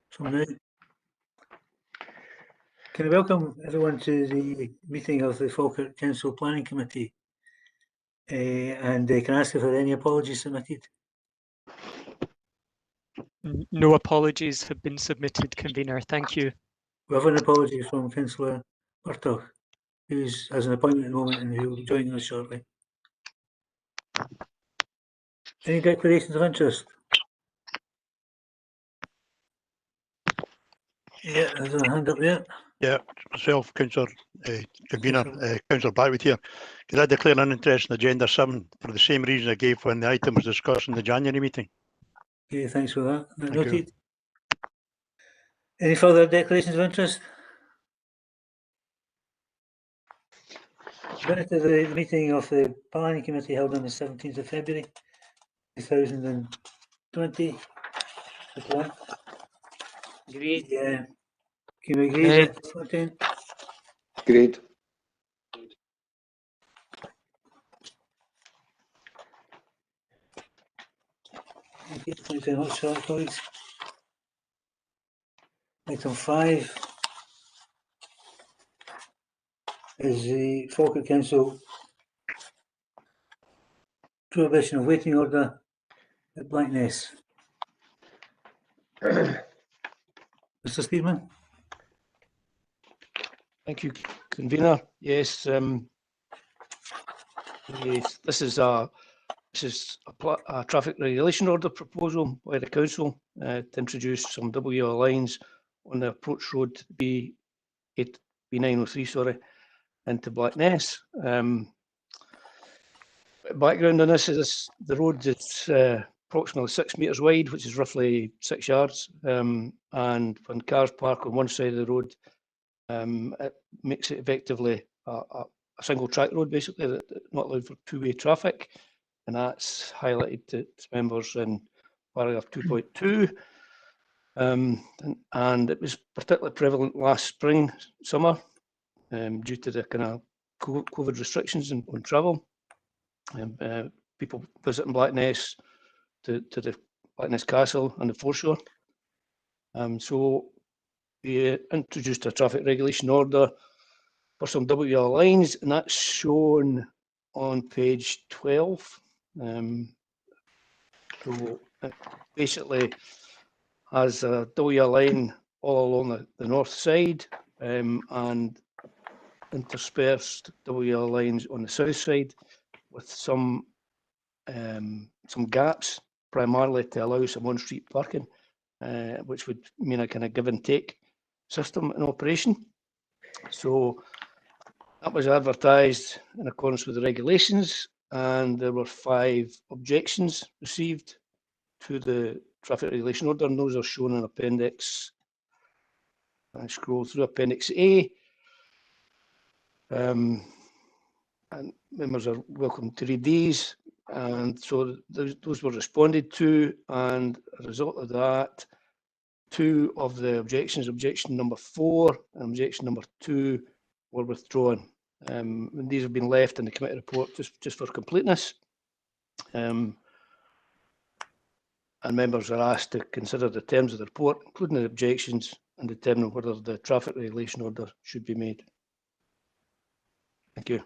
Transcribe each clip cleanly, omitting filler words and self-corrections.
from now. Can I welcome everyone to the meeting of the Falkirk Council Planning Committee? And can I ask if there are any apologies submitted? No apologies have been submitted, convener. Thank you. We have an apology from Councillor Burtoch, who has an appointment at the moment and who will be joining us shortly. Any declarations of interest? Yeah, there's a hand up there. Yeah, myself, Councillor Convener, Councillor Blackwood here. Could I declare an interest in Agenda 7 for the same reason I gave when the item was discussed in the January meeting? Okay, thanks for that. Thank Noted. you. Any further declarations of interest? Minute of the meeting of the Planning Committee held on the 17th of February 2020. Agreed. Yeah. Can we agree that content? Agreed. Thank you very much for that, colleagues. Item 5 is the Falkirk Council prohibition of waiting order at Blackness. Mr. Steedman? Thank you, convener. Yes, yes, this is a traffic regulation order proposal by the council to introduce some WR lines on the approach road B903, sorry, into Blackness. Background on this is the road is approximately 6 metres wide, which is roughly 6 yards, and when cars park on one side of the road, it makes it effectively a single track road, basically, that's not allowed for two-way traffic, and that's highlighted to members in paragraph 2.2. And it was particularly prevalent last spring, summer, due to the kind of COVID restrictions on travel. People visiting Blackness to the Blackness Castle and the foreshore. So we introduced a traffic regulation order for some WR lines, and that's shown on page 12. So it basically has a WR line all along the north side, and interspersed WR lines on the south side with some gaps, primarily to allow some on-street parking, which would mean a kind of give and take system in operation. So that was advertised in accordance with the regulations, and there were 5 objections received to the traffic regulation order, and those are shown in appendix. I scroll through appendix A, and members are welcome to read these. And so those were responded to, and as a result of that, 2 of the objections, objection number 4 and objection number 2, were withdrawn. And these have been left in the committee report just for completeness. And members are asked to consider the terms of the report, including the objections, and determine whether the traffic regulation order should be made. Thank you.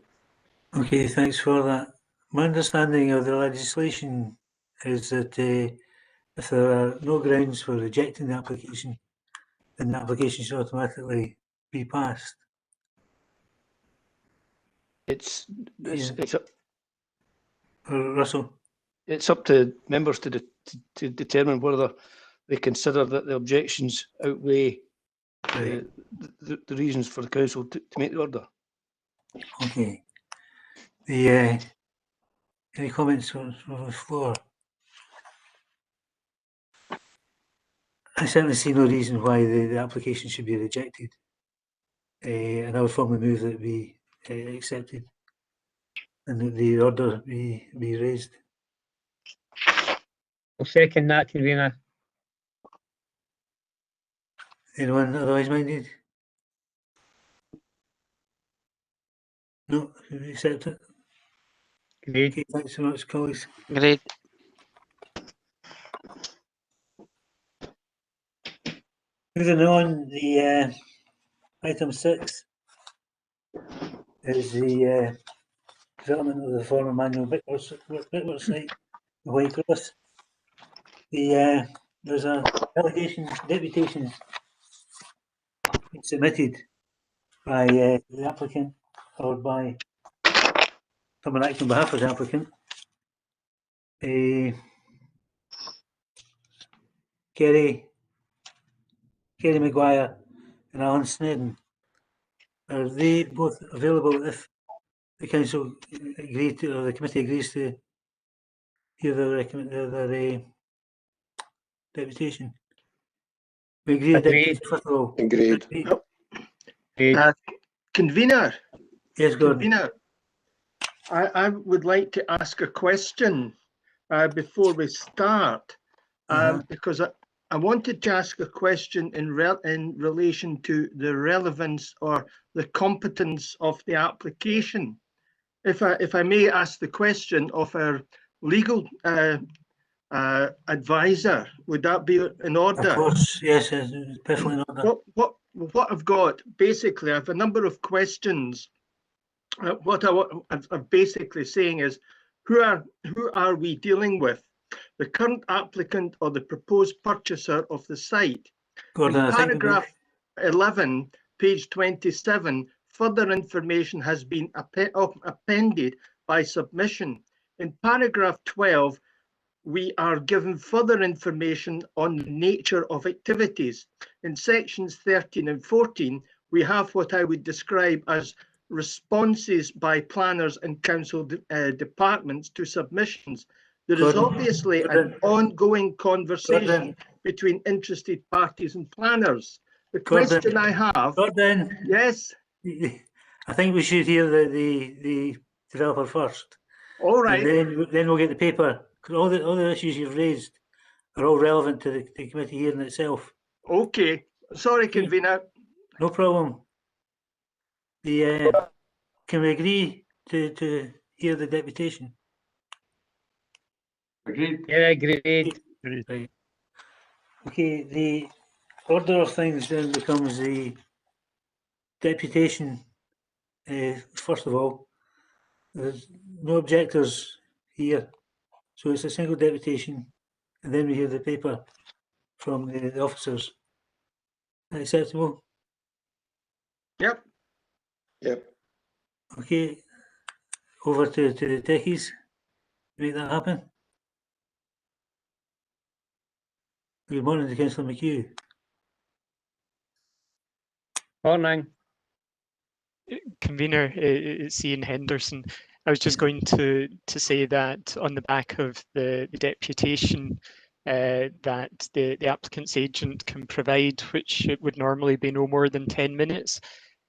Okay, thanks for that. My understanding of the legislation is that if there are no grounds for rejecting the application, then the application should automatically be passed. It's Russell? It's up to members to determine whether they consider that the objections outweigh the reasons for the council to make the order. Okay. Any comments from the floor? I certainly see no reason why the application should be rejected, and I would formally move that it be accepted and that the order be raised. I'll second that, convener. Anyone otherwise minded? No, we accept it. Agreed. Okay, thanks so much, colleagues. Agreed. Moving on, the item 6 is the development of the former manual brickwork site, the White Cross. There's a delegation, deputation submitted by the applicant or by someone acting on behalf of the applicant. Kerry Maguire and Alan Snedden. Are they both available if the council agrees to, or the committee agrees to hear their deputation? We agree with Agreed. deputation first of all. Agreed. Agreed. Convener, Yes, Gordon. Convener, I would like to ask a question before we start, because I wanted to ask a question in relation to the relevance or the competence of the application. If I may ask the question of our legal advisor, would that be in order? Of course, yes, it's perfectly in order. What I've got, basically, I have a number of questions. What I'm basically saying is, who are we dealing with? The current applicant or the proposed purchaser of the site? Gordon, In I think paragraph 11, page 27, further information has been appended by submission. In paragraph 12, we are given further information on the nature of activities. In sections 13 and 14, we have what I would describe as responses by planners and council departments to submissions. There is Gordon, obviously Gordon, an ongoing conversation Gordon, between interested parties and planners. The Gordon, question I have, Gordon, yes, I think we should hear the developer first. all And right, then we'll get the paper, because all the issues you've raised are all relevant to the committee hearing itself. okay. Sorry, Okay. convener. No problem. Can we agree to hear the deputation? Yeah, agreed. Right. Okay, the order of things then becomes the deputation. First of all, there's no objectors here, so it's a single deputation, and then we hear the paper from the officers. Acceptable? Yep. Yep. Okay, over to the techies. Make that happen. Good morning to Councillor McHugh. Morning. Convener, it's Ian Henderson. I was just going to say that on the back of the deputation that the applicant's agent can provide, which it would normally be no more than 10 minutes,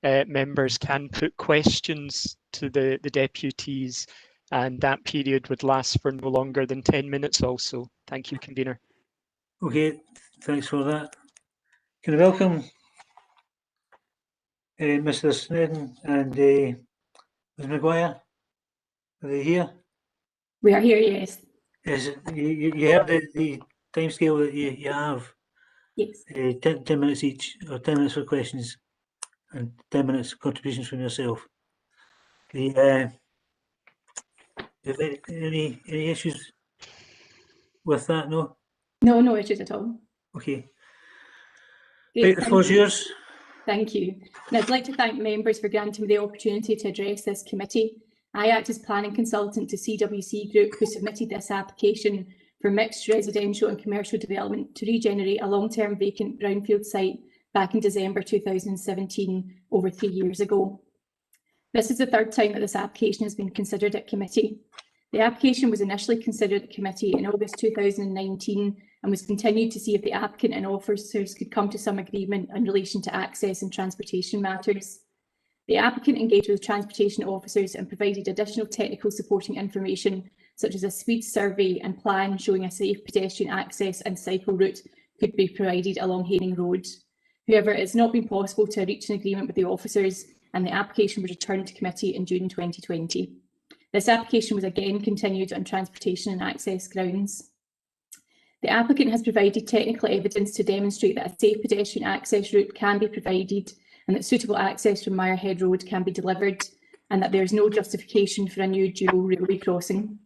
members can put questions to the deputies, and that period would last for no longer than 10 minutes also. Thank you, Convener. Okay, thanks for that. Can I welcome Mr. Snedden and Ms. Maguire? Are they here? We are here, yes. Yes, you heard the timescale that you have. Yes. 10 minutes each, or 10 minutes for questions, and 10 minutes contributions from yourself. Any issues with that? No? No, no issues at all. Okay. Great, Right, the floor's yours. Thank you. And I'd like to thank members for granting me the opportunity to address this committee. I act as planning consultant to CWC Group, who submitted this application for mixed residential and commercial development to regenerate a long-term vacant brownfield site back in December 2017, over 3 years ago. This is the third time that this application has been considered at committee. The application was initially considered at committee in August 2019 and was continued to see if the applicant and officers could come to some agreement in relation to access and transportation matters. The applicant engaged with transportation officers and provided additional technical supporting information, such as a speed survey and plan showing a safe pedestrian access and cycle route could be provided along Hayning Road. However, it's not been possible to reach an agreement with the officers, and the application was returned to committee in June 2020. This application was again continued on transportation and access grounds. The applicant has provided technical evidence to demonstrate that a safe pedestrian access route can be provided and that suitable access from Mirehead Road can be delivered, and that there is no justification for a new dual railway crossing.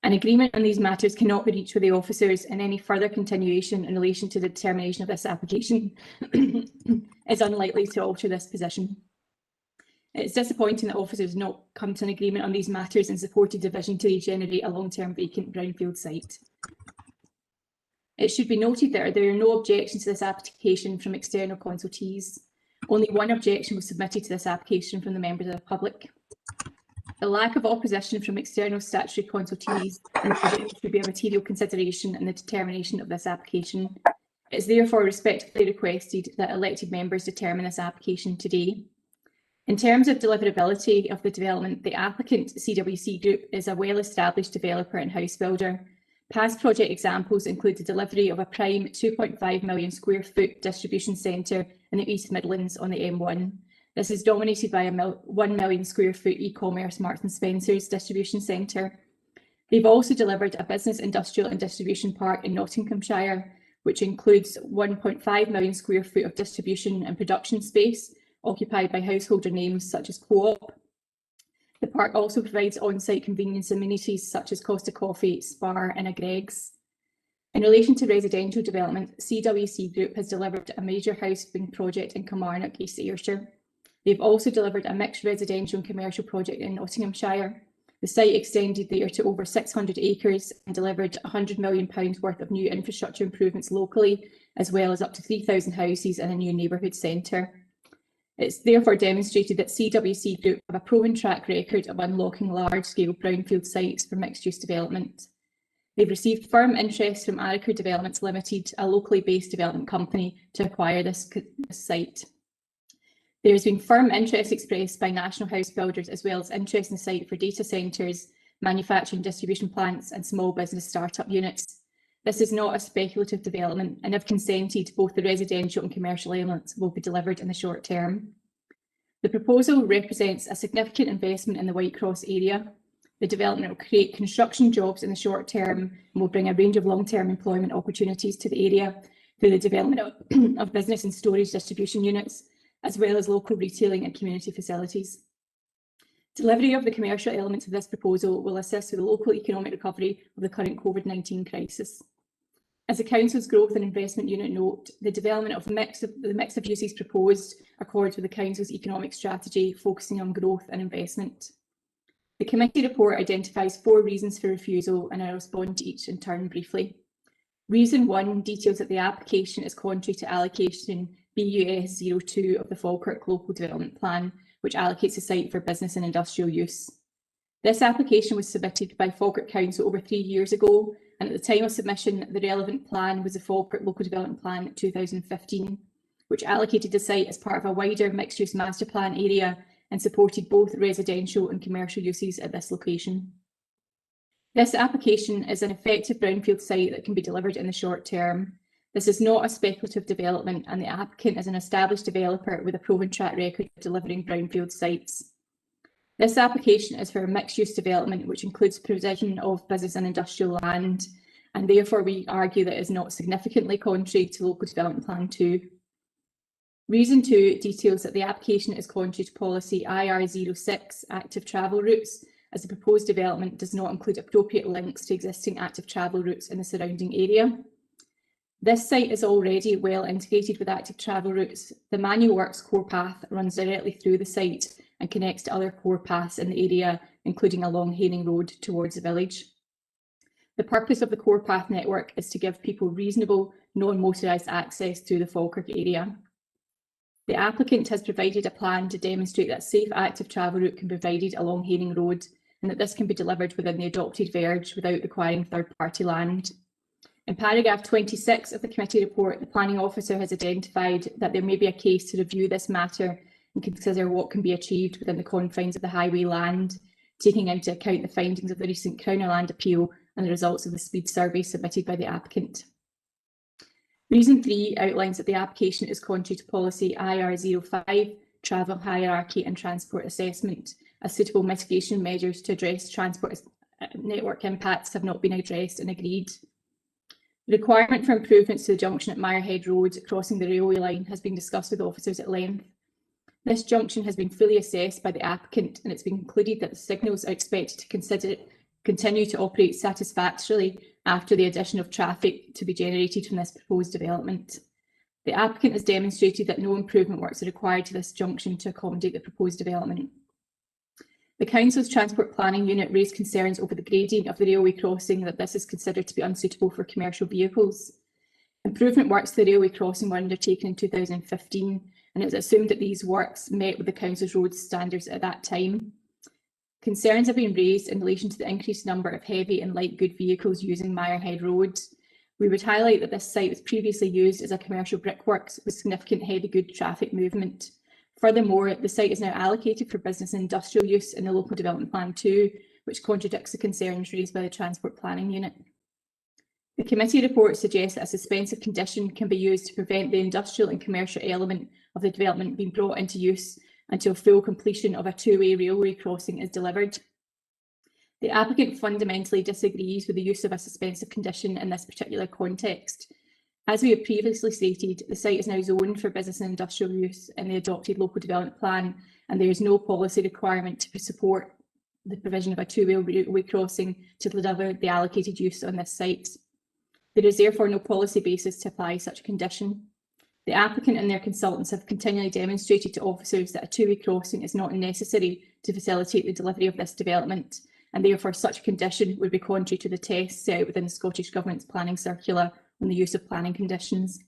An agreement on these matters cannot be reached with the officers, and any further continuation in relation to the determination of this application is unlikely to alter this position. It is disappointing that officers have not come to an agreement on these matters and supported division to regenerate a long-term vacant brownfield site. It should be noted that there are no objections to this application from external consultees. Only one objection was submitted to this application from the members of the public. The lack of opposition from external statutory consultees should be a material consideration in the determination of this application. It is therefore respectfully requested that elected members determine this application today. In terms of deliverability of the development, the applicant, CWC Group, is a well-established developer and house builder. Past project examples include the delivery of a prime 2.5 million square foot distribution centre in the East Midlands on the M1. This is dominated by a 1 million square foot e-commerce Marks and Spencer's distribution centre. They've also delivered a business, industrial and distribution park in Nottinghamshire, which includes 1.5 million square foot of distribution and production space occupied by householder names such as Co-op. The park also provides on-site convenience amenities such as Costa Coffee, Spar and a Greggs. In relation to residential development, CWC Group has delivered a major housing project in Kilmarnock, East Ayrshire. They've also delivered a mixed residential and commercial project in Nottinghamshire. The site extended there to over 600 acres and delivered £100 million worth of new infrastructure improvements locally, as well as up to 3,000 houses and a new neighbourhood centre. It's therefore demonstrated that CWC Group have a proven track record of unlocking large-scale brownfield sites for mixed-use development. They've received firm interest from Ariker Developments Limited, a locally based development company, to acquire this site. There has been firm interest expressed by national house builders, as well as interest in the site for data centres, manufacturing distribution plants and small business start-up units. This is not a speculative development, and if consented, both the residential and commercial elements will be delivered in the short term. The proposal represents a significant investment in the Whitecross area. The development will create construction jobs in the short term and will bring a range of long-term employment opportunities to the area through the development of business and storage distribution units, as well as local retailing and community facilities. Delivery of the commercial elements of this proposal will assist with the local economic recovery of the current COVID-19 crisis. As the Council's Growth and Investment Unit note, the development of the mix of uses proposed accords with the Council's economic strategy, focusing on growth and investment. The committee report identifies 4 reasons for refusal, and I will respond to each in turn briefly. Reason 1 details that the application is contrary to allocation BUS 02 of the Falkirk Local Development Plan, which allocates the site for business and industrial use. This application was submitted by Falkirk Council over 3 years ago, and at the time of submission, the relevant plan was the Falkirk Local Development Plan 2015, which allocated the site as part of a wider mixed-use master plan area and supported both residential and commercial uses at this location. This application is an effective brownfield site that can be delivered in the short term. This is not a speculative development, and the applicant is an established developer with a proven track record of delivering brownfield sites. This application is for a mixed-use development, which includes provision of business and industrial land, and therefore we argue that it is not significantly contrary to Local Development Plan 2. Reason 2 details that the application is contrary to policy IR06, active travel routes, as the proposed development does not include appropriate links to existing active travel routes in the surrounding area. This site is already well integrated with active travel routes. The Manual Works core path runs directly through the site and connects to other core paths in the area, including along Haining Road towards the village. The purpose of the core path network is to give people reasonable, non-motorised access through the Falkirk area. The applicant has provided a plan to demonstrate that a safe active travel route can be provided along Haining Road, and that this can be delivered within the adopted verge without requiring third-party land. In paragraph 26 of the committee report, the planning officer has identified that there may be a case to review this matter and consider what can be achieved within the confines of the highway land, taking into account the findings of the recent Crown of Land appeal and the results of the speed survey submitted by the applicant. Reason 3 outlines that the application is contrary to policy IR05, travel hierarchy and transport assessment, as suitable mitigation measures to address transport network impacts have not been addressed and agreed. The requirement for improvements to the junction at Mirehead Road crossing the railway line has been discussed with officers at length. This junction has been fully assessed by the applicant, and it's been concluded that the signals are expected to continue to operate satisfactorily after the addition of traffic to be generated from this proposed development. The applicant has demonstrated that no improvement works are required to this junction to accommodate the proposed development. The Council's Transport Planning Unit raised concerns over the grading of the railway crossing, that this is considered to be unsuitable for commercial vehicles. Improvement works to the railway crossing were undertaken in 2015, and it was assumed that these works met with the Council's road standards at that time. Concerns have been raised in relation to the increased number of heavy and light good vehicles using Mirehead Road. We would highlight that this site was previously used as a commercial brickworks with significant heavy good traffic movement. Furthermore, the site is now allocated for business and industrial use in the Local Development Plan 2, which contradicts the concerns raised by the Transport Planning Unit. The committee report suggests that a suspensive condition can be used to prevent the industrial and commercial element of the development being brought into use until full completion of a two-way railway crossing is delivered. The applicant fundamentally disagrees with the use of a suspensive condition in this particular context. As we have previously stated, the site is now zoned for business and industrial use in the adopted local development plan, and there is no policy requirement to support the provision of a two-way railway crossing to deliver the allocated use on this site. There is therefore no policy basis to apply such a condition. The applicant and their consultants have continually demonstrated to officers that a two-way crossing is not necessary to facilitate the delivery of this development, and therefore such a condition would be contrary to the tests set out within the Scottish Government's planning circular on the use of planning conditions.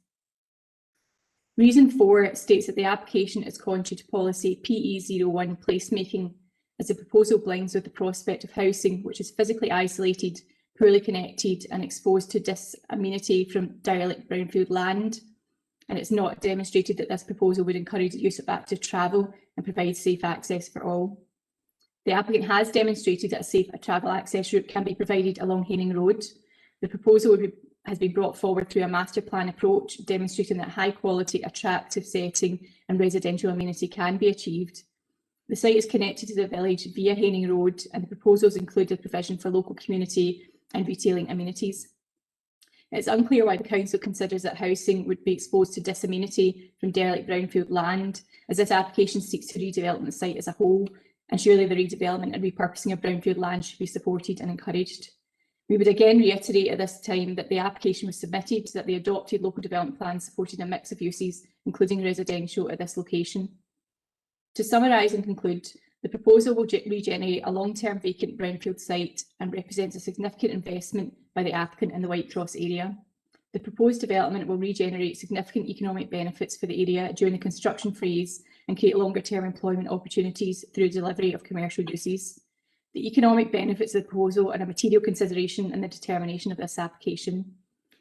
Reason 4 states that the application is contrary to policy PE01 placemaking, as the proposal blinds with the prospect of housing which is physically isolated, poorly connected and exposed to disamenity from derelict brownfield land, and it's not demonstrated that this proposal would encourage the use of active travel and provide safe access for all. The applicant has demonstrated that a safe travel access route can be provided along Haining Road. The proposal has been brought forward through a master plan approach, demonstrating that high quality, attractive setting and residential amenity can be achieved. The site is connected to the village via Haining Road, and the proposals include the provision for local community and retailing amenities. It's unclear why the council considers that housing would be exposed to disamenity from derelict brownfield land, as this application seeks to redevelop the site as a whole, and surely the redevelopment and repurposing of brownfield land should be supported and encouraged. We would again reiterate at this time that the application was submitted, that the adopted local development plan supported a mix of uses, including residential, at this location. To summarise and conclude, the proposal will regenerate a long-term vacant brownfield site and represents a significant investment by the applicant in the Whitecross area. The proposed development will regenerate significant economic benefits for the area during the construction phase and create longer-term employment opportunities through delivery of commercial uses. The economic benefits of the proposal are a material consideration in the determination of this application.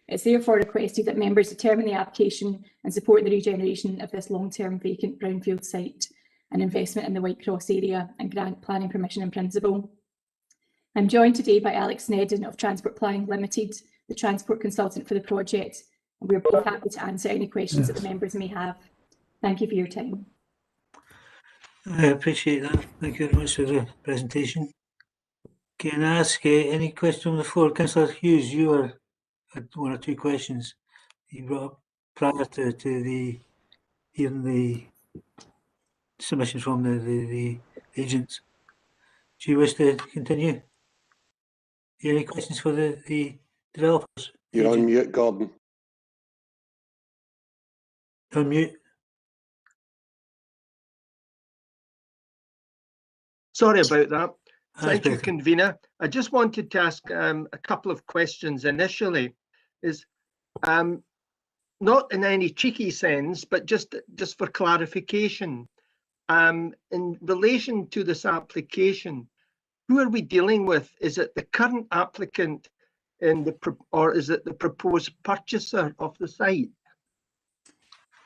It's therefore requested that members determine the application and support the regeneration of this long-term vacant brownfield site and investment in the Whitecross area and grant planning permission in principle. I'm joined today by Alex Snedden of Transport Planning Limited, the transport consultant for the project, and we're both happy to answer any questions that the members may have. Thank you for your time. I appreciate that. Thank you very much for the presentation. Can I ask any question on the floor? Councillor Hughes, you had one or two questions you brought up prior to the hearing the submissions from the agents. Do you wish to continue? Any questions for the developers? You're on mute, Gordon. On mute. Sorry about that. Thank you, better. convener. I just wanted to ask a couple of questions initially. Not in any cheeky sense, but just for clarification. In relation to this application, who are we dealing with? Is it the current applicant or is it the proposed purchaser of the site?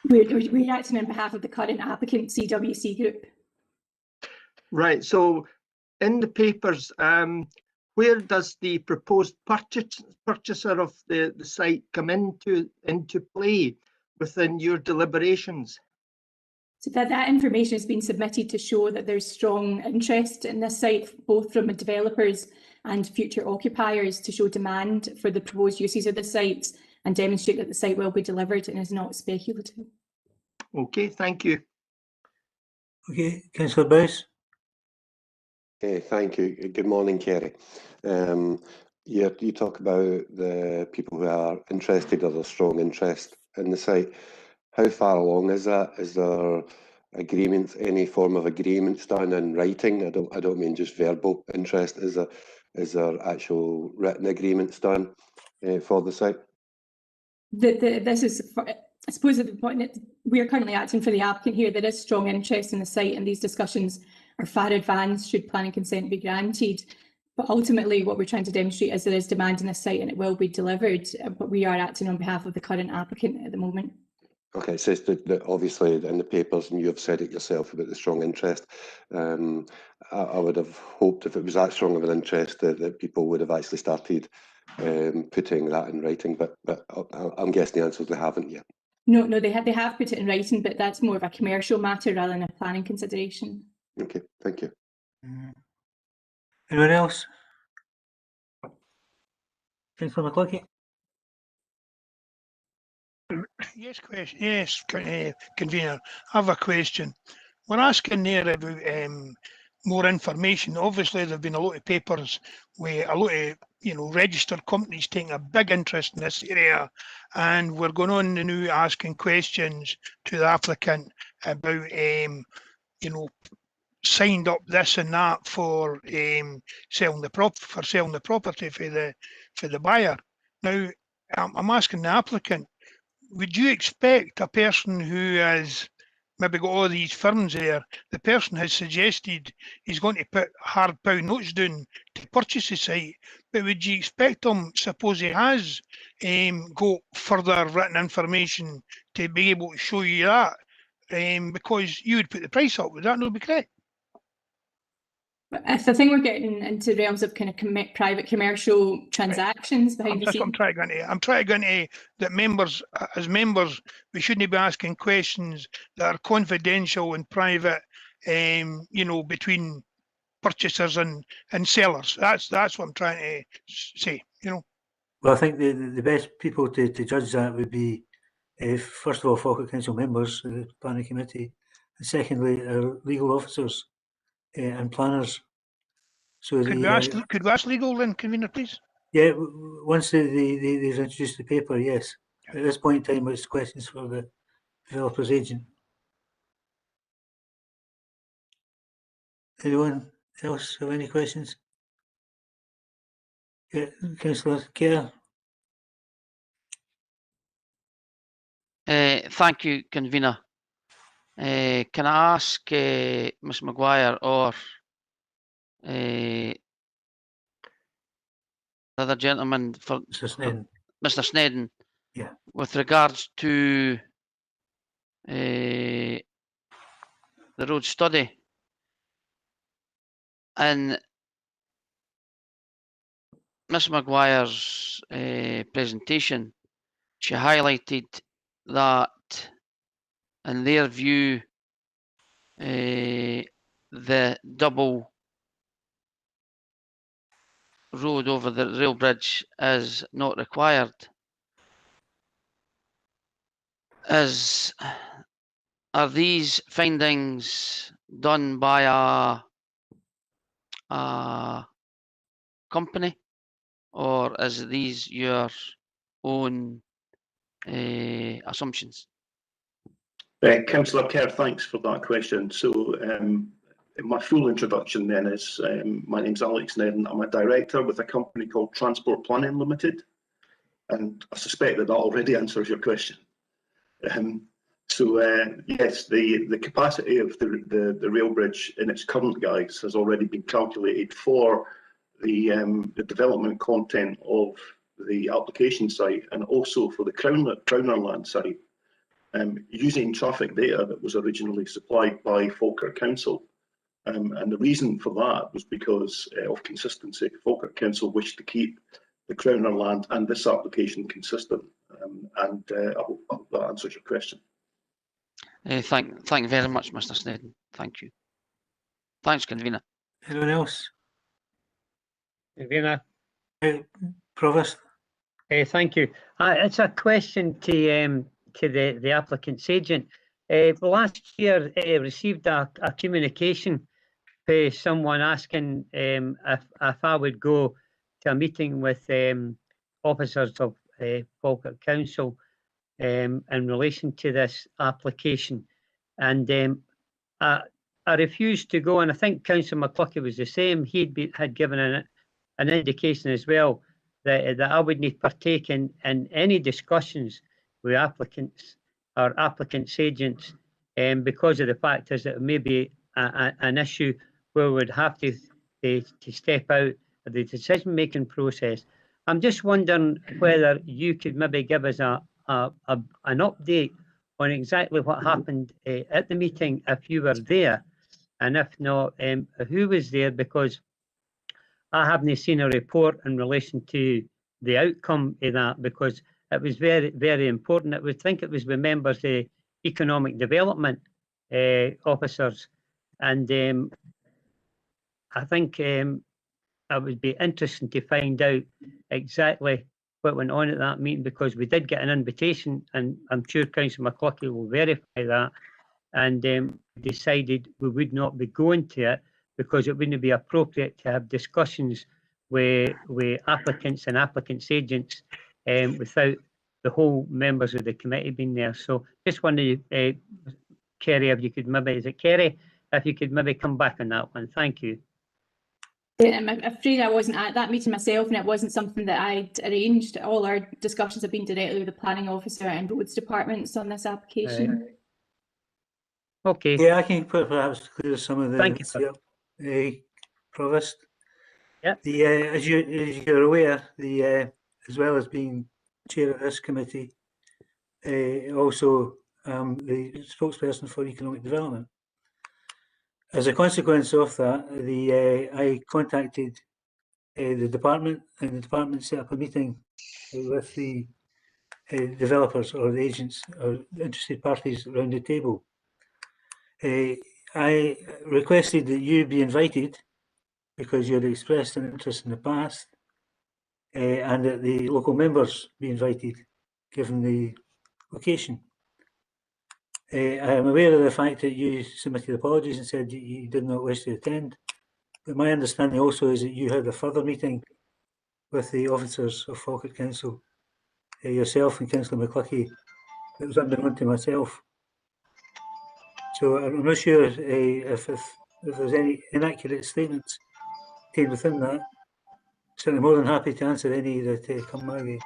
We're acting on behalf of the current applicant, CWC Group. Right, so in the papers, where does the proposed purchaser of the site come into play within your deliberations? So that information has been submitted to show that there's strong interest in this site, both from developers and future occupiers, to show demand for the proposed uses of the site. and demonstrate that the site will be delivered and is not speculative. Okay, thank you. Okay, Councillor Bowes. Thank you. Good morning, Kerry. You talk about the people who are interested or a strong interest in the site. How far along is that? Is there agreements, any form of agreements done in writing? I don't mean just verbal interest. Is there actual written agreements done for the site? This is, I suppose, at the point that we are currently acting for the applicant here. There is strong interest in the site, and these discussions are far advanced should planning consent be granted. But ultimately, what we're trying to demonstrate is there is demand in the site and it will be delivered. But we are acting on behalf of the current applicant at the moment. Okay, so that obviously in the papers, and you have said it yourself about the strong interest. I would have hoped if it was that strong of an interest that people would have actually started putting that in writing. But I'm guessing the answer is they haven't yet. No, they have put it in writing, but that's more of a commercial matter rather than a planning consideration. Okay, thank you. Anyone else? Councillor McCluskey. Yes, convener. I have a question. We're asking there about more information. Obviously, there've been a lot of papers where a lot of registered companies taking a big interest in this area, and we're going on now asking questions to the applicant about signed up this and that for selling the property for the buyer. Now, I'm asking the applicant, would you expect a person who has maybe got all these firms there, the person has suggested he's going to put hard pound notes down to purchase the site, but would you expect him, suppose he has got further written information, to be able to show you that? Because you would put the price up, would that not be correct? I think we're getting into realms of kind of private commercial transactions behind the That's what I'm scenes. trying to go into. I'm trying to go into that members, as members, we shouldn't be asking questions that are confidential and private, between purchasers and sellers. That's what I'm trying to say, Well, I think the best people to judge that would be, first of all, Falkirk Council members, the planning committee, and secondly, our legal officers and planners. So Could we ask legal then, convener, please? Yeah, once they've introduced the paper, yes. At this point in time, it's questions for the developer's agent. Anyone else have any questions? Yeah, Councillor Kerr. Thank you, convener. Can I ask Ms Maguire or the other gentleman, for Mr. Snedden, Yeah. with regards to the road study, and Ms Maguire's presentation, she highlighted that in their view the double road over the rail bridge is not required. Are these findings done by a company, or is these your own assumptions? Councillor Kerr, thanks for that question. So my full introduction then is, my name's Alex Snedden. I'm a director with a company called Transport Planning Limited, and I suspect that already answers your question. Yes, the capacity of the rail bridge in its current guise has already been calculated for the development content of the application site, and also for the Crownerland site, using traffic data that was originally supplied by Falkirk Council. And the reason for that was because of consistency. Falkirk Council wished to keep the Crownerland and this application consistent. I hope that answers your question. Thank you very much, Mr. Snedden. Thank you. Thanks, convener. Anyone else? Convener. Provost. Thank you. It's a question to the applicant's agent. Last year, received a communication by someone asking if I would go to a meeting with officers of Falkirk Council in relation to this application, and I refused to go. And I think Councillor McCluckie was the same. Had given an indication as well that I wouldn't partake in any discussions with applicants or applicants' agents, because of the fact is that it may be an issue where we'd have to step out of the decision-making process. I'm just wondering whether you could maybe give us an update on exactly what happened at the meeting, if you were there, and if not, who was there, because I haven't seen a report in relation to the outcome of that, because it was very, very important. I would think it was with members of economic development officers, and I think it would be interesting to find out exactly what went on at that meeting, because we did get an invitation, and I'm sure Councillor McCluckie will verify that, and decided we would not be going to it because it wouldn't be appropriate to have discussions with applicants and applicants' agents without the whole members of the committee being there. So just wondered, Kerry, if you could maybe, is it Kerry? If you could maybe come back on that one. Thank you. I'm afraid I wasn't at that meeting myself, and it wasn't something that I'd arranged. All our discussions have been directly with the planning officer and roads departments on this application. Okay. Yeah, I can perhaps clear some of the. Thank you, sir. Provost. Yeah. As you're aware, as well as being chair of this committee, also the spokesperson for economic development. As a consequence of that, I contacted the department, and the department set up a meeting with the developers or the agents or interested parties around the table. I requested that you be invited because you had expressed an interest in the past, and that the local members be invited, given the location. I am aware of the fact that you submitted apologies and said you did not wish to attend, but my understanding also is that you had a further meeting with the officers of Falkirk Council, yourself and Councillor McCluckie, that was unknown to myself. So I'm not sure if there's any inaccurate statements contained within that. Certainly more than happy to answer any that come my way.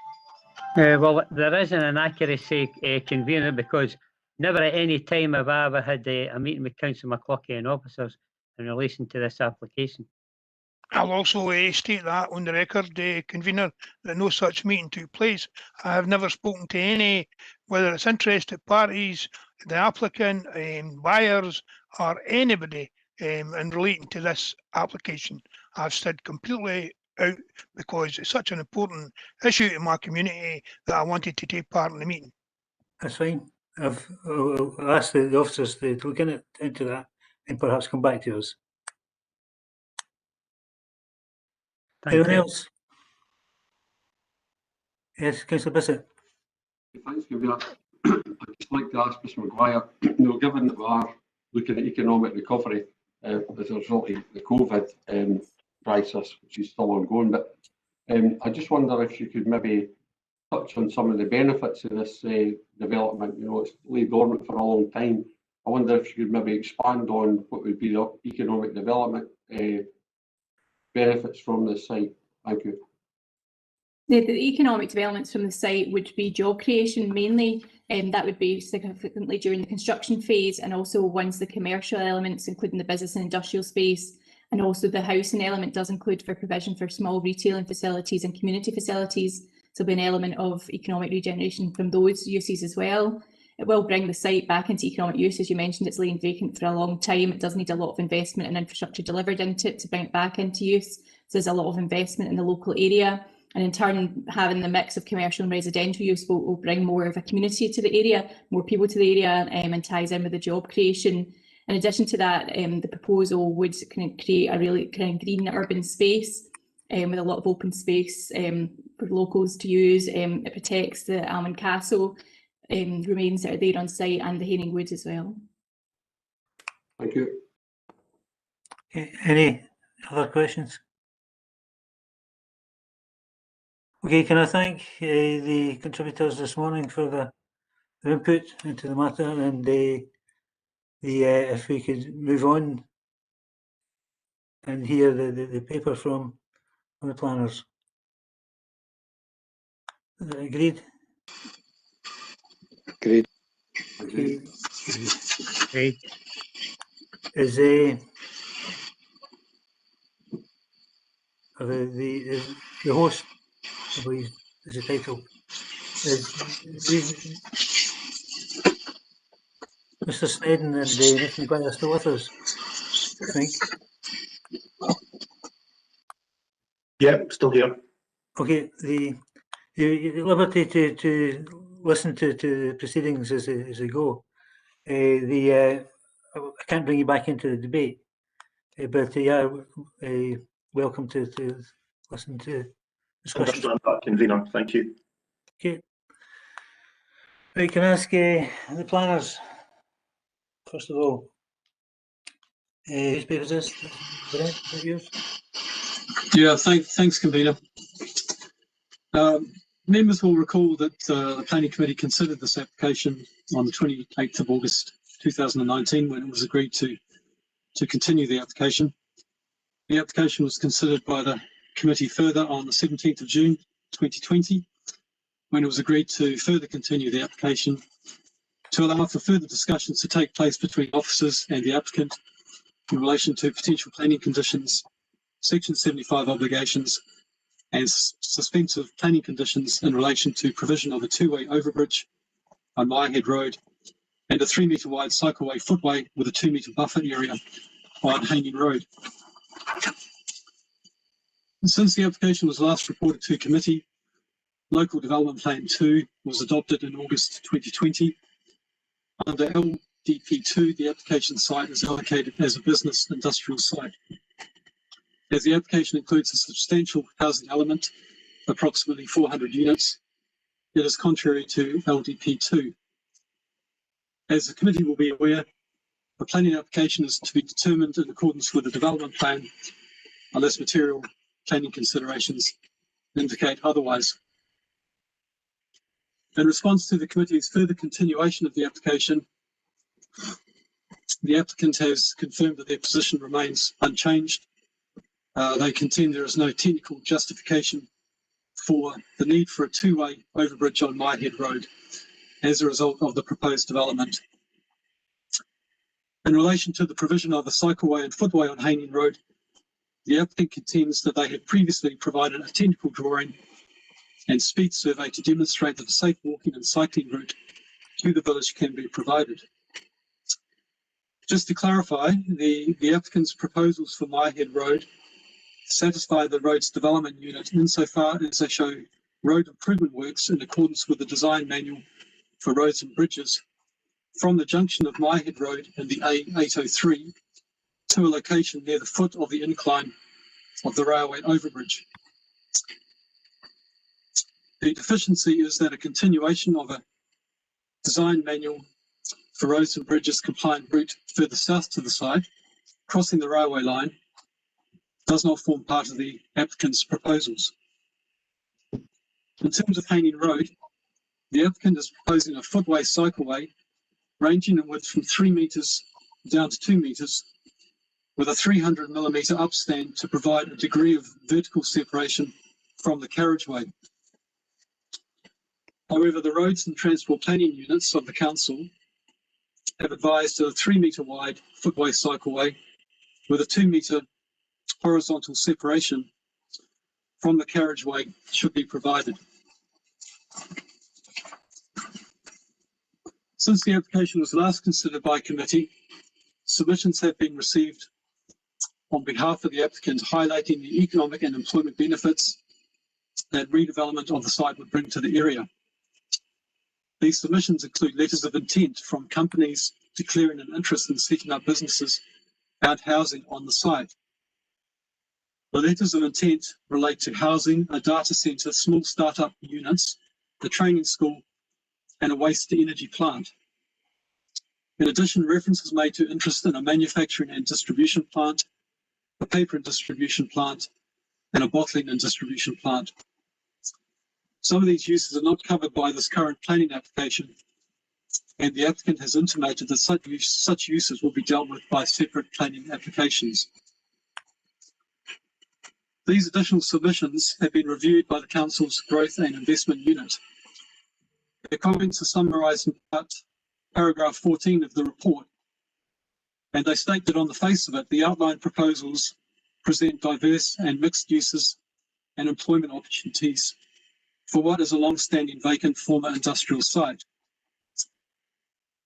Well, there is an inaccuracy, convener, because never at any time have I ever had a meeting with Councillor McCluckie and officers in relation to this application. I'll also state that on the record, convener, that no such meeting took place. I have never spoken to any, whether it's interested parties, the applicant, buyers, or anybody in relating to this application. I've stood completely out because it's such an important issue in my community that I wanted to take part in the meeting. That's fine. I'll ask the officers to look into that and perhaps come back to us. Anyone else? Yes, Councillor Bissett. Thanks, Gabriel. I'd just like to ask Mr Maguire, given that we are looking at economic recovery as a result of the COVID crisis, which is still ongoing, but I just wonder if you could maybe touch on some of the benefits of this development. It's laid dormant for a long time. I wonder if you could maybe expand on what would be the economic development benefits from this site. Thank you. The economic developments from the site would be job creation mainly, and that would be significantly during the construction phase, and also once the commercial elements, including the business and industrial space, and also the housing element does include for provision for small retailing facilities and community facilities. So there'll be an element of economic regeneration from those uses as well. It will bring the site back into economic use. As you mentioned, it's lain vacant for a long time. It does need a lot of investment and infrastructure delivered into it to bring it back into use. So there's a lot of investment in the local area. And in turn, having the mix of commercial and residential use will bring more of a community to the area, more people to the area, and ties in with the job creation. In addition to that, the proposal would kind of create a really kind of green urban space with a lot of open space for locals to use. It protects the Almond Castle remains that are there on site and the Haining Woods as well. Thank you. Any other questions? Okay, can I thank the contributors this morning for their input into the matter, and if we could move on and hear the paper from the planners. Agreed? Agreed. Okay. Great. Is the host, I believe, is the title. Mr. Snedden and Mr. Maguire are still with us, I think. Yeah, still here. Okay, you're at liberty to listen to the proceedings as they go. I can't bring you back into the debate, but yeah, welcome to listen to discussions. Understand that, convener. Thank you. Okay. Right, can I ask the planners, first of all, whose paper is this? Brent, is that yours? Yeah, thanks, convener. Members will recall that the Planning Committee considered this application on the 28th of August 2019 when it was agreed to continue the application. The application was considered by the committee further on the 17th of June 2020 when it was agreed to further continue the application to allow for further discussions to take place between officers and the applicant in relation to potential planning conditions, Section 75 obligations, and suspensive planning conditions in relation to provision of a two-way overbridge on Mirehead Road and a 3-metre wide cycleway footway with a 2-metre buffer area on Haining Road. And since the application was last reported to committee, Local Development Plan 2 was adopted in August 2020. Under LDP2, the application site is allocated as a business industrial site. As the application includes a substantial housing element, approximately 400 units, it is contrary to LDP2. As the committee will be aware, the planning application is to be determined in accordance with the development plan unless material planning considerations indicate otherwise. In response to the committee's further continuation of the application, the applicant has confirmed that their position remains unchanged. They contend there is no technical justification for the need for a two-way overbridge on Mirehead Road as a result of the proposed development. In relation to the provision of a cycleway and footway on Haining Road, the applicant contends that they had previously provided a technical drawing and speed survey to demonstrate that a safe walking and cycling route to the village can be provided. Just to clarify, the applicant's proposals for Mirehead Road satisfy the road's development unit insofar as they show road improvement works in accordance with the design manual for roads and bridges from the junction of Mirehead Road and the A803 to a location near the foot of the incline of the railway overbridge. The deficiency is that a continuation of a design manual for roads and bridges compliant route further south to the site, crossing the railway line, does not form part of the applicant's proposals. In terms of Haining Road, the applicant is proposing a footway cycleway ranging in width from 3 metres down to 2 metres with a 300mm upstand to provide a degree of vertical separation from the carriageway. However, the roads and transport planning units of the council have advised a 3-metre wide footway cycleway with a 2-metre horizontal separation from the carriageway should be provided. Since the application was last considered by committee, submissions have been received on behalf of the applicant highlighting the economic and employment benefits that redevelopment of the site would bring to the area. These submissions include letters of intent from companies declaring an interest in setting up businesses and housing on the site. The letters of intent relate to housing, a data centre, small startup units, the training school, and a waste-to-energy plant. In addition, reference is made to interest in a manufacturing and distribution plant, a paper and distribution plant, and a bottling and distribution plant. Some of these uses are not covered by this current planning application, and the applicant has intimated that such uses will be dealt with by separate planning applications. These additional submissions have been reviewed by the Council's Growth and Investment Unit. Their comments are summarised in paragraph 14 of the report, and they state that on the face of it, the outlined proposals present diverse and mixed uses and employment opportunities for what is a long-standing vacant former industrial site,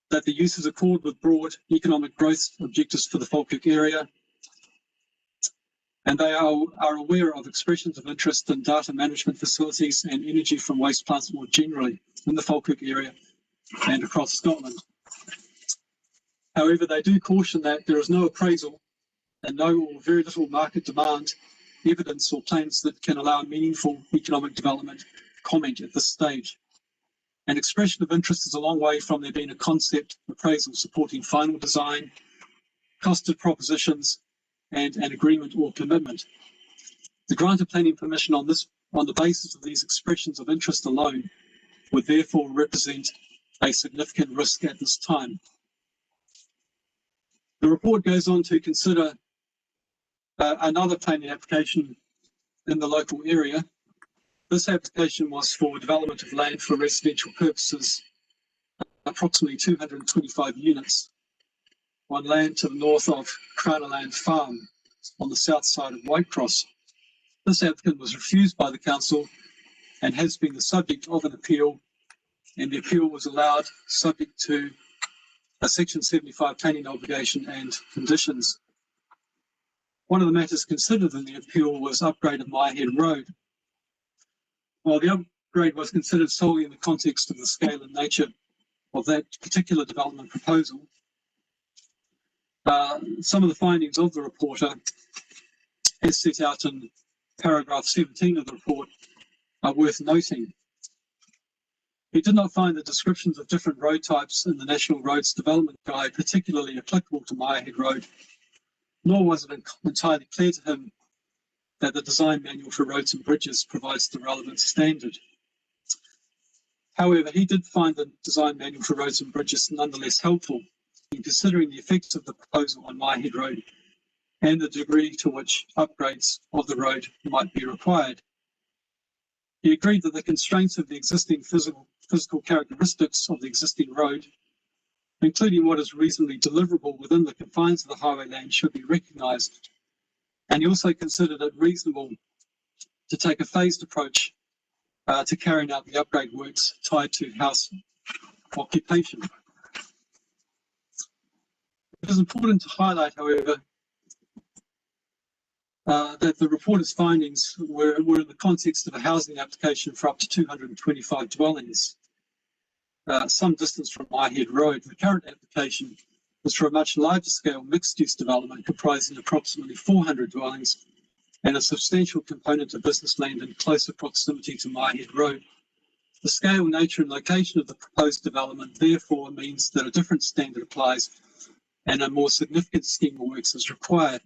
that the uses accord with broad economic growth objectives for the Falkirk area, and they are aware of expressions of interest in data management facilities and energy from waste plants more generally in the Falkirk area and across Scotland. However, they do caution that there is no appraisal and no or very little market demand, evidence or plans that can allow meaningful economic development comment at this stage. An expression of interest is a long way from there being a concept appraisal supporting final design, costed propositions, and an agreement or commitment. The grant of planning permission on the basis of these expressions of interest alone would therefore represent a significant risk at this time. The report goes on to consider another planning application in the local area. This application was for development of land for residential purposes, approximately 225 units, on land to the north of Crown Farm on the south side of Whitecross. This applicant was refused by the council and has been the subject of an appeal, and the appeal was allowed subject to a Section 75 planning obligation and conditions. One of the matters considered in the appeal was upgrade of Maiahead Road. While the upgrade was considered solely in the context of the scale and nature of that particular development proposal, some of the findings of the reporter, as set out in paragraph 17 of the report, are worth noting. He did not find the descriptions of different road types in the National Roads Development Guide particularly applicable to Maiahead Road, nor was it entirely clear to him that the Design Manual for Roads and Bridges provides the relevant standard. However, he did find the Design Manual for Roads and Bridges nonetheless helpful in considering the effects of the proposal on Maiahead Road and the degree to which upgrades of the road might be required. He agreed that the constraints of the existing physical characteristics of the existing road, including what is reasonably deliverable within the confines of the highway land, should be recognised. And he also considered it reasonable to take a phased approach to carrying out the upgrade works tied to house occupation. It is important to highlight, however, that the reporter's findings were in the context of a housing application for up to 225 dwellings, some distance from Maiahead Road. The current application was for a much larger scale mixed-use development comprising approximately 400 dwellings and a substantial component of business land in closer proximity to Maiahead Road. The scale, nature and location of the proposed development therefore means that a different standard applies and a more significant scheme of works is required.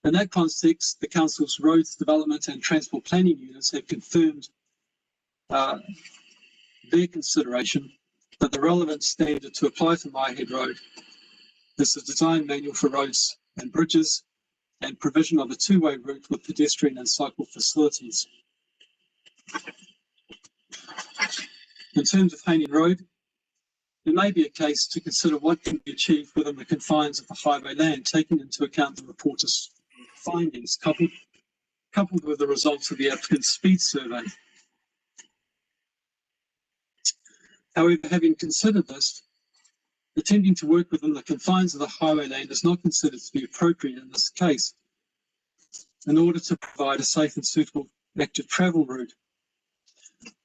In that context, the Council's Roads Development and Transport Planning Units have confirmed their consideration that the relevant standard to apply to Maiahead Road is the Design Manual for Roads and Bridges and provision of a two-way route with pedestrian and cycle facilities. In terms of Haining Road, there may be a case to consider what can be achieved within the confines of the highway land, taking into account the reporter's findings, coupled with the results of the applicant's speed survey. However, having considered this, attempting to work within the confines of the highway land is not considered to be appropriate in this case, in order to provide a safe and suitable active travel route.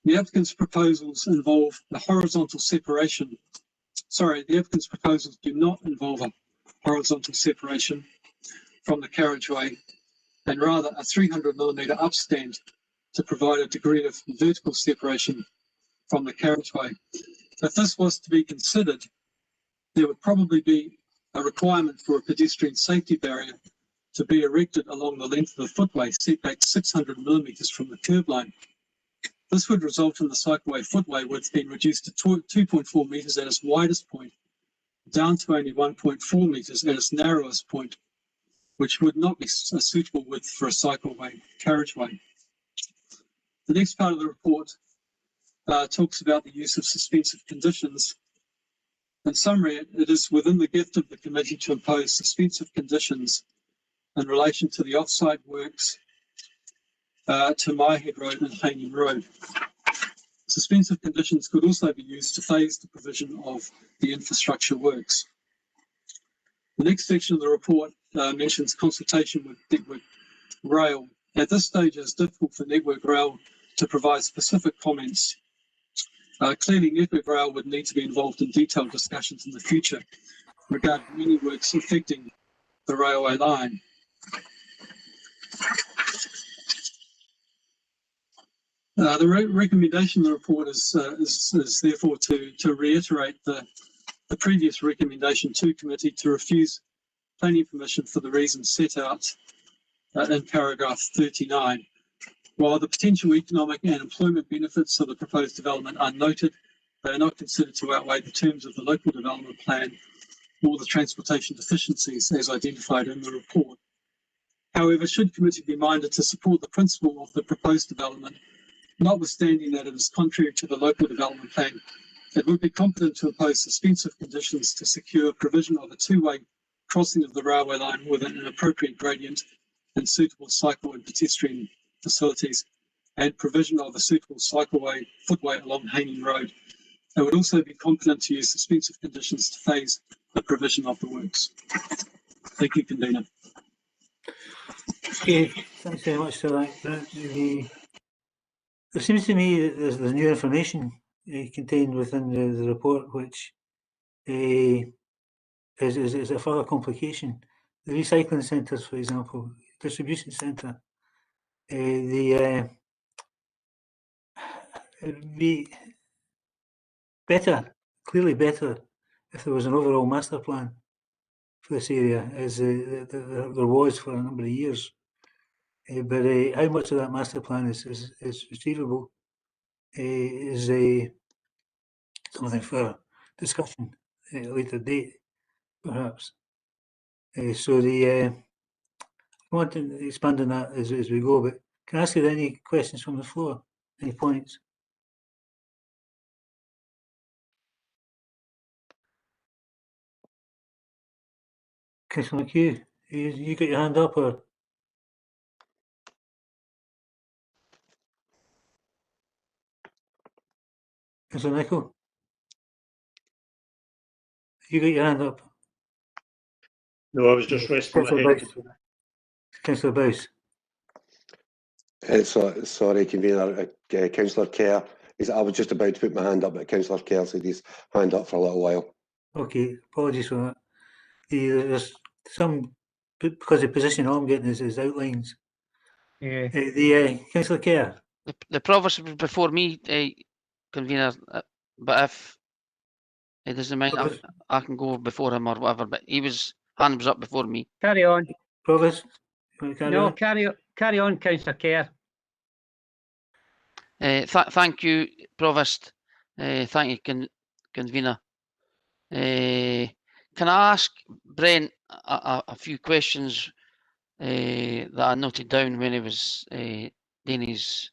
The applicant's proposals involve the horizontal separation. Sorry, the applicant's proposals do not involve a horizontal separation from the carriageway and rather a 300mm upstand to provide a degree of vertical separation from the carriageway. If this was to be considered, there would probably be a requirement for a pedestrian safety barrier to be erected along the length of the footway, set back 600mm from the curb line. This would result in the cycleway footway width being reduced to 2.4 metres at its widest point, down to only 1.4 metres at its narrowest point, which would not be a suitable width for a cycleway carriageway. The next part of the report talks about the use of suspensive conditions. In summary, it is within the gift of the committee to impose suspensive conditions in relation to the off-site works to Maihead Road and Haining Road. Suspensive conditions could also be used to phase the provision of the infrastructure works. The next section of the report mentions consultation with Network Rail. At this stage, it is difficult for Network Rail to provide specific comments. Clearly, Network Rail would need to be involved in detailed discussions in the future regarding any works affecting the railway line. The recommendation of the report is therefore to reiterate the previous recommendation to committee to refuse planning permission for the reasons set out in paragraph 39. While the potential economic and employment benefits of the proposed development are noted, they are not considered to outweigh the terms of the local development plan or the transportation deficiencies as identified in the report. However, should committee be minded to support the principle of the proposed development, notwithstanding that it is contrary to the local development plan, it would be competent to impose suspensive conditions to secure provision of a two-way crossing of the railway line with an appropriate gradient and suitable cycle and pedestrian facilities, and provision of a suitable cycleway footway along Haining Road. It would also be competent to use suspensive conditions to phase the provision of the works. Thank you, Convener. Okay, thanks very much for that. It seems to me that there's new information contained within the report, which is a further complication. The recycling centres, for example, distribution centre, it would be better, clearly better, if there was an overall master plan for this area, as there was for a number of years. But how much of that master plan is achievable is something for discussion at a later date, perhaps. So I want to expand on that as we go, but can I ask you any questions from the floor? Any points? Councillor McHugh, you got your hand up, or? Councillor Nicholl? You got your hand up? No, I was just resting my hand. Councillor Bowes. Sorry, Convener, Councillor Kerr. I was just about to put my hand up, but Councillor Kerr said his hand up for a little while. Okay, apologies for that. There's some, because the position I'm getting is outlines. Yeah. Councillor Kerr. The provost was before me, Convener, but if it doesn't mind, I can go before him or whatever, but hand was up before me. Carry on. Provost? No, carry on, Councillor Kerr. Thank you, Provost. Thank you, Convener. Can I ask Brent a few questions that I noted down when he was doing his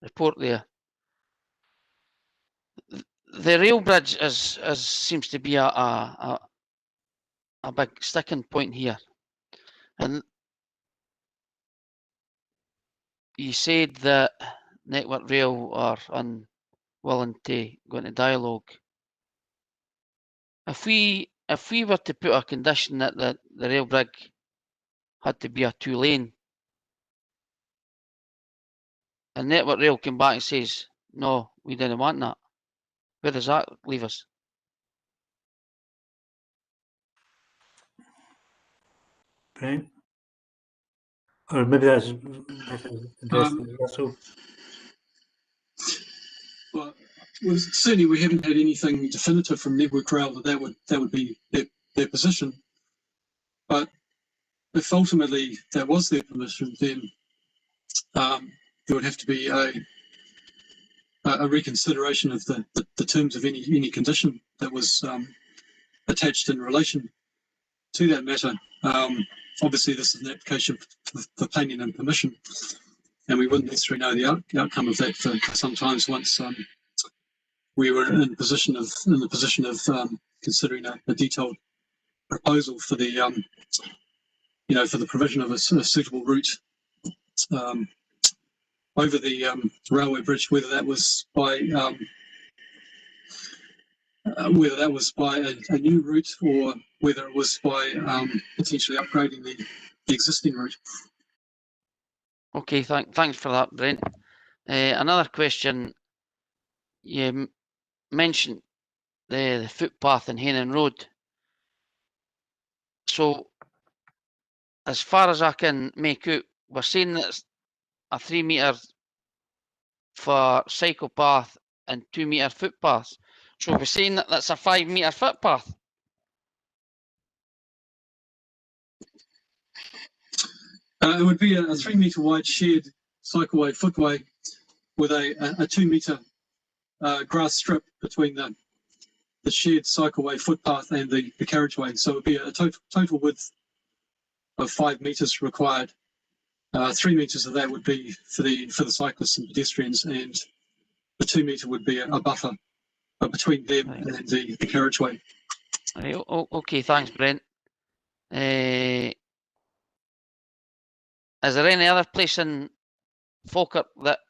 report there? The rail bridge seems to be a big sticking point here, and you said that Network Rail are unwilling to go into dialogue. If we were to put a condition that the rail bridge had to be a two-lane, and Network Rail came back and says, no, we didn't want that, where does that leave us? Brent? Or maybe that's addressed to Russell. Well, certainly we haven't had anything definitive from Network Rail that would be their position. But if ultimately that was their position, then there would have to be a reconsideration of the terms of any condition that was attached in relation to that matter. Obviously, this is an application for planning and permission, and we wouldn't necessarily know the outcome of that for sometimes once we were in the position of considering a detailed proposal for the for the provision of a suitable route over the railway bridge, whether that was by a new route or whether it was by potentially upgrading the existing route. Okay, thanks for that, Brent. Another question. You mentioned the footpath in Hainan Road. So, as far as I can make out, we're saying that it's a 3 metre for cycle path and 2 metre footpaths. So we're saying that that's a 5 metre footpath. It would be a 3 metre wide shared cycleway footway with a 2 metre grass strip between the shared cycleway footpath and the carriageway. So it would be a total width of 5 metres required. 3 metres of that would be for the cyclists and pedestrians, and the 2 metre would be a buffer between them and the carriageway. Okay, thanks, Brent. Is there any other place in Falkirk that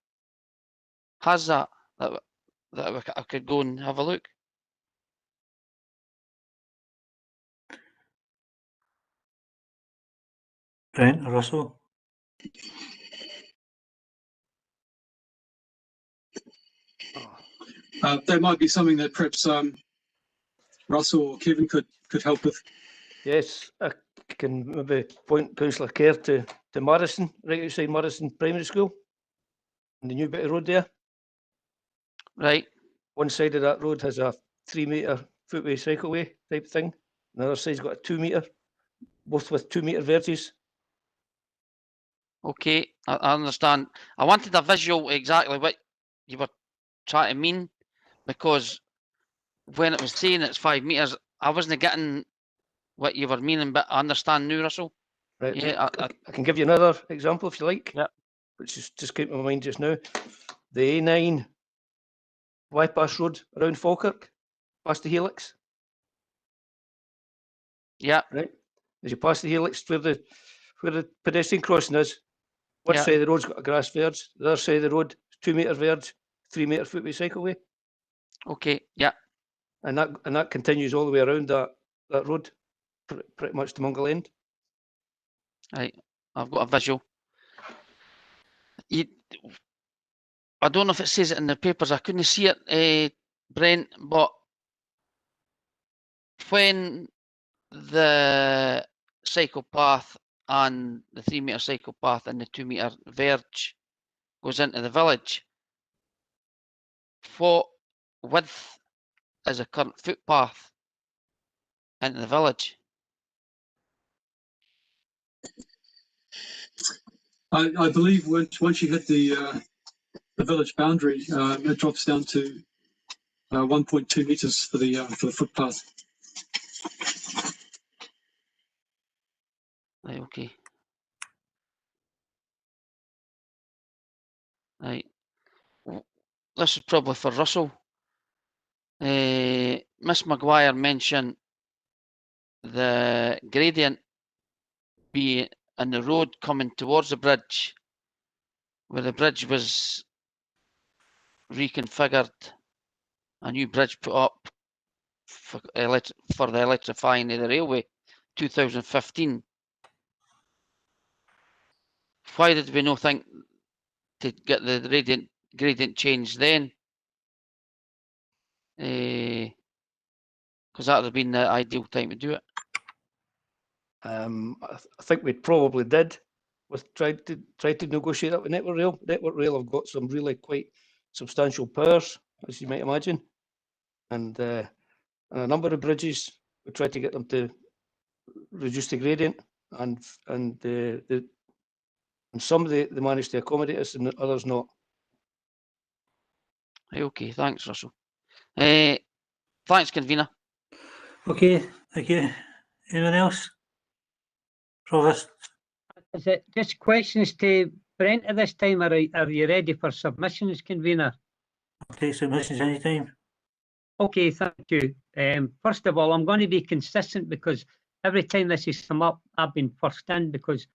has that I could go and have a look? Brent or Russell? That might be something that perhaps Russell or Kevin could help with. Yes, I can maybe point Councillor Kerr to Morrison, right outside Morrison Primary School, and the new bit of road there. Right. One side of that road has a 3 metre footway cycleway type thing. The other side's got a 2 metre, both with 2 metre verges. Okay, I understand. I wanted a visual exactly what you were trying to mean, because when it was saying it's 5 metres, I wasn't getting what you were meaning, but I understand now, Russell. Right. Yeah, I can give you another example if you like. Yeah. Which is just came to my mind just now. The A9 bypass road around Falkirk, past the Helix. Yeah. Right. As you pass the Helix, where the pedestrian crossing is, one side of the road's got a grass verge, the other side of the road, 2 metre verge, 3 metre footway cycleway. Okay. Yeah. And that continues all the way around that road, pretty much to Mungle End. Right, I've got a visual. I don't know if it says it in the papers. I couldn't see it, Brent, but when the cycle path and the 3 metre cycle path and the 2 metre verge goes into the village, what width is a current footpath into the village? I believe once you hit the village boundary, it drops down to 1.2 metres for the footpath. Right. Okay. Right. This is probably for Russell. Miss Maguire mentioned the gradient be in the road coming towards the bridge, where the bridge was reconfigured, a new bridge put up for the electrifying of the railway, 2015. Why did we not think to get the gradient changed then? Because that would have been the ideal time to do it. I think we probably did with tried to negotiate that with Network Rail. Network Rail have got some really quite substantial powers, as you might imagine, and a number of bridges we tried to get them to reduce the gradient, and some they managed to accommodate us, and others not. Okay, thanks, Russell. Thanks, convener. Okay, thank you. Anyone else? Provost? Is it just questions to Brent at this time, or are you ready for submissions, convener? I'll take submissions anytime. Okay, thank you. First of all, I'm going to be consistent because every time this has come up, I've been first in because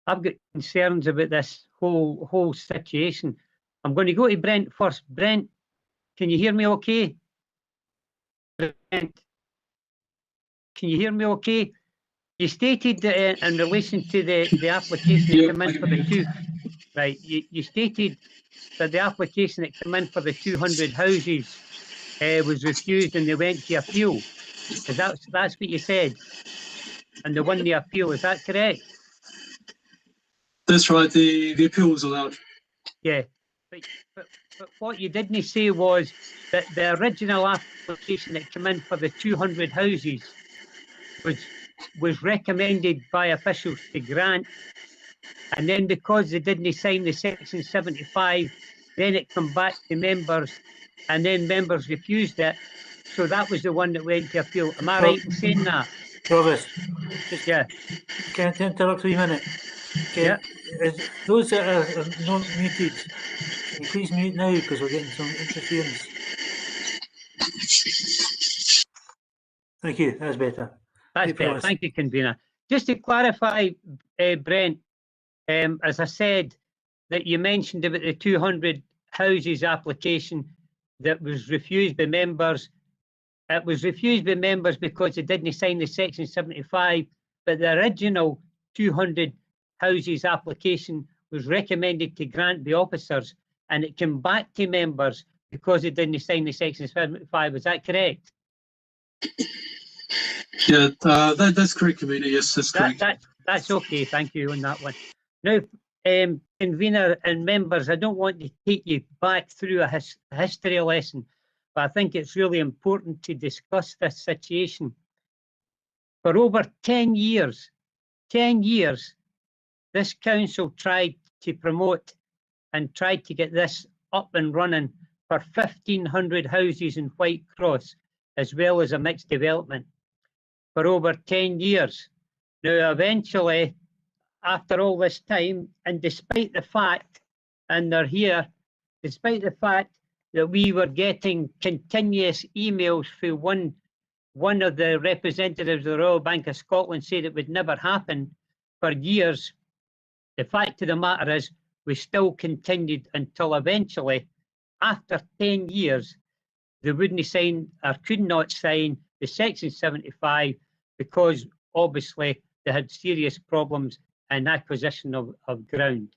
I've got concerns about this whole situation. I'm going to go to Brent first. Brent, can you hear me okay? Brent, can you hear me okay? You stated that in relation to the application that came in for the two, right? You stated that the application that came in for the 200 houses was refused and they went to appeal. Is that's what you said? And they won the appeal, is that correct? That's right, the appeal was allowed. Yeah, but what you didn't say was that the original application that came in for the 200 houses was recommended by officials to grant, and then because they didn't sign the Section 75, then it come back to members, and then members refused it. So that was the one that went to appeal. Am I right in saying that? Provost, Yeah. Can I interrupt for a minute? Okay. Yeah. Those that are not muted, can you please mute now because we're getting some interference. Thank you, that's better. That's better. Thank you, convener. Just to clarify, Brent, as I said, that you mentioned about the 200 houses application that was refused by members. It was refused by members because they didn't sign the Section 75, but the original 200 houses application was recommended to grant the officers, and it came back to members because they didn't sign the Section 75. Is that correct? Yeah, that's correct, convener. Yes, that's correct. That's okay. Thank you on that one. Now, convener and members, I don't want to take you back through a history lesson, but I think it's really important to discuss this situation. For over 10 years, this council tried to promote and tried to get this up and running for 1,500 houses in Whitecross, as well as a mixed development, for over 10 years. Now, eventually, after all this time, and despite the fact, and they're here, despite the fact that we were getting continuous emails through one of the representatives of the Royal Bank of Scotland said it would never happen for years, the fact of the matter is we still continued until eventually, after 10 years, they wouldn't sign or could not sign the Section 75 because obviously they had serious problems in acquisition of ground.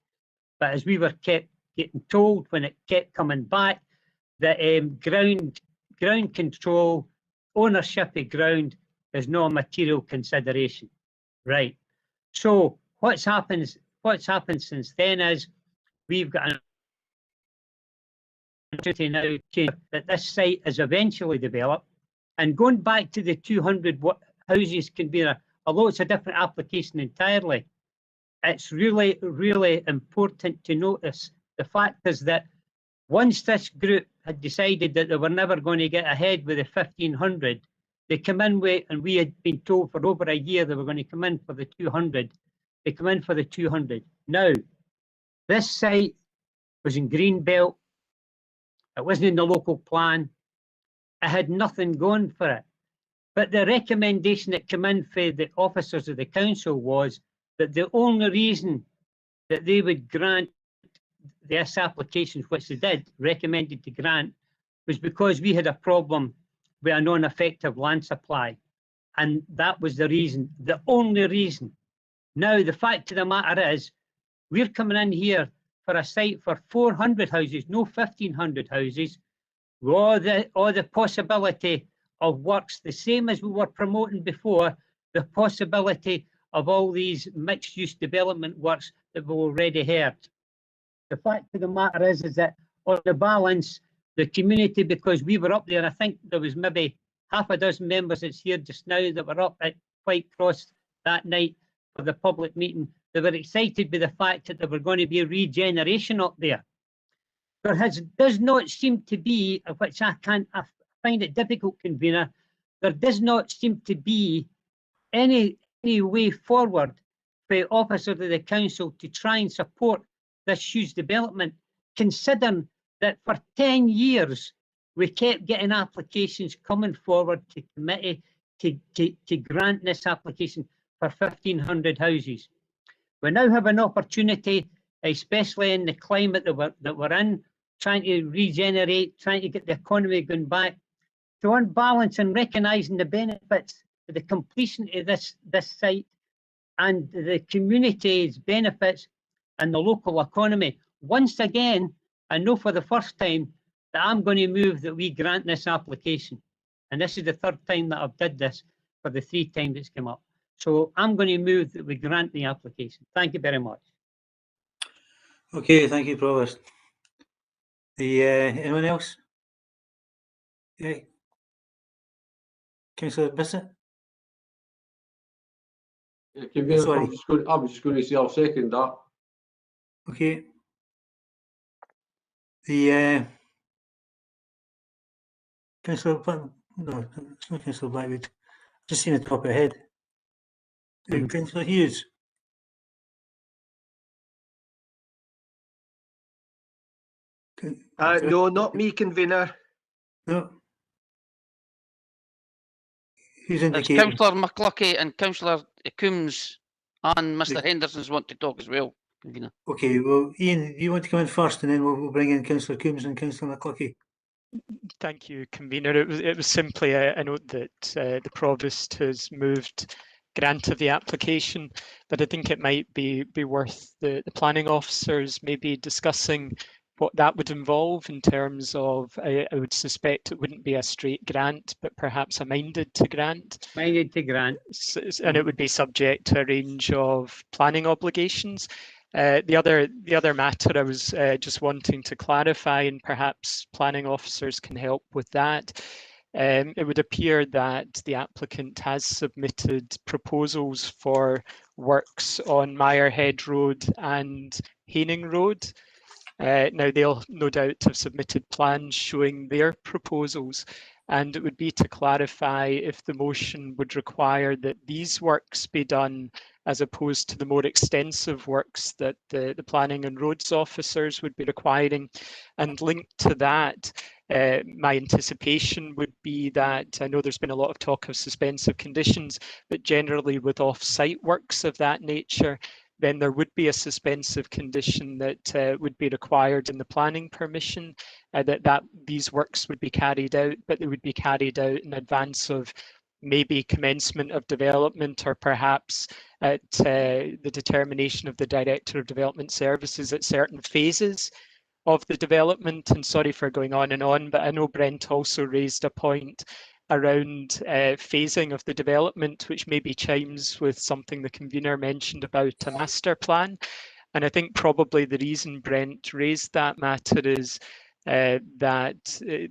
But as we were kept getting told when it kept coming back, that ground control, ownership of ground is not a material consideration. Right. So what's happened since then is we've got an opportunity now that this site is eventually developed. And going back to the 200 houses convener, although it's a different application entirely, it's really, really important to notice the fact is that once this group had decided that they were never going to get ahead with the 1,500, they come in with, and we had been told for over a year they were going to come in for the 200. They come in for the 200. Now, this site was in Greenbelt. It wasn't in the local plan. It had nothing going for it. But the recommendation that came in for the officers of the council was that the only reason that they would grant this application, which they did, recommended to grant, was because we had a problem with a non-effective land supply. And that was the reason, the only reason. Now, the fact of the matter is, we're coming in here for a site for 400 houses, no 1,500 houses, or the possibility of works, the same as we were promoting before, the possibility of all these mixed-use development works that we've already heard. The fact of the matter is that on the balance, the community, because we were up there, I think there was maybe half a dozen members that's here just now that were up at Whitecross that night for the public meeting. They were excited by the fact that there were going to be a regeneration up there. There does not seem to be, which I find it difficult, convener, there does not seem to be any way forward for the officer of the council to try and support this huge development, considering that for 10 years we kept getting applications coming forward to committee to grant this application for 1,500 houses. We now have an opportunity, especially in the climate that we're in, trying to regenerate, trying to get the economy going back, to unbalance and recognising the benefits of the completion of this site and the community's benefits and the local economy. Once again, I know for the first time that I'm going to move that we grant this application. And this is the third time that I've did this for the 3 times it's come up. So I'm going to move that we grant the application. Thank you very much. Okay, thank you, Provost. Anyone else? Yeah. Councillor Bissett? Yeah, I was just going to say I'll second that. Okay. Councillor, no, it's not Councillor Blackwood. Just seen the top of the head. Councillor Hughes. No, not me, convener. No. Who's It's indicating? Councillor McLuckie and Councillor Coombs and Mr. Henderson's want to talk as well, convener. Okay, well, Ian, you want to come in first, and then we'll bring in Councillor Coombs and Councillor McLuckie. Thank you, convener. It was simply a note that the Provost has moved grant of the application, but I think it might be worth the planning officers maybe discussing what that would involve in terms of, I would suspect it wouldn't be a straight grant, but perhaps a minded to grant. Minded to grant. And it would be subject to a range of planning obligations. The other matter I was just wanting to clarify, and perhaps planning officers can help with that. It would appear that the applicant has submitted proposals for works on Mirehead Road and Haining Road. Now they'll no doubt have submitted plans showing their proposals, and it would be to clarify if the motion would require that these works be done as opposed to the more extensive works that the planning and roads officers would be requiring. And linked to that, my anticipation would be that, I know there's been a lot of talk of suspensive conditions, but generally with off-site works of that nature, then there would be a suspensive condition that would be required in the planning permission, that these works would be carried out, but they would be carried out in advance of maybe commencement of development, or perhaps at the determination of the Director of Development Services at certain phases of the development. And sorry for going on, but I know Brent also raised a point around phasing of the development, which maybe chimes with something the convener mentioned about a master plan. And I think probably the reason Brent raised that matter is that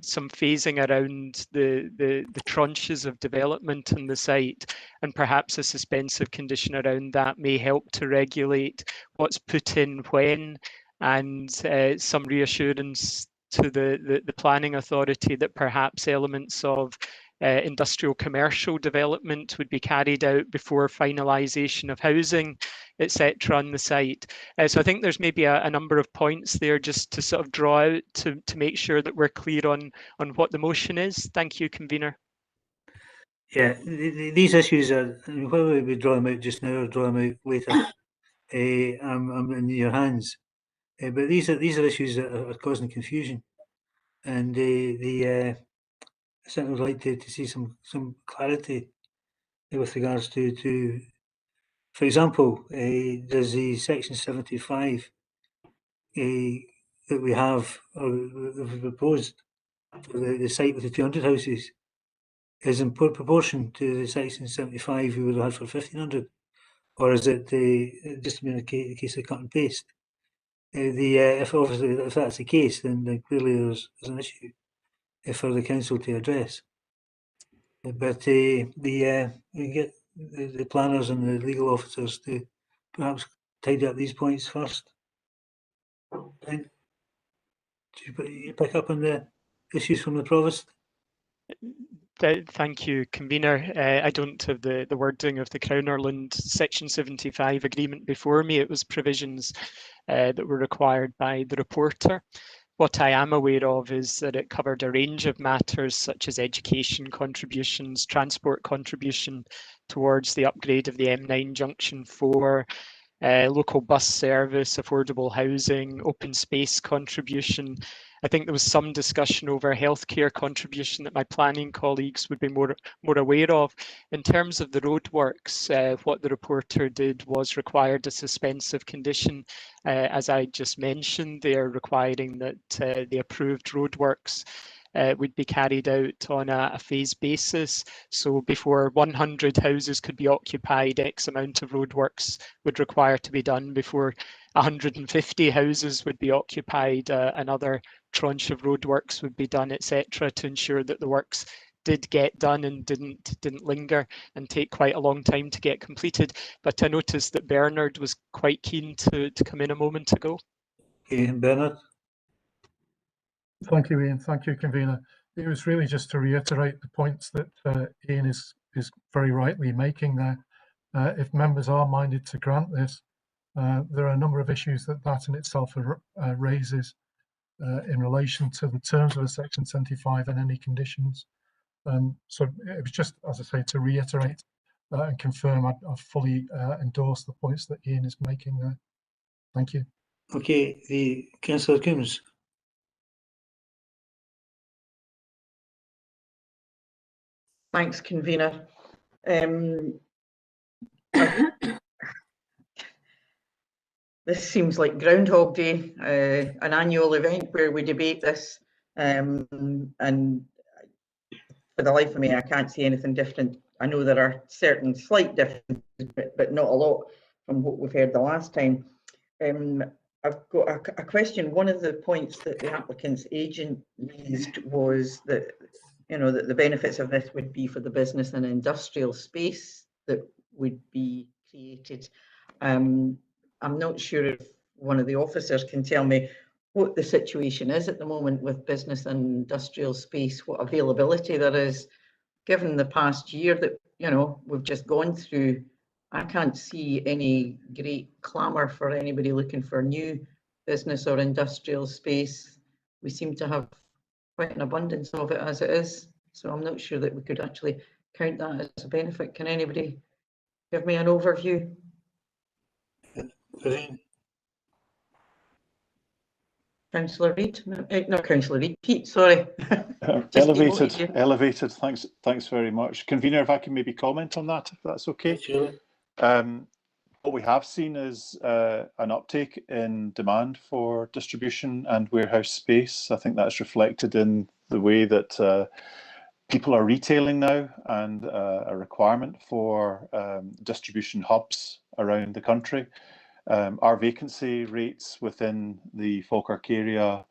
some phasing around the tranches of development on the site, and perhaps a suspensive condition around that may help to regulate what's put in when, and some reassurance to the planning authority that perhaps elements of industrial commercial development would be carried out before finalisation of housing, etc. on the site. So I think there's maybe a number of points there just to sort of draw out to make sure that we're clear on what the motion is. Thank you, convener. Yeah, these issues are, whether we draw them out just now or draw them out later, I'm in your hands. But these are issues that are causing confusion, and I certainly would like to see some clarity with regards to, for example, does the section 75 that we have, or we've proposed for the site with the 200 houses, is in proportion to the section 75 we would have had for 1,500, or is it just been a case of cut and paste? If obviously if that's the case, then clearly there's an issue for the council to address. But we get the planners and the legal officers to perhaps tidy up these points first. And do you pick up on the issues from the provost? Thank you, convener. I don't have the wording of the Crown Ireland Section 75 agreement before me. It was provisions that were required by the reporter. What I am aware of is that it covered a range of matters such as education contributions, transport contribution towards the upgrade of the M9 Junction 4, local bus service, affordable housing, open space contribution. I think there was some discussion over healthcare contribution that my planning colleagues would be more aware of. In terms of the roadworks, what the reporter did was required a suspensive condition. As I just mentioned, they are requiring that the approved roadworks would be carried out on a phased basis. So before 100 houses could be occupied, X amount of roadworks would require to be done. Before 150 houses would be occupied, another tranche of roadworks would be done, etc., to ensure that the works did get done and didn't linger and take quite a long time to get completed. But I noticed that Bernard was quite keen to come in a moment ago. Okay, Bernard. Thank you, Ian. Thank you, convener. It was really just to reiterate the points that Ian is very rightly making there. If members are minded to grant this, there are a number of issues that in itself raises in relation to the terms of a Section 75 and any conditions. So it was just, as I say, to reiterate and confirm I fully endorse the points that Ian is making there. Thank you. Okay, the Councillor Coombs. Thanks, convener. This seems like Groundhog Day, an annual event where we debate this, and for the life of me, I can't see anything different. I know there are certain slight differences, but not a lot from what we've heard the last time. I've got a question. One of the points that the applicant's agent raised was that, you know, that the benefits of this would be for the business and industrial space that would be created. I'm not sure if one of the officers can tell me what the situation is at the moment with business and industrial space, what availability there is. Given the past year that, you know, we've just gone through, I can't see any great clamour for anybody looking for new business or industrial space. We seem to have quite an abundance of it as it is. So I'm not sure that we could actually count that as a benefit. Can anybody give me an overview? Councillor Reid? No, not Councillor Reid, Pete, sorry. Elevated, thanks very much. Convener, if I can maybe comment on that, if that's okay. Sure. What we have seen is an uptake in demand for distribution and warehouse space. I think that's reflected in the way that people are retailing now, and a requirement for distribution hubs around the country. Our vacancy rates within the Falkirk area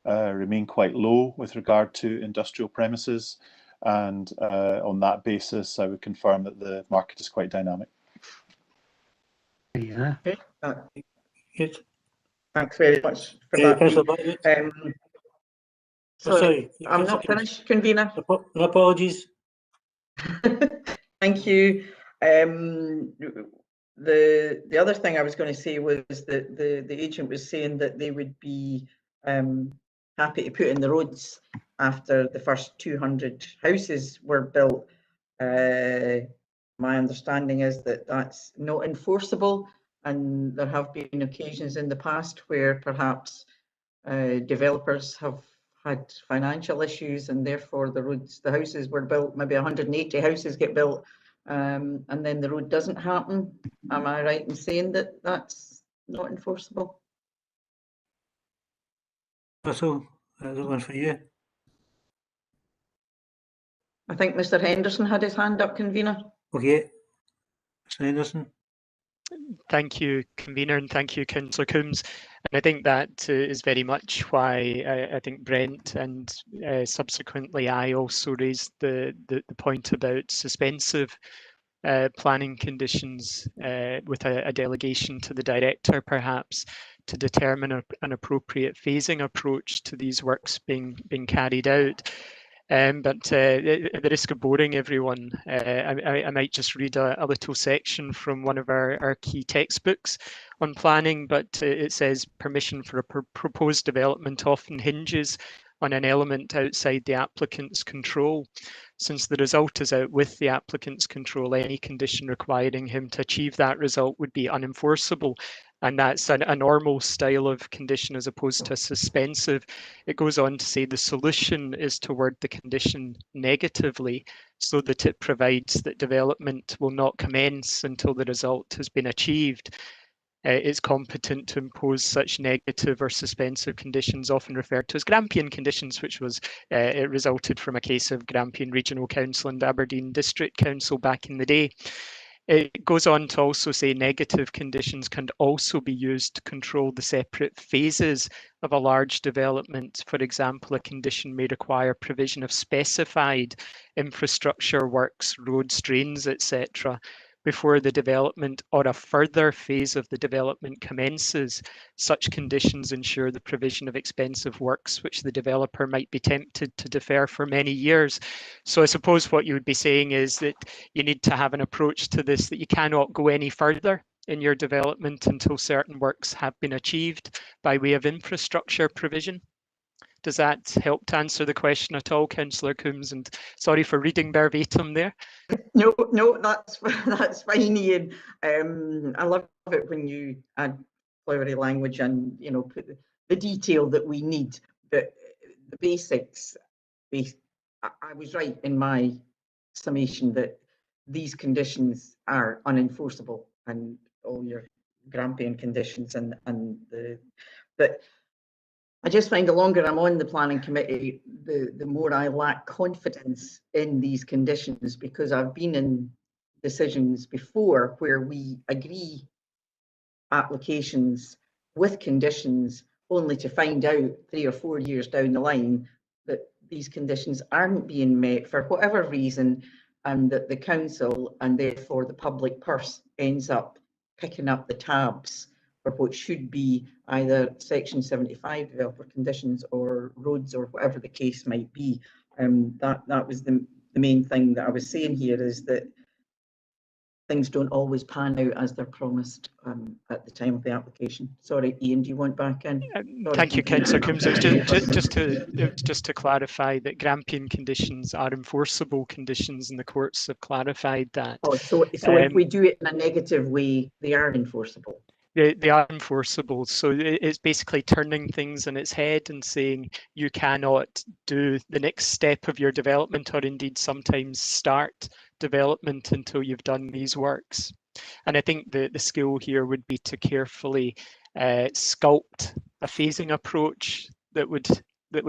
remain quite low with regard to industrial premises, and on that basis I would confirm that the market is quite dynamic. Yeah. Good. Thanks very much for that. Sorry, I'm not finished, convener. Apologies. Thank you. The other thing I was going to say was that the agent was saying that they would be happy to put in the roads after the first 200 houses were built. My understanding is that that's not enforceable, and there have been occasions in the past where perhaps developers have had financial issues, and therefore the houses were built, maybe 180 houses get built, and then the road doesn't happen. Am I right in saying that that's not enforceable? Russell, that's one for you. I think Mr. Henderson had his hand up, convener. Okay, Mr. Henderson. Thank you, convener, and thank you, Councillor Coombs. And I think that is very much why I think Brent and subsequently I also raised the point about suspensive planning conditions with a delegation to the director, perhaps, to determine an appropriate phasing approach to these works being carried out. But at the risk of boring everyone, I might just read a little section from one of our key textbooks on planning, but it says permission for a proposed development often hinges on an element outside the applicant's control. Since the result is out with the applicant's control, any condition requiring him to achieve that result would be unenforceable. And that's a normal style of condition as opposed to a suspensive. It goes on to say the solution is to word the condition negatively so that it provides that development will not commence until the result has been achieved. It's competent to impose such negative or suspensive conditions, often referred to as Grampian conditions, which was it resulted from a case of Grampian Regional Council and Aberdeen District Council back in the day. It goes on to also say negative conditions can also be used to control the separate phases of a large development. For example, a condition may require provision of specified infrastructure works, roads, drains, etc., before the development or a further phase of the development commences. Such conditions ensure the provision of expensive works which the developer might be tempted to defer for many years. So I suppose what you would be saying is that you need to have an approach to this, that you cannot go any further in your development until certain works have been achieved by way of infrastructure provision. Does that help to answer the question at all, Councillor Coombs? And sorry for reading verbatim there. No, that's fine, Ian. I love it when you add flowery language and put the detail that we need. But the basics, I was right in my summation that these conditions are unenforceable, and all your Grampian conditions but I just find the longer I'm on the planning committee, the more I lack confidence in these conditions, because I've been in decisions before where we agree applications with conditions only to find out 3 or 4 years down the line that these conditions aren't being met for whatever reason, and that the council and therefore the public purse ends up picking up the tabs for what should be either Section 75 developer conditions or roads or whatever the case might be. That was the main thing that I was saying here, is that things don't always pan out as they're promised at the time of the application. Sorry, Ian, do you want back in? Thank you, Councillor Coombs. Just to clarify that Grampian conditions are enforceable conditions, and the courts have clarified that. Oh, so if we do it in a negative way, they are enforceable. They are enforceable. So it's basically turning things on its head and saying you cannot do the next step of your development, or indeed sometimes start development, until you've done these works. And I think the skill here would be to carefully sculpt a phasing approach that would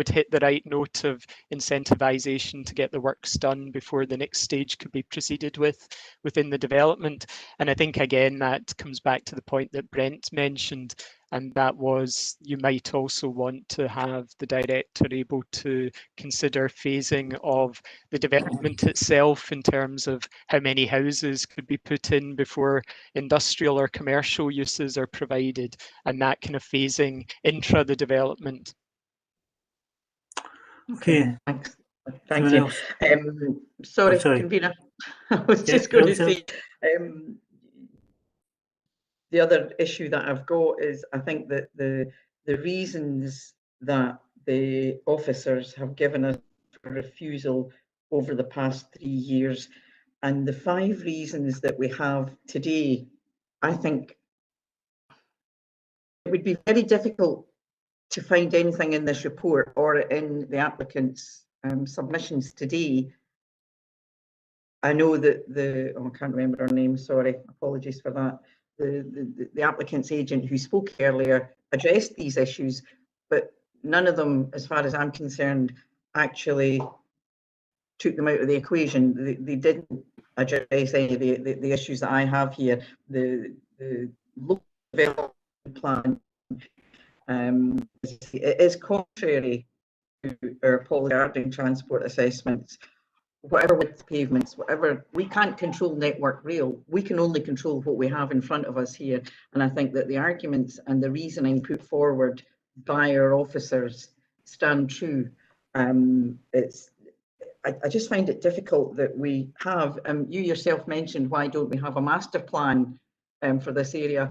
hit the right note of incentivization to get the works done before the next stage could be proceeded with within the development. And I think, again, that comes back to the point that Brent mentioned, and that was you might also want to have the director able to consider phasing of the development itself in terms of how many houses could be put in before industrial or commercial uses are provided, and that kind of phasing intra the development. Okay. Thanks. Thank you. Sorry, convener. I was just going to say, the other issue that I've got is, I think that the reasons that the officers have given us for refusal over the past 3 years, and the 5 reasons that we have today, I think it would be very difficult to find anything in this report or in the applicant's submissions today. I know that I can't remember her name, sorry, apologies for that. The applicant's agent who spoke earlier addressed these issues, but none of them, as far as I'm concerned, actually took them out of the equation. They didn't address any of the issues that I have here. The local development plan it is contrary to our policy regarding transport assessments. Whatever width pavements, whatever, we can't control Network Rail. We can only control what we have in front of us here. And I think that the arguments and the reasoning put forward by our officers stand true. I just find it difficult that we have, you yourself mentioned, why don't we have a master plan for this area?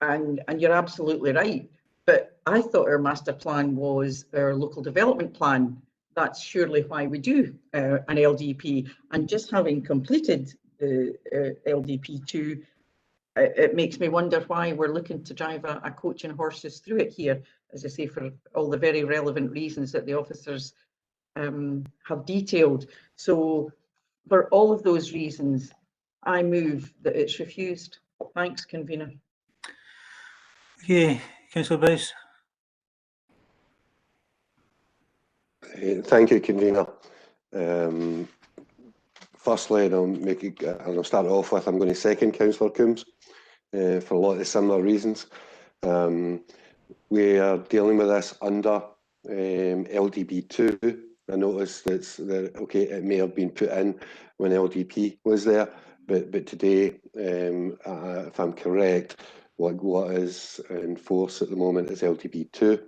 And you're absolutely right. But I thought our master plan was our local development plan. That's surely why we do an LDP. And just having completed the LDP2, it makes me wonder why we're looking to drive a coach and horses through it here, as I say, for all the very relevant reasons that the officers have detailed. So for all of those reasons, I move that it's refused. Thanks, convener. Okay, Councillor Bryce. Thank you, convener. Firstly, and I'll start off with, I'm going to second Councillor Coombs for a lot of the similar reasons. We are dealing with this under LDP2. I noticed that okay, it may have been put in when LDP was there, but today, if I'm correct, what is in force at the moment is LDP2.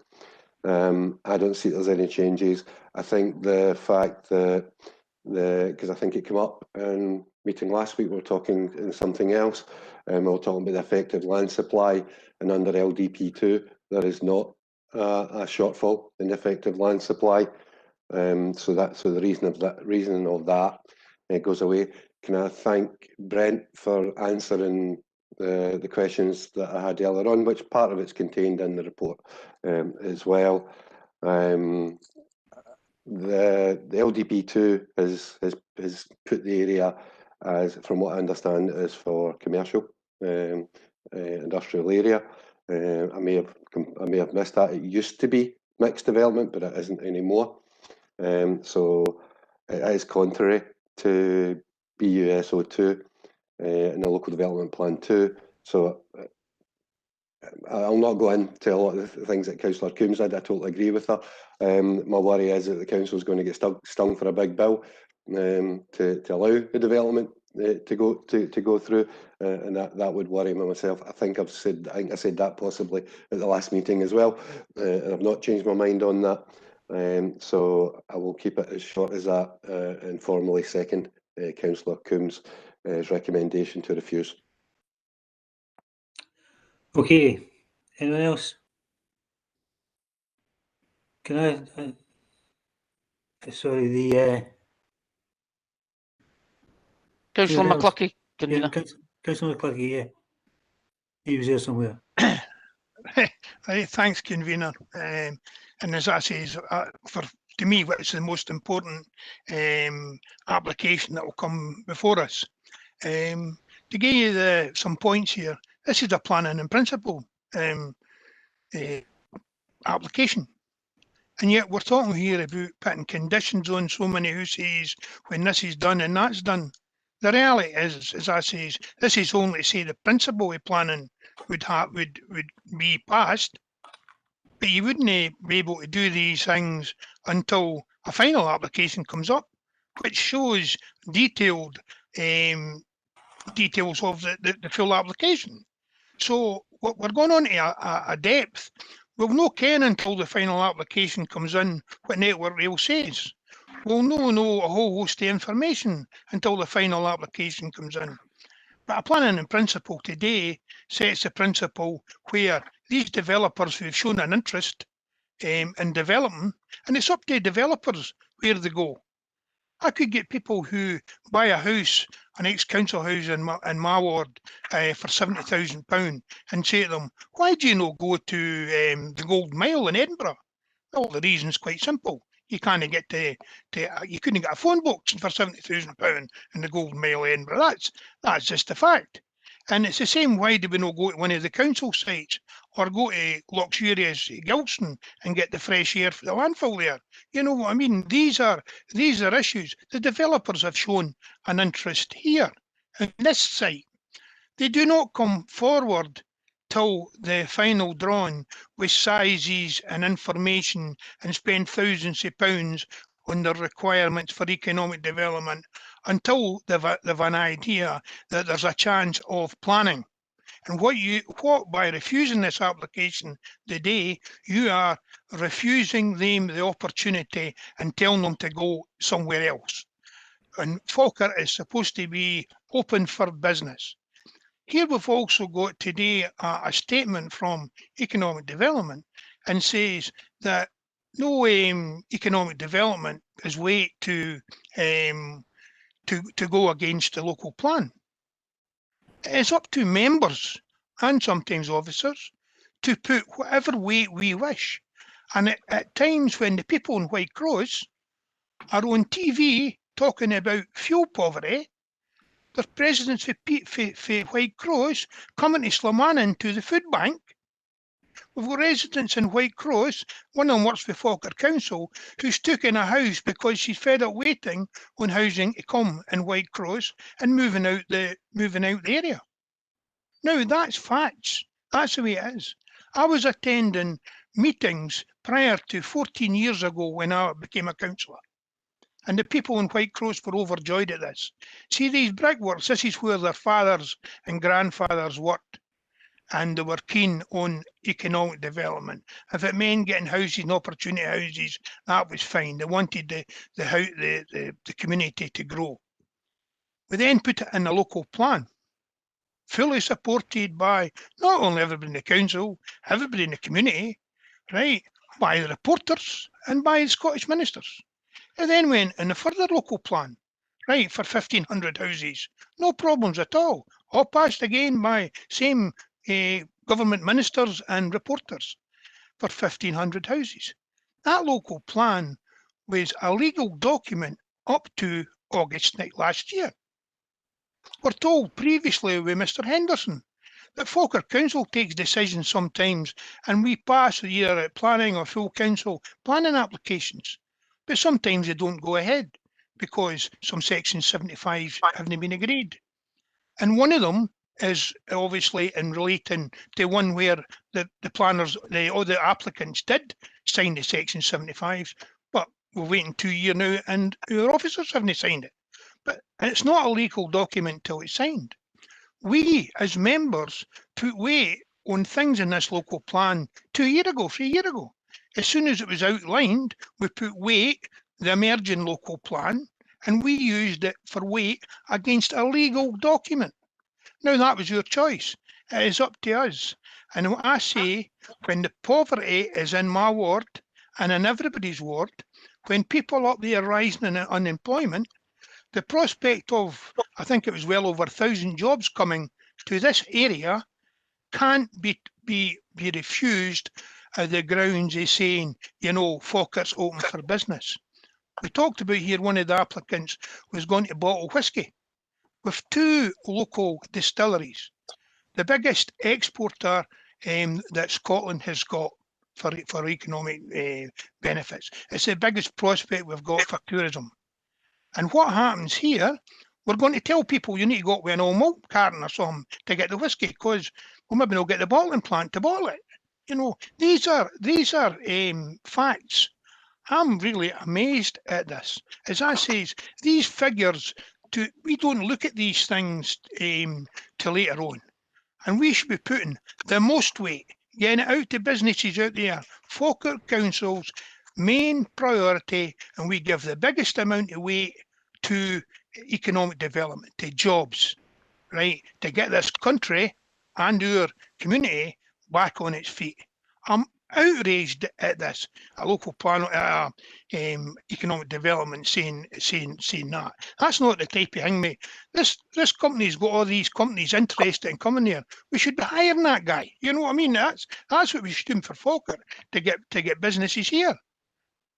I don't see there's any changes. I think the fact that because I think it came up in meeting last week, we were talking in something else, we were talking about the effective land supply, and under LDP2 there is not a shortfall in effective land supply. So the reasoning of that goes away. Can I thank Brent for answering the questions that I had earlier on, which part of it's contained in the report as well. The LDP2 has put the area as, from what I understand, is for commercial industrial area. I may have missed that. It used to be mixed development, but it isn't anymore. So it is contrary to BUSO2 in the local development plan 2. So I'll not go into a lot of the things that Councillor Coombs did. I totally agree with her. My worry is that the council is going to get stung for a big bill to allow the development to go through, and that would worry me myself. I think I said that possibly at the last meeting as well, and I've not changed my mind on that. So I will keep it as short as that and formally second Councillor Coombs' recommendation to refuse. Okay, anyone else? Can I sorry, the Councillor McCluckie, convener. Councillor McCluckie, yeah. He was there somewhere. Thanks, convener. And as I say, to me, what's the most important application that will come before us. To give you some points here, this is a planning in principle application. And yet we're talking here about putting conditions on so many houses when this is done and that's done. The reality is, as I say, this is only to say the principle of planning would be passed, but you wouldn't be able to do these things until a final application comes up, which shows details of the full application. So what we're going on to a depth. We'll no ken until the final application comes in what Network Rail says. We'll no know a whole host of information until the final application comes in. But a planning in principle today sets the principle where these developers who've shown an interest in developing, and it's up to developers where they go. I could get people who buy a house, an ex-council house in my ward for £70,000 and say to them, why do you not go to the Golden Mile in Edinburgh? Well, the reason's quite simple. You can't get you couldn't get a phone box for £70,000 in the Golden Mile, Edinburgh. That's just a fact. And it's the same, why do we not go to one of the council sites or go to luxurious Gilson and get the fresh air for the landfill there? You know what I mean? These are issues. The developers have shown an interest here in this site. They do not come forward till the final drawing with sizes and information and spend thousands of pounds on the requirements for economic development until they've an idea that there's a chance of planning. And what by refusing this application today, you are refusing them the opportunity and telling them to go somewhere else. And Falkirk is supposed to be open for business. Here we've also got today a statement from Economic Development and says that no economic development is way to go against the local plan. It's up to members and sometimes officers to put whatever weight we wish. And at times when the people in Whitecross are on TV talking about fuel poverty, there's presidents for Whitecross coming to Slamanan to the food bank. We've got residents in Whitecross, one of them works for Falkirk Council, who's taken a house because she's fed up waiting on housing to come in Whitecross and moving out the area. Now that's facts. That's the way it is. I was attending meetings prior to 14 years ago when I became a councillor. And the people in Whitecross were overjoyed at this. See, these brickworks, this is where their fathers and grandfathers worked. And they were keen on economic development. If it meant getting houses and opportunity houses, that was fine. They wanted the community to grow. We then put it in a local plan, fully supported by not only everybody in the council, everybody in the community, right, by the reporters and by the Scottish ministers. It then went in a further local plan, right, for 1,500 houses. No problems at all passed again by same government ministers and reporters for 1,500 houses. That local plan was a legal document up to August last year. We're told previously with Mr Henderson that Falkirk Council takes decisions sometimes and we pass either at planning or full council planning applications, but sometimes they don't go ahead because some section 75 haven't been agreed. And one of them is obviously in relating to one where the planners, all the applicants did sign the section 75, but we're waiting 2 years now and our officers haven't signed it. But it's not a legal document till it's signed. We as members put weight on things in this local plan 2 years ago, 3 years ago. As soon as it was outlined, we put weight, the emerging local plan, and we used it for weight against a legal document. Now that was your choice. It is up to us. And what I say, when the poverty is in my ward and in everybody's ward, when people up there rising in unemployment, the prospect of, I think it was well over 1,000 jobs coming to this area can't be refused on the grounds of saying, you know, Falkirk's open for business. We talked about here one of the applicants was going to bottle whisky with 2 local distilleries, the biggest exporter that Scotland has got for economic benefits. It's the biggest prospect we've got for tourism. And what happens here, we're going to tell people you need to go up with an old malt carton or something to get the whisky because well, maybe they'll get the bottling plant to bottle it. You know, these are facts. I'm really amazed at this. As I say, these figures, we don't look at these things till later on. And we should be putting the most weight, getting it out to businesses out there, Falkirk Council's main priority, and we give the biggest amount of weight to economic development, to jobs, right, to get this country and our community back on its feet. I'm outraged at this. A local plan, economic development saying that. That's not the type of thing, mate. This company's got all these companies interested in coming here. We should be hiring that guy. You know what I mean? That's what we should do for Falkirk to get businesses here.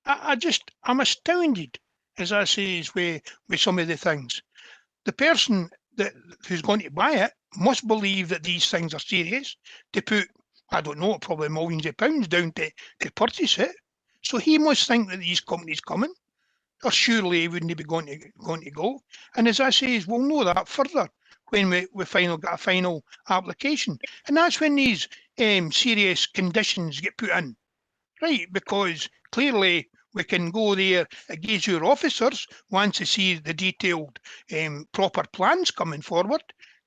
I'm astounded, as I say, with some of the things. The person who's going to buy it must believe that these things are serious. To put, I don't know, probably millions of pounds down to purchase it. So he must think that these companies coming, or surely he wouldn't be going to go. And as I say, we'll know that further when we finally got a final application. And that's when these serious conditions get put in, right? Because clearly we can go there, it gives your officers, once they see the detailed proper plans coming forward,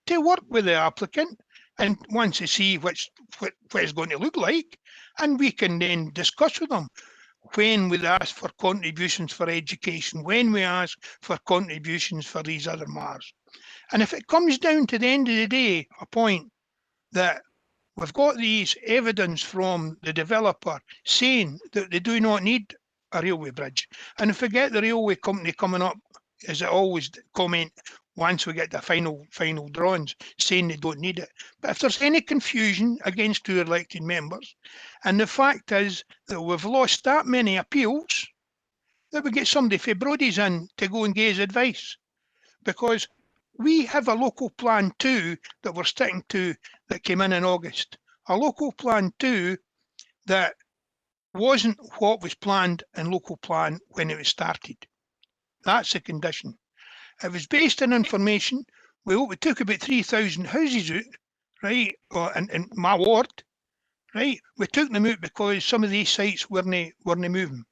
to work with the applicant, and once they see what it's going to look like, and we can then discuss with them when we ask for contributions for education, when we ask for contributions for these other matters. And if it comes down to the end of the day, a point that we've got these evidence from the developer saying that they do not need a railway bridge, and if we get the railway company coming up, as I always comment, once we get the final drawings, saying they don't need it. But if there's any confusion against two elected members, and the fact is that we've lost that many appeals, that we get somebody from Brodie's in to go and give his advice. Because we have a local plan 2 that we're sticking to that came in August. A local plan 2 that wasn't what was planned in local plan when it was started. That's the condition. It was based on information. We took about 3,000 houses out, right, in my ward, right? We took them out because some of these sites weren't moving.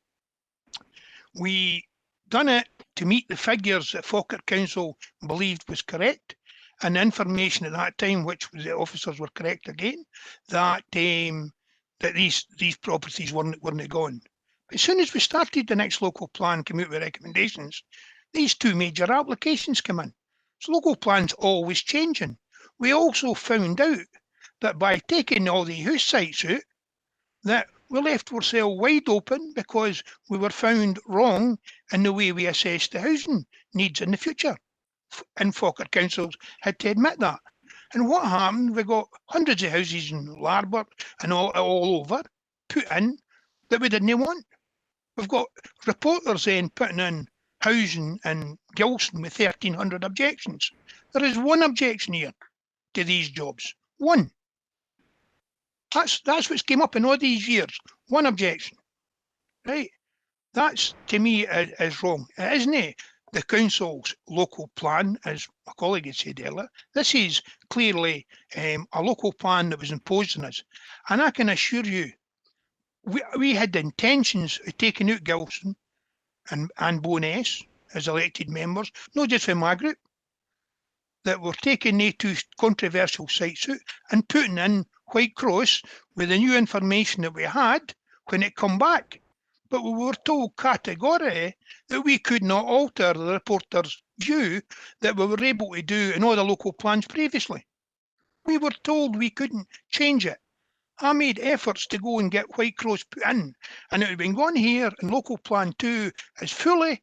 We done it to meet the figures that Falkirk Council believed was correct, and the information at that time, which was the officers were correct again, that that these properties weren't gone. As soon as we started the next local plan, came out with recommendations, these two major applications come in. So local plan's always changing. We also found out that by taking all the house sites out, that we left ourselves wide open because we were found wrong in the way we assessed the housing needs in the future. And Falkirk councils had to admit that. And what happened? We got hundreds of houses in Larbert and all over put in that we didn't want. We've got reporters then putting in housing in Gilson with 1,300 objections. There is one objection here to these jobs. One. That's what's came up in all these years. One objection. Right? That's, to me, is wrong. It isn't the council's local plan, as my colleague had said earlier. This is clearly a local plan that was imposed on us. And I can assure you, we had the intentions of taking out Gilson and Bowness as elected members, not just from my group, that we're taking the two controversial sites out and putting in Whitecross with the new information that we had when it come back. But we were told categorically that we could not alter the reporter's view that we were able to do in all the local plans previously. We were told we couldn't change it. I made efforts to go and get Whitecross put in, and it had been gone here, and local plan 2 is fully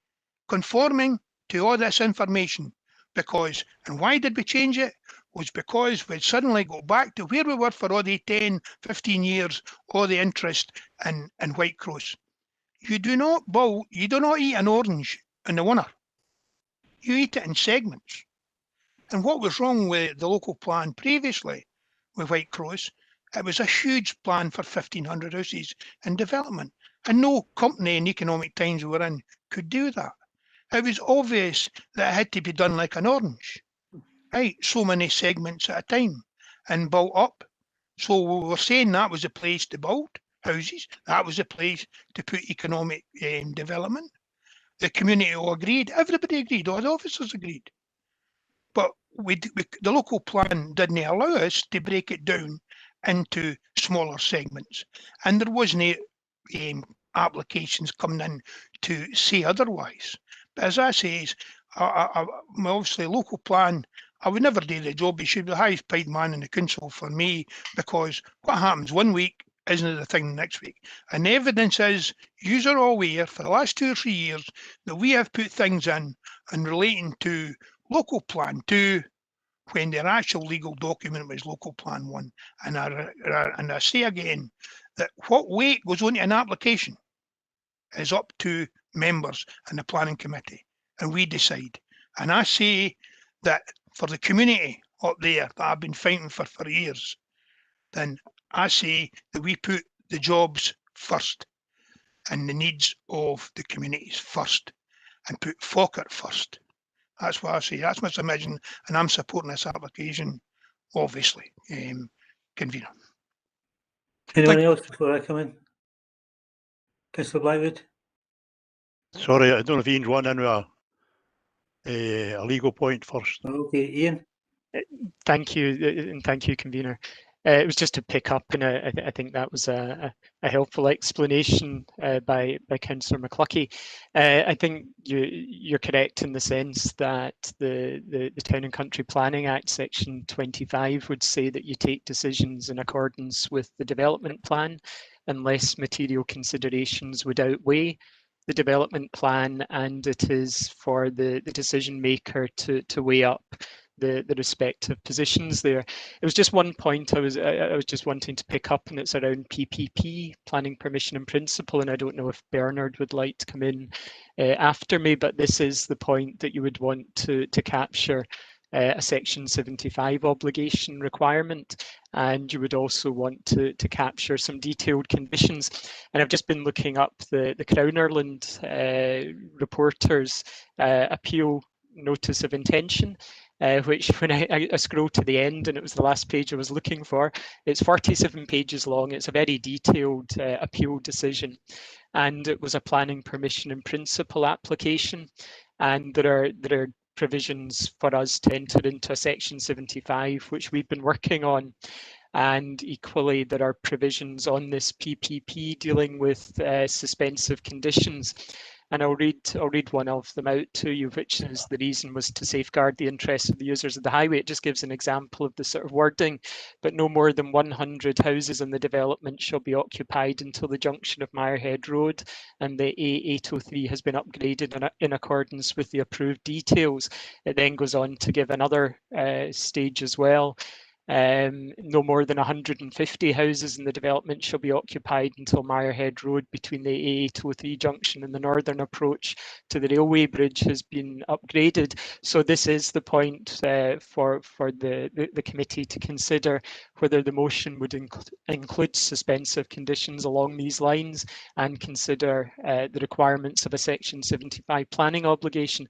conforming to all this information. Because, and why did we change it? Was because we suddenly got back to where we were for all the 10, 15 years, all the interest in Whitecross. You do not eat an orange in the winter. You eat it in segments. And what was wrong with the local plan previously with Whitecross? It was a huge plan for 1,500 houses in development, and no company in economic times we were in could do that. It was obvious that it had to be done like an orange, right? So many segments at a time and built up. So we were saying that was a place to build houses. That was a place to put economic development. The community all agreed. Everybody agreed. All the officers agreed. But the local plan didn't allow us to break it down into smaller segments. And there wasn't applications coming in to say otherwise. But as I say, obviously local plan, I would never do the job. He should be the highest paid man in the council for me, because what happens one week isn't the thing next week. And the evidence is, yous are all aware for the last 2 or 3 years that we have put things in and relating to local plan 2 when their actual legal document was local plan 1. And I say again that what weight goes on to an application is up to members and the planning committee, and we decide. And I say that for the community up there that I've been fighting for years, then I say that we put the jobs first and the needs of the communities first, and put Falkirk first. That's what I say. That's my submission, and I'm supporting this application, obviously, convener. Anyone else before I come in? Councillor Blackwood? Sorry, I don't know if Ian's wanting in with a legal point first. Okay, Ian. Thank you, and thank you, convener. It was just to pick up, and I think that was a helpful explanation by Councillor McCluckie. I think you're correct in the sense that the Town and Country Planning Act Section 25 would say that you take decisions in accordance with the development plan unless material considerations would outweigh the development plan, and it is for the decision maker to weigh up the respective positions there. It was just one point I was just wanting to pick up, and it's around PPP, planning permission in principle, and I don't know if Bernard would like to come in after me, but this is the point that you would want to capture a Section 75 obligation requirement, and you would also want to capture some detailed conditions. And I've just been looking up the Crown Ireland reporter's appeal notice of intention, which when I scrolled to the end, and it was the last page I was looking for, it's 47 pages long. It's a very detailed appeal decision, and it was a planning permission in principle application, and there are provisions for us to enter into a Section 75, which we've been working on. And equally, there are provisions on this PPP dealing with suspensive conditions. And I'll read one of them out to you, which is the reason was to safeguard the interests of the users of the highway. It just gives an example of the sort of wording, but no more than 100 houses in the development shall be occupied until the junction of Mirehead Road and the A803 has been upgraded in accordance with the approved details. It then goes on to give another stage as well. No more than 150 houses in the development shall be occupied until Mirehead Road between the A803 junction and the northern approach to the railway bridge has been upgraded. So this is the point for the committee to consider whether the motion would include suspensive conditions along these lines and consider the requirements of a Section 75 planning obligation.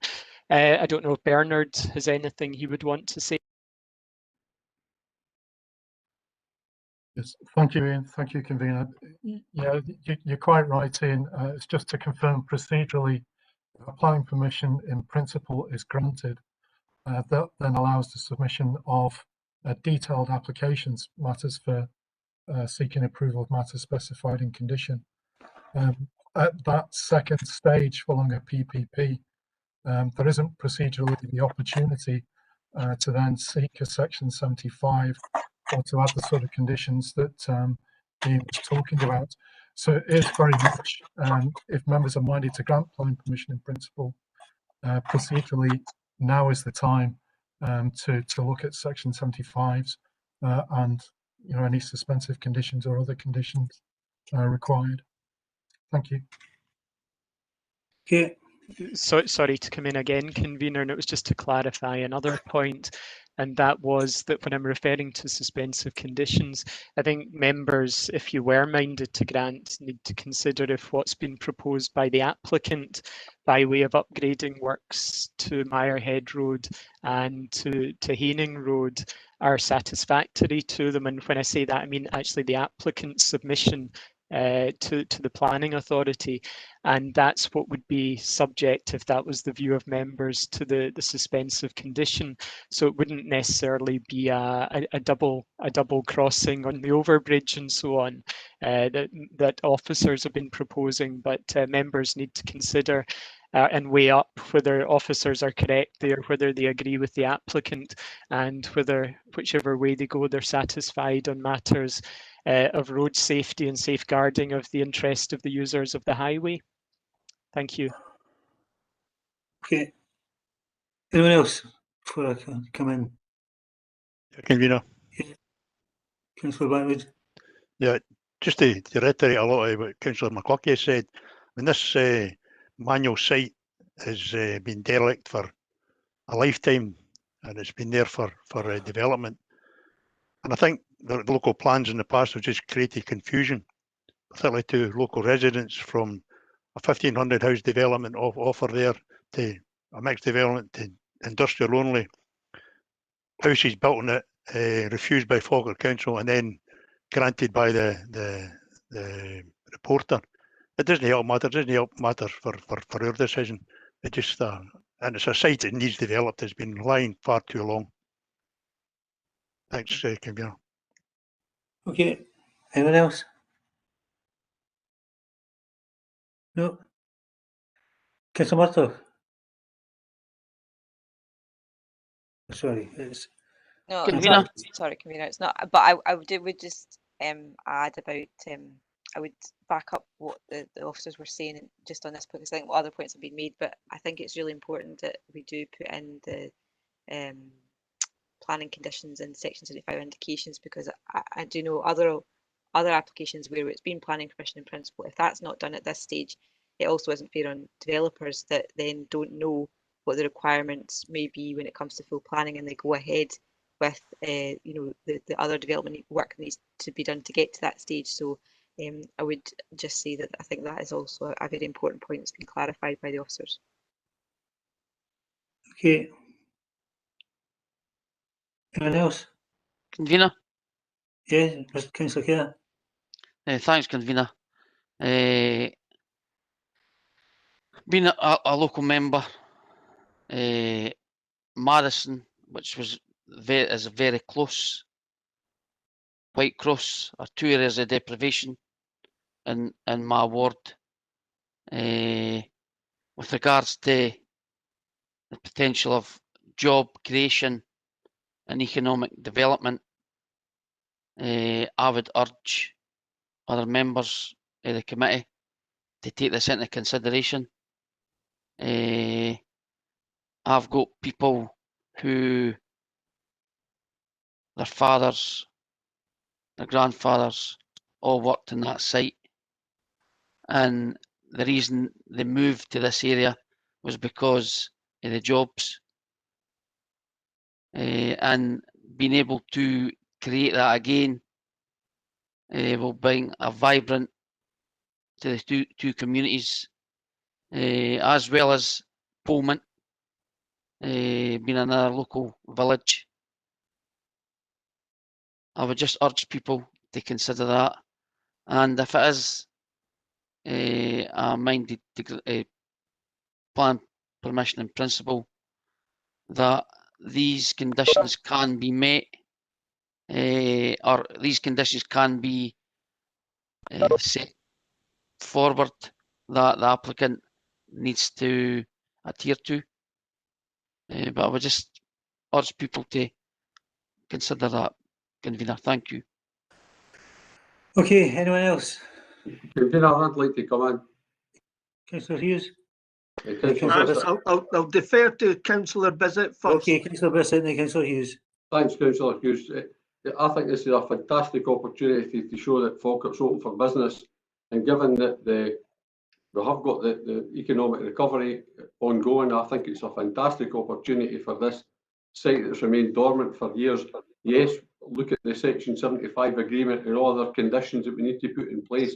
I don't know if Bernard has anything he would want to say. Yes, thank you, Ian. Thank you, convener. Yeah, you're quite right, Ian. It's just to confirm procedurally, if a planning permission in principle is granted, that then allows the submission of detailed applications, matters for seeking approval of matters specified in condition. At that second stage following a PPP, there isn't procedurally the opportunity to then seek a Section 75 or to add the sort of conditions that Ian was talking about. So it is very much, if members are minded to grant planning permission in principle, procedurally, now is the time to look at Section 75s and any suspensive conditions or other conditions required. Thank you. Okay. So, sorry to come in again, convener, and it was just to clarify another point, and that was that when I'm referring to suspensive conditions, I think members, if you were minded to grant, need to consider if what's been proposed by the applicant by way of upgrading works to Mirehead Road and to Haining Road are satisfactory to them. And when I say that, I mean actually the applicant's submission to the planning authority, and that's what would be subject, if that was the view of members, to the suspensive condition. So it wouldn't necessarily be a double crossing on the overbridge and so on that officers have been proposing, but members need to consider and weigh up whether officers are correct there, whether they agree with the applicant, and whether, whichever way they go, they're satisfied on matters of road safety and safeguarding of the interest of the users of the highway. Thank you. Okay. Anyone else before I can come in? Convener. Yeah. Councillor Blackwood. Yeah, just to reiterate a lot of what Councillor McCluckie said, when this manual site has been derelict for a lifetime, and it's been there for development, and I think the local plans in the past have just created confusion, particularly to local residents, from a 1,500 house development offer there to a mixed development to industrial only, houses built on it, refused by Falkirk Council and then granted by the reporter. It doesn't help matters for our decision. It just and it's a site that needs developed. It's been lying far too long. Thanks, Convener. Okay. Anyone else? No. Councillor Murtagh. Sorry, it's No, Convener. sorry, Convener, it's not. But I would just add about I would back up what the officers were saying just on this, because I think other points have been made. But I think it's really important that we do put in the planning conditions in Section 75 indications, because I do know other applications where it's been planning permission in principle. If that's not done at this stage, it also isn't fair on developers that then don't know what the requirements may be when it comes to full planning, and they go ahead with you know, the other development work that needs to be done to get to that stage. So I would just say that I think that is also a very important point that's been clarified by the officers. okay. Anyone else? Convener. Yeah, Mr. Councillor Kerr. Thanks, Convener. Being a local member, Madison, which is very close, Whitecross are two areas of deprivation in my ward. With regards to the potential of job creation and economic development, I would urge other members of the committee to take this into consideration. I've got people who their fathers, their grandfathers all worked in that site, and the reason they moved to this area was because of the jobs, and being able to create that again will bring a vibrant to the two communities, as well as Pullman being another local village. I would just urge people to consider that, and if it is a minded plan permission in principle, that these conditions can be met, or these conditions can be set forward, that the applicant needs to adhere to. But I would just urge people to consider that, Convener. Thank you. Okay, anyone else? Convener, I'd like to come in. Councillor Hughes? I'll defer to Councillor Bissett first. Okay, Councillor Bissett and then Councillor Hughes. Thanks, Councillor Hughes. I think this is a fantastic opportunity to show that Falkirk's open for business, and given that we have got the economic recovery ongoing, I think it's a fantastic opportunity for this site that's remained dormant for years. Yes, look at the Section 75 agreement and all other conditions that we need to put in place,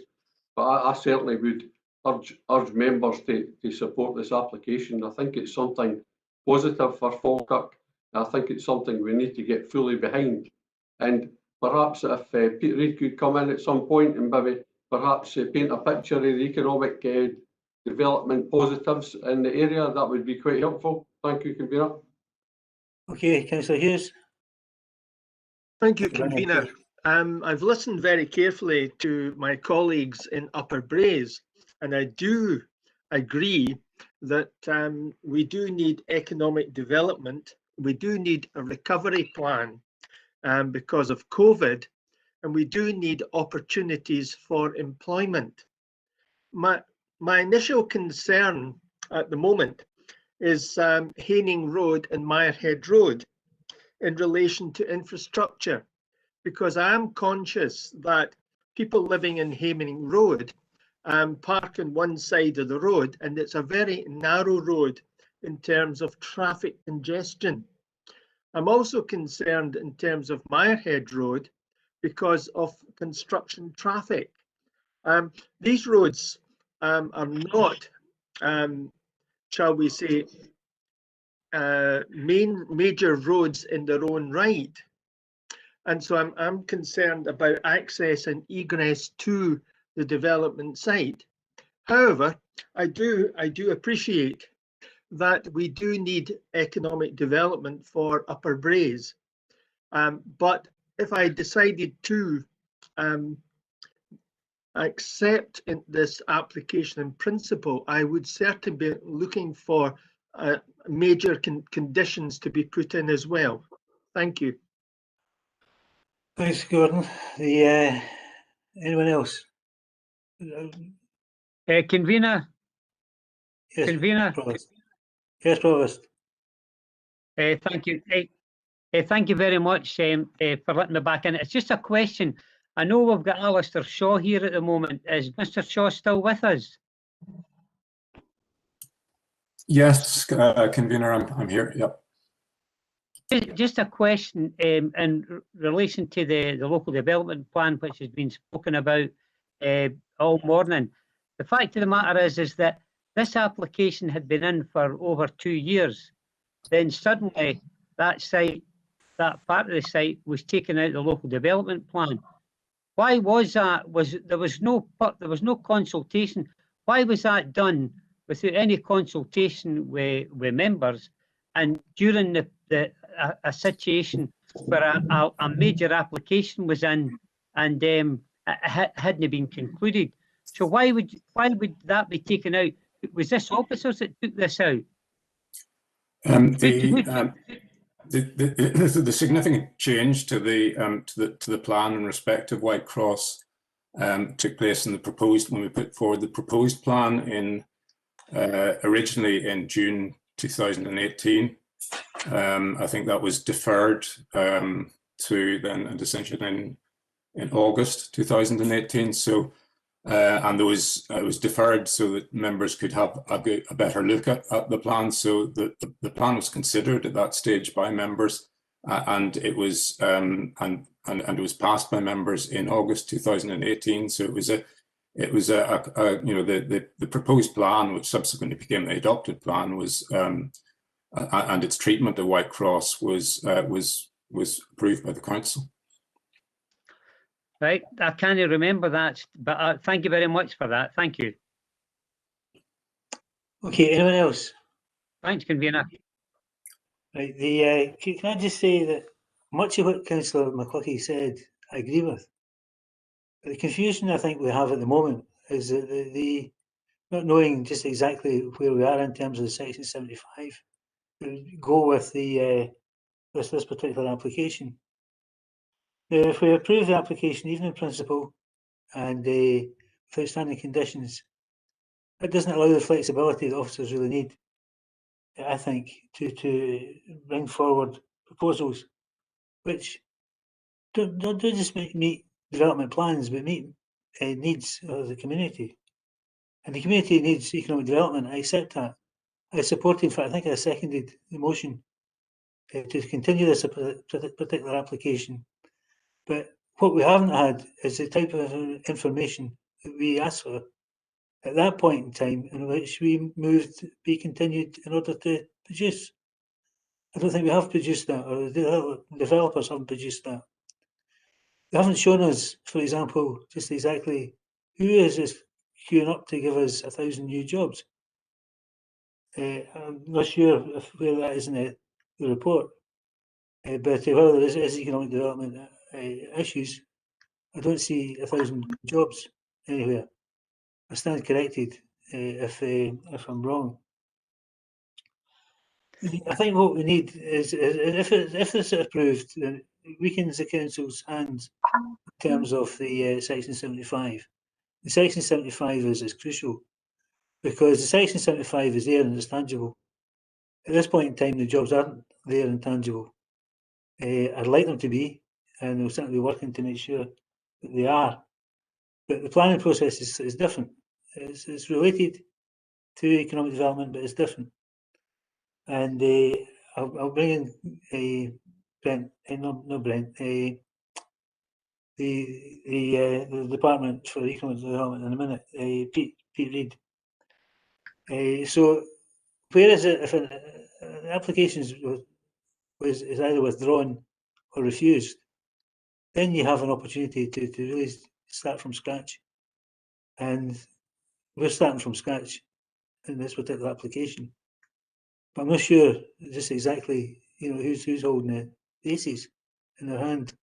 but I certainly would urge members to support this application. I think it's something positive for Falkirk. I think it's something we need to get fully behind. And perhaps if Peter Reid could come in at some point and maybe perhaps paint a picture of the economic development positives in the area, that would be quite helpful. Thank you, Convener. Okay, Councillor Hughes. Thank you, Convener. I've listened very carefully to my colleagues in Upper Braes, and I do agree that we do need economic development. We do need a recovery plan because of COVID, and we do need opportunities for employment. My initial concern at the moment is Haining Road and Mirehead Road in relation to infrastructure, because I am conscious that people living in Haining Road park on one side of the road, and it's a very narrow road in terms of traffic congestion. I'm also concerned in terms of Mirehead Road because of construction traffic. These roads are not, shall we say, major roads in their own right. And so I'm concerned about access and egress to the development site. However, I do appreciate that we do need economic development for Upper Braes. But if I decided to accept this application in principle, I would certainly be looking for major conditions to be put in as well. Thank you. Thanks, Gordon. Anyone else? Convener. Yes, Convener. Provost. Yes, Provost. Thank you. Thank you very much for letting me back in. It's just a question. I know we've got Alistair Shaw here at the moment. Is Mr. Shaw still with us? Yes, Convener, I'm here. Yep. Just a question in relation to the local development plan, which has been spoken about all morning. The fact of the matter is that this application had been in for over 2 years. Then suddenly that site, that part of the site, was taken out of the local development plan. Why was that? There was no consultation. Why was that done without any consultation with members, and during a situation where a major application was in and it hadn't been concluded? So why would that be taken out? Was this officers that took this out? The significant change to the plan in respect of Whitecross took place in when we put forward the proposed plan in originally in June 2018. I think that was deferred to then a decision in August 2018. So and it was deferred so that members could have a better look at the plan. So the plan was considered at that stage by members, and it was it was passed by members in August 2018. So it was the proposed plan, which subsequently became the adopted plan, was and its treatment of Whitecross was approved by the council. Right, I can't remember that, but thank you very much for that. Thank you. Okay, anyone else? Thanks, Convener. Right, can I just say that much of what Councillor McCluckie said, I agree with. But the confusion I think we have at the moment is that the not knowing just exactly where we are in terms of the Section 75, go with this particular application. Now, if we approve the application, even in principle, and with outstanding conditions, it doesn't allow the flexibility that officers really need, I think, to bring forward proposals which don't just meet development plans, but meet needs of the community. And the community needs economic development. I accept that. I support, in fact, I think I seconded the motion to continue this particular application. But what we haven't had is the type of information that we asked for at that point in time, in which we moved to be continued in order to produce. I don't think we have produced that, or the developers haven't produced that. They haven't shown us, for example, just exactly who is this queuing up to give us 1,000 new jobs. I'm not sure where that is in the report, but whether there is economic development issues, I don't see 1,000 jobs anywhere. I stand corrected if I'm wrong. I think what we need is if this is approved, then it weakens the council's hands in terms of the Section 75. The Section 75 is crucial because the Section 75 is there and it's tangible. At this point in time, the jobs aren't there and tangible. I'd like them to be, and we'll certainly be working to make sure that they are. But the planning process is different. It's related to economic development, but it's different. And I'll bring in Brent, not Brent, the Department for Economic Development in a minute, Pete Reid. So Whereas if an application is either withdrawn or refused, then you have an opportunity to really start from scratch. And we're starting from scratch in this particular application. But I'm not sure just exactly, who's holding the aces in their hand.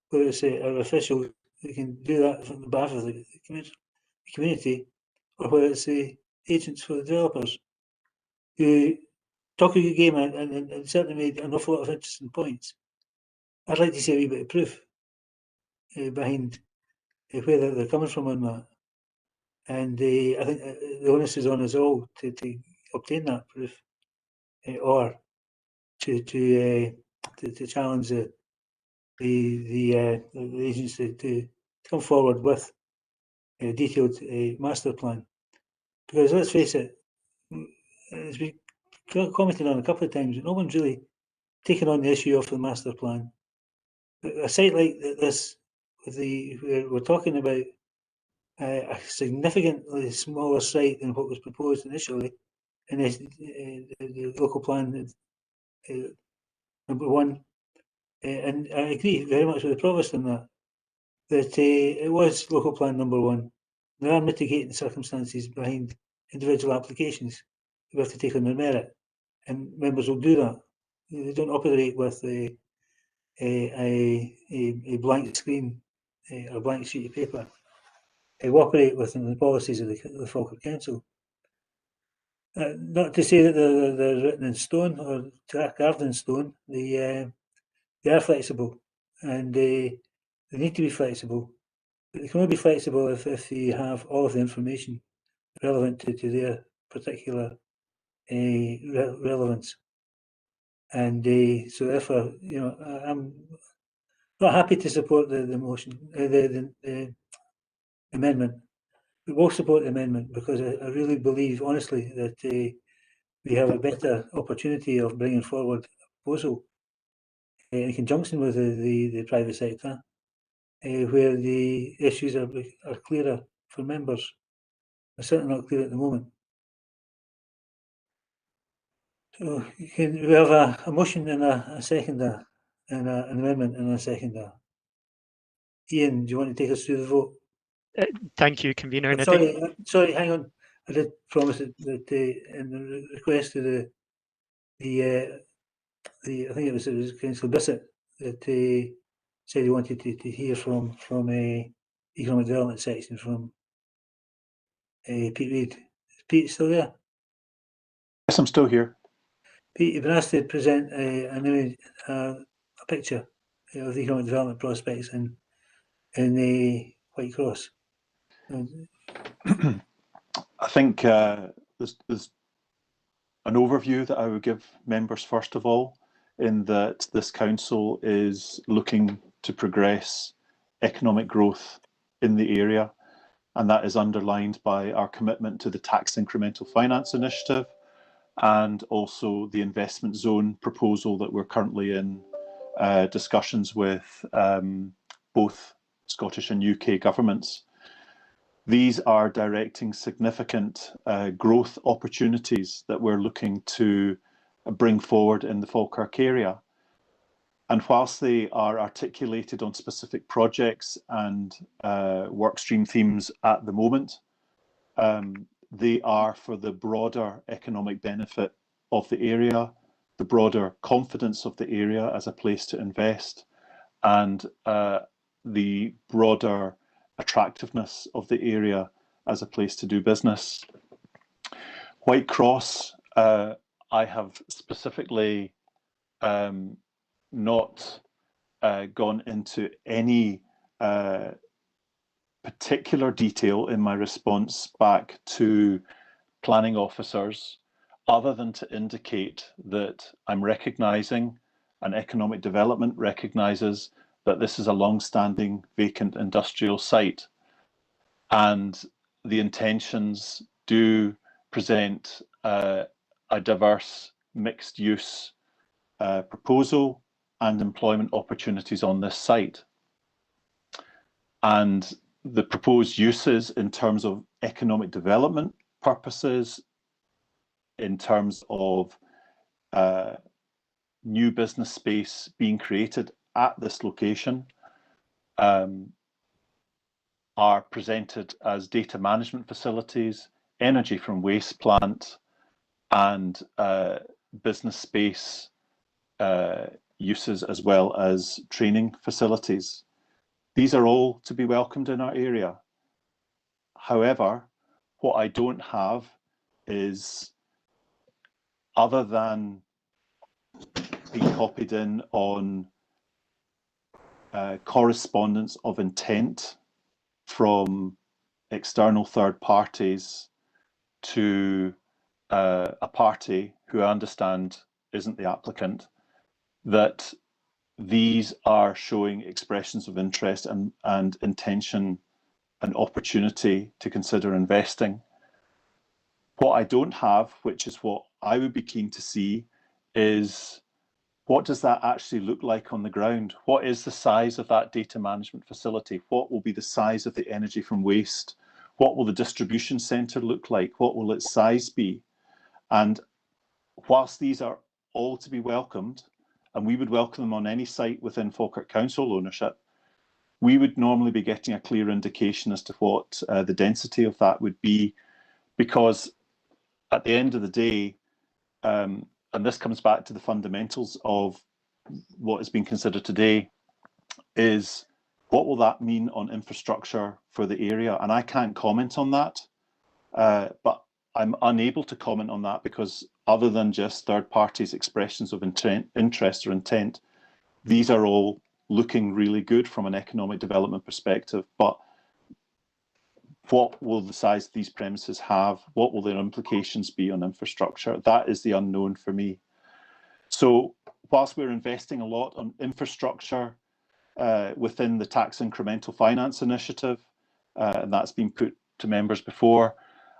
Whether it's our officials who can do that on behalf of the community, or whether it's the agents for the developers who talk a good game and certainly made an awful lot of interesting points. I'd like to see a wee bit of proof behind where they're coming from on that. And I think the onus is on us all to obtain that proof, or to challenge the agency to come forward with a detailed master plan. Because let's face it, as we commented on a couple of times, no one's really taken on the issue of the master plan. A site like this, we're talking about a significantly smaller site than what was proposed initially in the local plan number 1. And I agree very much with the Provost on that it was local plan number 1. There are mitigating circumstances behind individual applications we have to take on their merit, and members will do that. They don't operate with a blank screen or blank sheet of paper. They operate within the policies of the Falkirk Council. Not to say that they're written in stone or carved in stone. They are flexible, and they need to be flexible. But they can only be flexible if you have all of the information relevant to their particular relevance. And so therefore, I'm not happy to support the motion, the amendment. We will support the amendment because I really believe, honestly, that we have a better opportunity of bringing forward a proposal in conjunction with the private sector, where the issues are clearer for members. They're certainly not clear at the moment. So we have a motion and a seconder, and an amendment and a seconder. Ian, do you want to take us through the vote? Thank you, convener. And Sorry, hang on. I did promise that in the request to the I think it was Councillor Bissett that said he wanted to hear from economic development section from Pete Reid. Is Pete still there? Yes, I'm still here. Pete, you've been asked to present an image, a picture of the economic development prospects in the Whitecross. I think there's an overview that I would give members first of all, in that this council is looking to progress economic growth in the area, and that is underlined by our commitment to the Tax Incremental Finance Initiative and also the investment zone proposal that we're currently in discussions with both Scottish and UK governments. These are directing significant growth opportunities that we're looking to bring forward in the Falkirk area. And whilst they are articulated on specific projects and workstream themes at the moment, they are for the broader economic benefit of the area, the broader confidence of the area as a place to invest, and the broader attractiveness of the area as a place to do business. Whitecross, I have specifically not gone into any particular detail in my response back to planning officers, other than to indicate that I'm recognising, and economic development recognises, that this is a long-standing vacant industrial site, and the intentions do present a diverse mixed-use proposal and employment opportunities on this site. And the proposed uses in terms of economic development purposes in terms of new business space being created at this location are presented as data management facilities, energy from waste plant, and business space uses, as well as training facilities. These are all to be welcomed in our area. However, what I don't have is, other than being copied in on correspondence of intent from external third parties to a party who I understand isn't the applicant, that these are showing expressions of interest and intention and opportunity to consider investing. What I don't have, which is what I would be keen to see, is what does that actually look like on the ground? What is the size of that data management facility? What will be the size of the energy from waste? What will the distribution centre look like? What will its size be? And whilst these are all to be welcomed, and we would welcome them on any site within Falkirk Council ownership, we would normally be getting a clear indication as to what the density of that would be, because at the end of the day, and this comes back to the fundamentals of what is being considered today, is what will that mean on infrastructure for the area? And I can't comment on that, but I'm unable to comment on that because other than just third parties' expressions of interest or intent, these are all looking really good from an economic development perspective. But what will the size of these premises have? What will their implications be on infrastructure? That is the unknown for me. So whilst we're investing a lot on infrastructure within the tax incremental finance initiative, and that's been put to members before,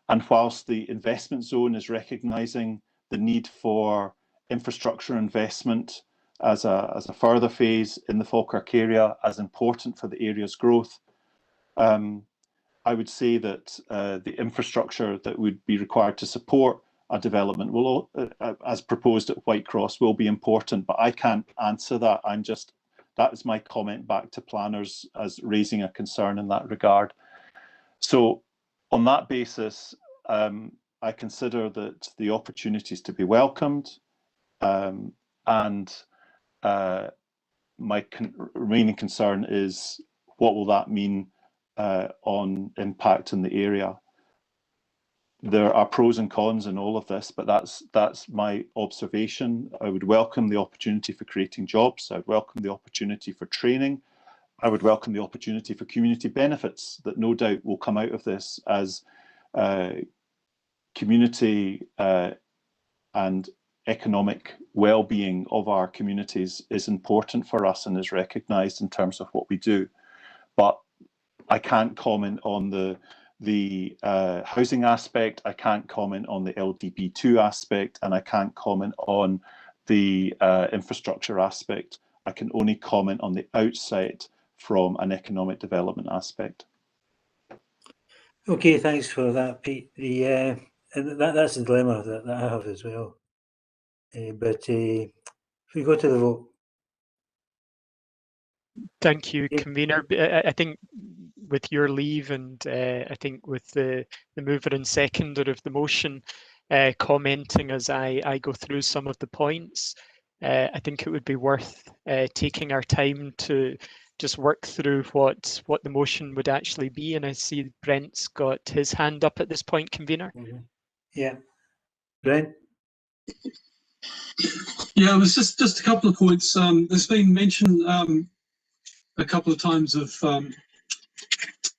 and whilst the investment zone is recognising the need for infrastructure investment as a further phase in the Falkirk area as important for the area's growth, I would say that the infrastructure that would be required to support a development will, as proposed at Whitecross, will be important, but I can't answer that. That is my comment back to planners as raising a concern in that regard. So on that basis, I consider that the opportunities to be welcomed, and my remaining concern is what will that mean on impact in the area. There are pros and cons in all of this, but that's my observation. I would welcome the opportunity for creating jobs. I would welcome the opportunity for training. I would welcome the opportunity for community benefits that no doubt will come out of this, as community and economic well-being of our communities is important for us and is recognised in terms of what we do. But I can't comment on the housing aspect, I can't comment on the LDP2 aspect, and I can't comment on the infrastructure aspect. I can only comment on the outside from an economic development aspect. Okay, thanks for that, Pete. And that's the dilemma that I have as well. But if we go to the vote. Thank you, convener. I think with your leave, and I think with the mover and seconder of the motion commenting as I go through some of the points, I think it would be worth taking our time to just work through what the motion would actually be. And I see Brent's got his hand up at this point, convener. Yeah, Brent. Yeah, it was just a couple of points. There's been mention a couple of times of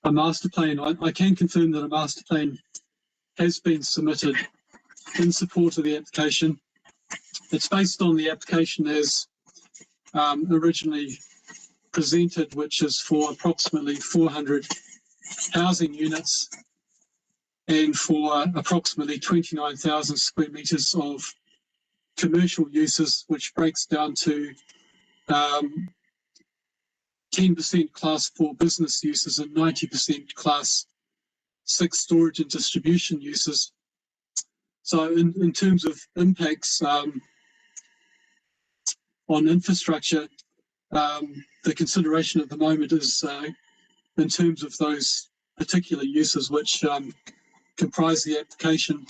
a master plan. I can confirm that a master plan has been submitted in support of the application. It's based on the application as originally presented, which is for approximately 400 housing units and for approximately 29,000 square metres of commercial uses, which breaks down to 10% class 4 business uses and 90% class 6 storage and distribution uses. So in terms of impacts on infrastructure, the consideration at the moment is in terms of those particular uses which comprise the application.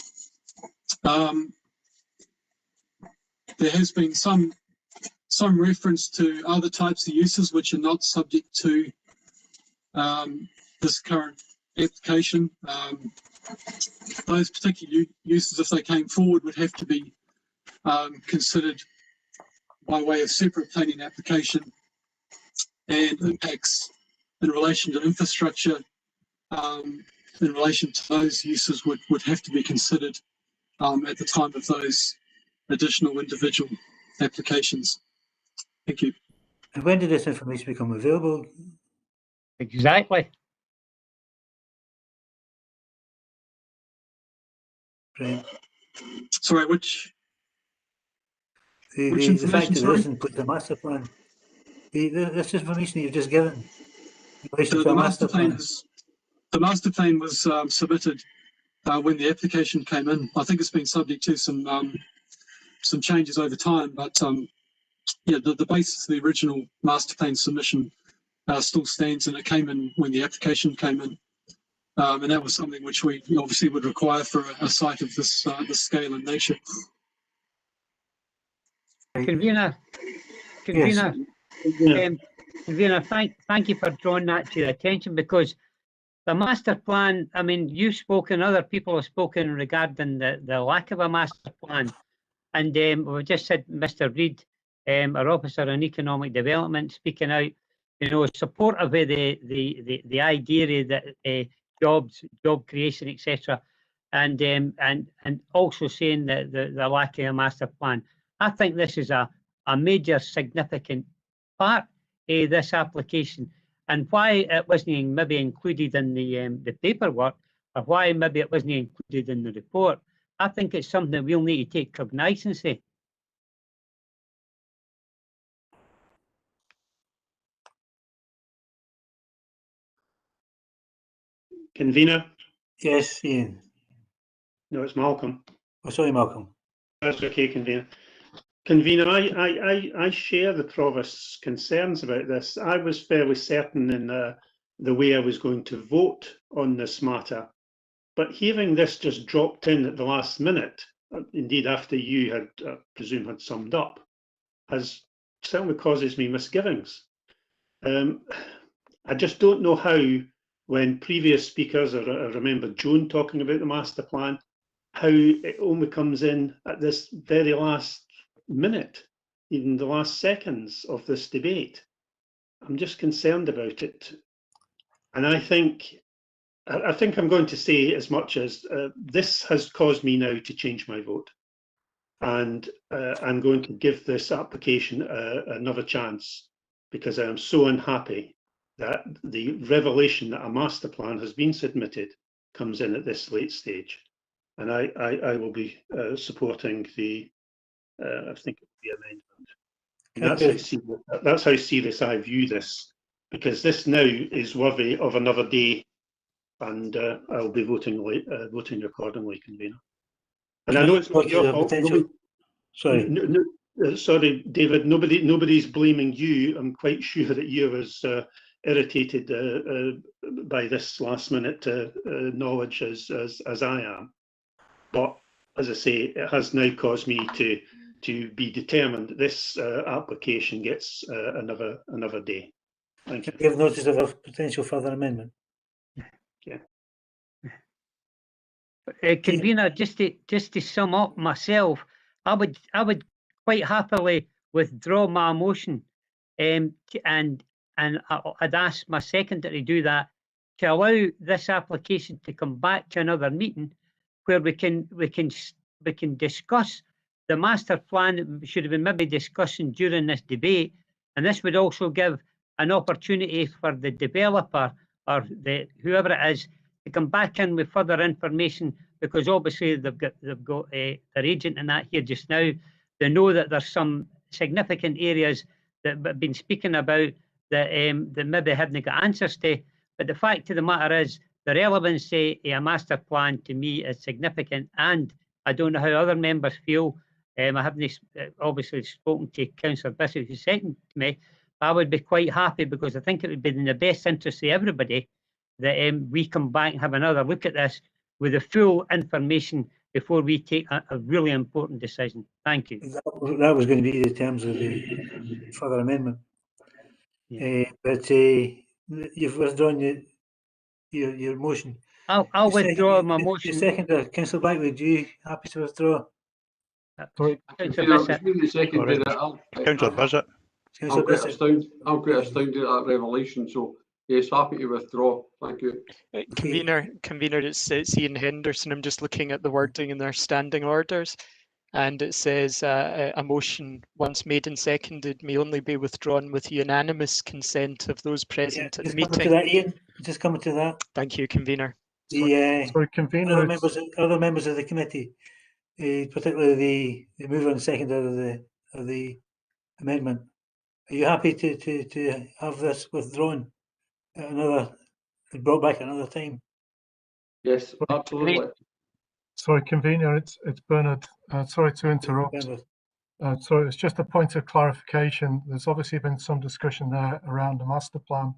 There has been some reference to other types of uses which are not subject to this current application. Those particular uses, if they came forward, would have to be considered by way of separate planning application, and impacts in relation to infrastructure in relation to those uses would have to be considered at the time of those additional individual applications. Thank you. And when did this information become available? Exactly. Right. Sorry, which The fact information, that sorry? this input the master plan, this information you've just given in relation to The a master plan was submitted when the application came in. I think it's been subject to some changes over time, but yeah, the basis of the original master plan submission still stands, and it came in when the application came in, and that was something which we obviously would require for a site of this scale and nature. Convener, Yes. Convener, thank you for drawing that to your attention, because the master plan, I mean, you've spoken, other people have spoken regarding the lack of a master plan. And we've just had Mr. Reid, our officer on economic development, speaking out, you know, supportive of the idea that job creation, etc., and also saying that the lack of a master plan. I think this is a major significant part of this application, and why it wasn't maybe included in the paperwork, or why maybe it wasn't included in the report. I think it's something that we'll need to take cognizance of. Convener? Yes, Ian. No, it's Malcolm. Oh, sorry, Malcolm. That's okay, Convener. Convener, I share the Provost's concerns about this. I was fairly certain in the way I was going to vote on this matter, but hearing this just dropped in at the last minute, indeed after you had, I presume, had summed up, has certainly causes me misgivings. I just don't know how, when previous speakers, I remember Joan talking about the master plan, how it only comes in at this very last minute, even the last seconds of this debate. I'm just concerned about it. And I think I'm going to say as much as this has caused me now to change my vote. And I'm going to give this application another chance, because I am so unhappy that the revelation that a master plan has been submitted comes in at this late stage. And I will be supporting the, I think it would be amendment. And that's how serious I view this, because this now is worthy of another day, and I'll be voting accordingly, Convener. And I know it's not your fault. Sorry. Sorry, David. Nobody's blaming you. I'm quite sure that you're as irritated by this last-minute knowledge as I am. But as I say, it has now caused me to be determined that this application gets another day. Thank you. Give notice of a potential further amendment. Yeah. Convener, just to sum up myself, I would quite happily withdraw my motion, and I'd ask my seconder to do that, to allow this application to come back to another meeting where we can discuss the master plan that we should have been maybe discussing during this debate, and this would also give an opportunity for the developer or whoever it is to come back in with further information, because obviously they've got their agent and that here just now. They know that there's some significant areas that have been speaking about that maybe haven't got answers to. But the fact of the matter is, the relevancy of a master plan to me is significant, and I don't know how other members feel. I haven't obviously spoken to Councillor Bissett, who seconded me. I would be quite happy because I think it would be in the best interest of everybody that we come back and have another look at this with the full information before we take a really important decision. Thank you. That was going to be the terms of the further amendment. But you've withdrawn your motion. I'll withdraw my motion. Your seconder, Councillor Blackley, are you happy to withdraw? Councillor Bissett. Councillor Bissett. I'm quite astounded at that revelation. So yes, happy to withdraw. Thank you. Convener, it's Ian Henderson. I'm just looking at the wording in their standing orders, and it says a motion once made and seconded may only be withdrawn with unanimous consent of those present at the meeting. To that, Ian. Just coming to that. Thank you, Convener. Sorry, Convener. Other members of the committee, particularly the mover and seconder of the amendment, are you happy to have this withdrawn at brought back another time? Yes, absolutely. Sorry, Convener, it's Bernard. Sorry to interrupt. Sorry, it's just a point of clarification. There's obviously been some discussion there around the master plan,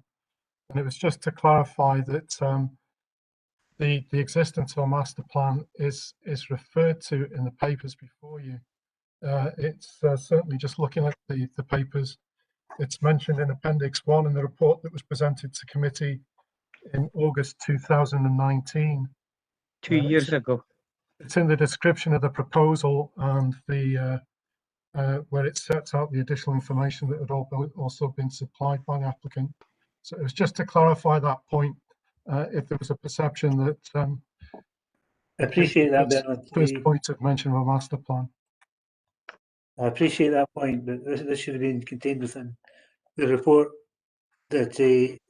and it was just to clarify that the existence of a master plan is referred to in the papers before you. It's certainly just looking at the papers. It's mentioned in Appendix 1 in the report that was presented to committee in August 2019. 2 years ago. It's in the description of the proposal and the where it sets out the additional information that had also been supplied by the applicant. So it was just to clarify that point. If there was a perception that I appreciate that, Bernard. First point of mention of a master plan. I appreciate that point, but this should have been contained within the report that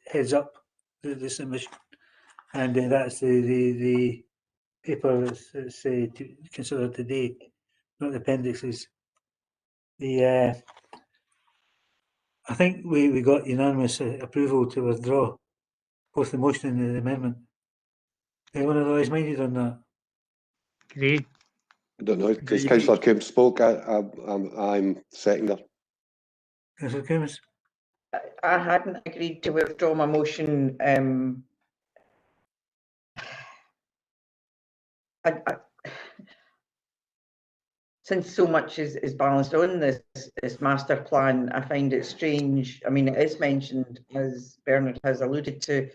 heads up the submission, and that's the paper that's considered today, not the appendices. I think we got unanimous approval to withdraw both the motion and the amendment. Anyone otherwise minded on that? Great. I don't know, because Councillor Coombs spoke, I'm seconder. Councillor Coombs? I hadn't agreed to withdraw my motion. Since so much is balanced on this master plan, I find it strange. I mean, it is mentioned, as Bernard has alluded to,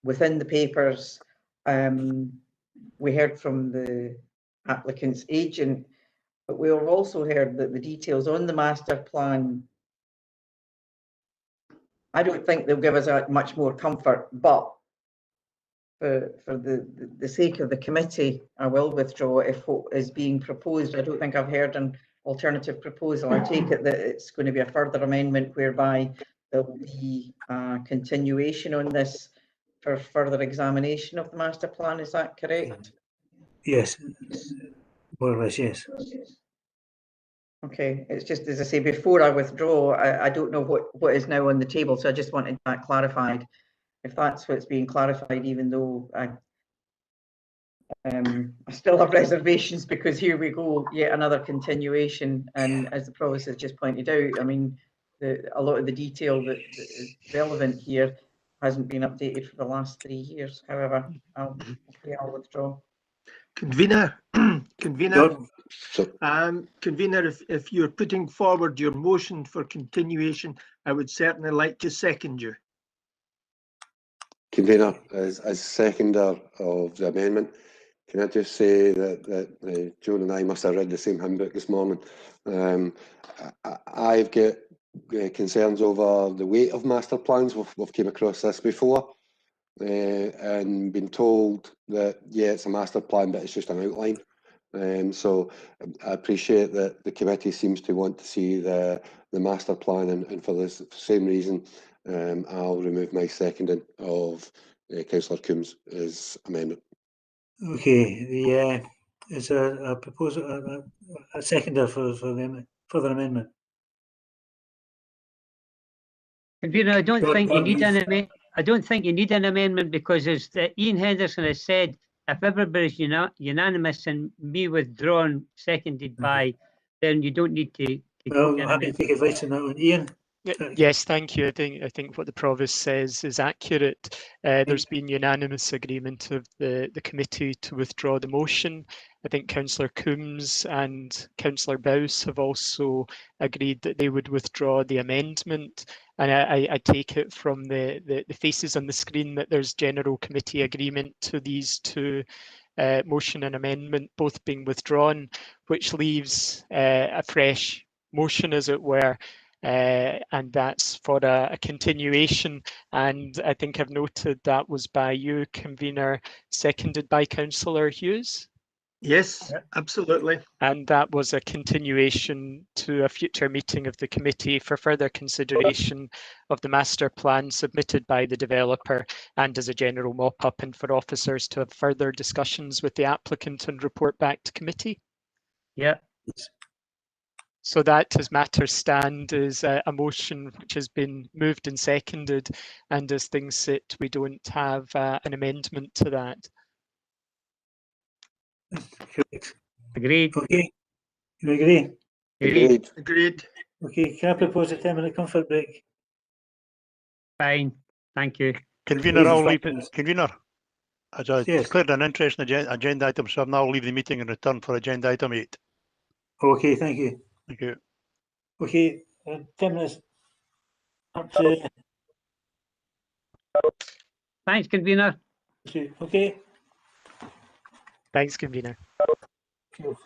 within the papers. We heard from the applicant's agent, but we have also heard that the details on the master plan, I don't think they'll give us much more comfort, but for the sake of the committee, I will withdraw if what is being proposed. I don't think I've heard an alternative proposal. I take it that it's going to be a further amendment whereby there will be a continuation on this for further examination of the master plan. Is that correct? Yes, more or less, yes. Okay, it's just, as I say, before I withdraw, I don't know what is now on the table, so I just wanted that clarified. If that's what's being clarified, even though I still have reservations, because here we go, yet another continuation, and as the Provost has just pointed out, I mean, a lot of the detail that is relevant here hasn't been updated for the last 3 years. However, I'll withdraw. Convener, if you're putting forward your motion for continuation, I would certainly like to second you. Convener, as seconder of the amendment, can I just say that Joan and I must have read the same handbook this morning. I've got concerns over the weight of master plans. We've came across this before. And been told that, yeah, it's a master plan, but it's just an outline. So I appreciate that the committee seems to want to see the master plan, and for this same reason, I'll remove my seconding of Councillor Coombs' amendment. Okay, it's a proposal, a seconder for the further amendment. Convener, I don't think you need an amendment. I don't think you need an amendment, because as Ian Henderson has said, if everybody's unanimous and me withdrawn, seconded by, then you don't need to. Well, I'm happy to take advice on that one. Ian? Yes, thank you. I think what the provost says is accurate. There's been unanimous agreement of the committee to withdraw the motion. I think Councillor Coombs and Councillor Bowes have also agreed that they would withdraw the amendment. And I take it from the faces on the screen that there's general committee agreement to these two motion and amendment both being withdrawn, which leaves a fresh motion, as it were. And that's for a continuation. And I think I've noted that was by you, convener, seconded by Councillor Hughes. Yes, absolutely. And that was a continuation to a future meeting of the committee for further consideration of the master plan submitted by the developer and as a general mop-up, and for officers to have further discussions with the applicant and report back to committee. Yeah. So that, as matters stand, is a motion which has been moved and seconded, and as things sit, we don't have an amendment to that. Correct. Agreed. Okay. You agree? Agreed. Agreed. Okay, can I propose a 10-minute comfort break? Fine. Thank you. Convener, I'll leave Please, it. Convener, as I Yes. declared an interest in agenda item 7, I'll leave the meeting and return for agenda item 8. Okay, thank you. Thank you. Okay, 10 minutes. Up to. Thanks, convener. Okay. Thanks, convener. Sure.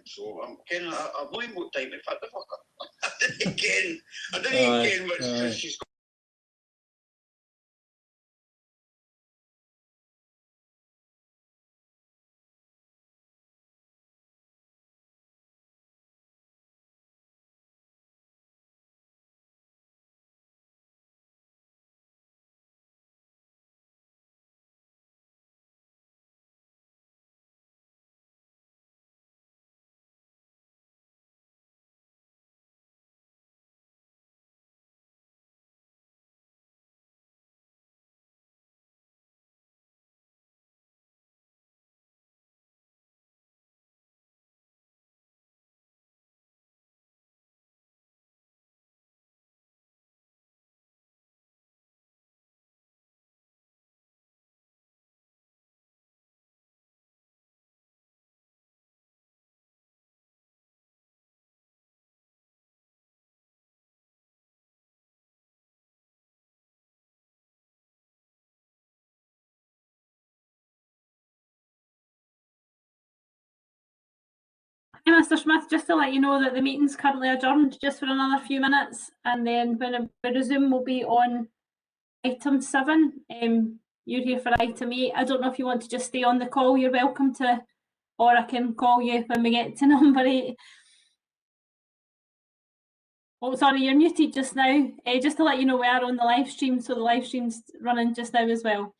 so I'm kind of, I've only what time if I didn't ken, I didn't ken what she's Hi, Mr. Smith, just to let you know that the meeting's currently adjourned just for another few minutes, and then when we resume, we'll be on item 7. You're here for item 8. I don't know if you want to just stay on the call, you're welcome to, or I can call you when we get to number 8. Oh, sorry, you're muted just now. Just to let you know, we are on the live stream, so the live stream's running just now as well.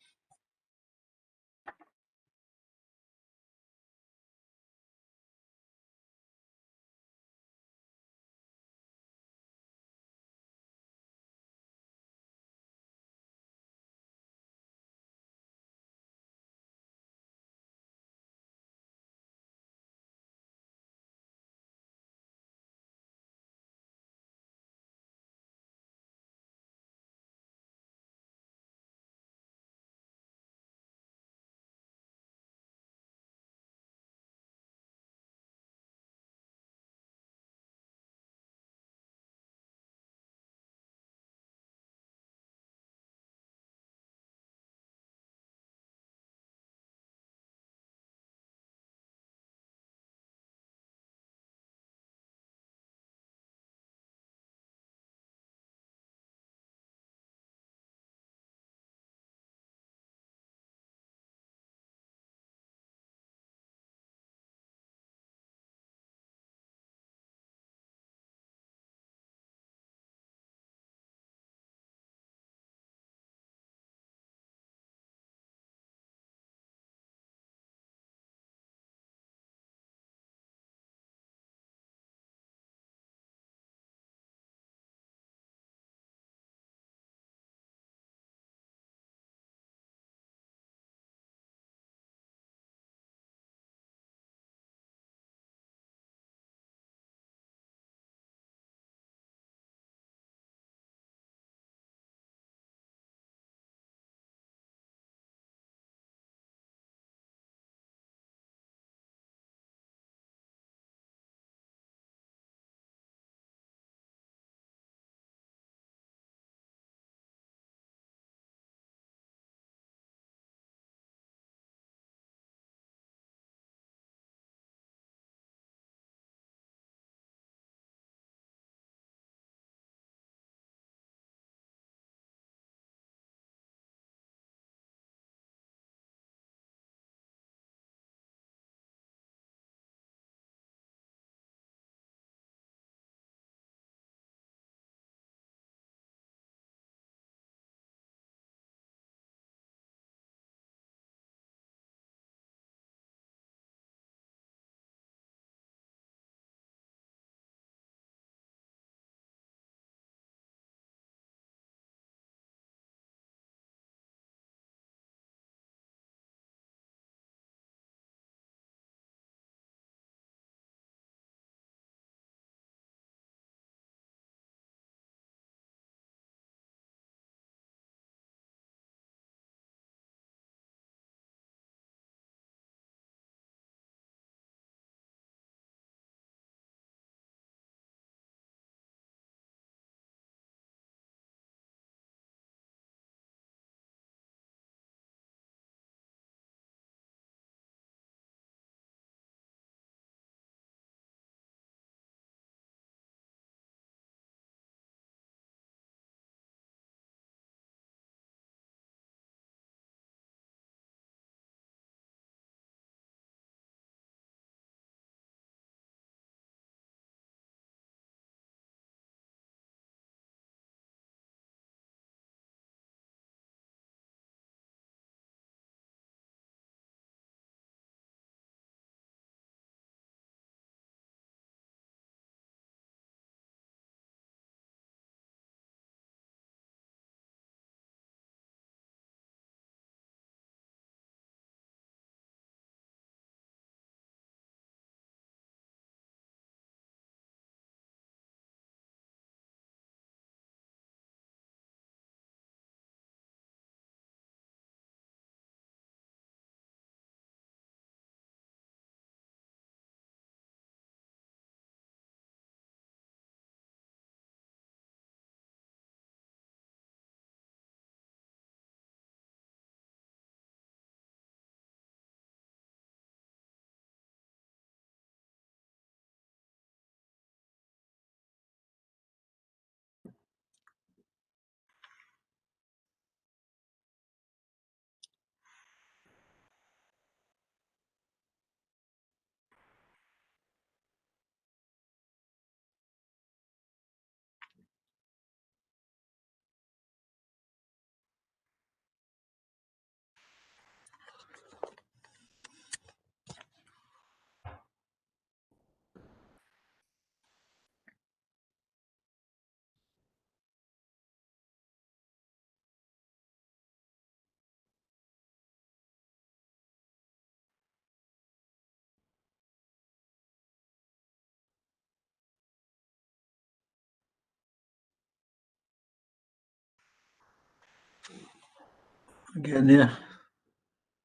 Getting there.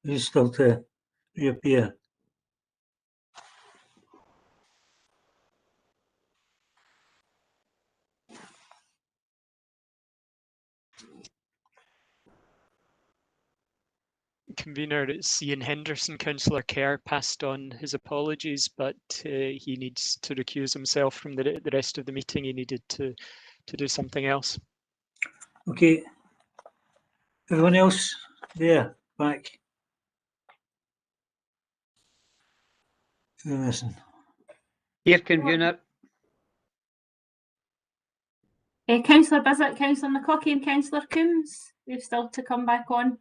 He's still to reappear. Convener, it's Ian Henderson. Councillor Kerr passed on his apologies, but he needs to recuse himself from the rest of the meeting. He needed to do something else. Okay. Everyone else there, back. Listen. Here, Convener. Councillor Bissett, Councillor McCaughey and Councillor Coombs, we've still to come back on.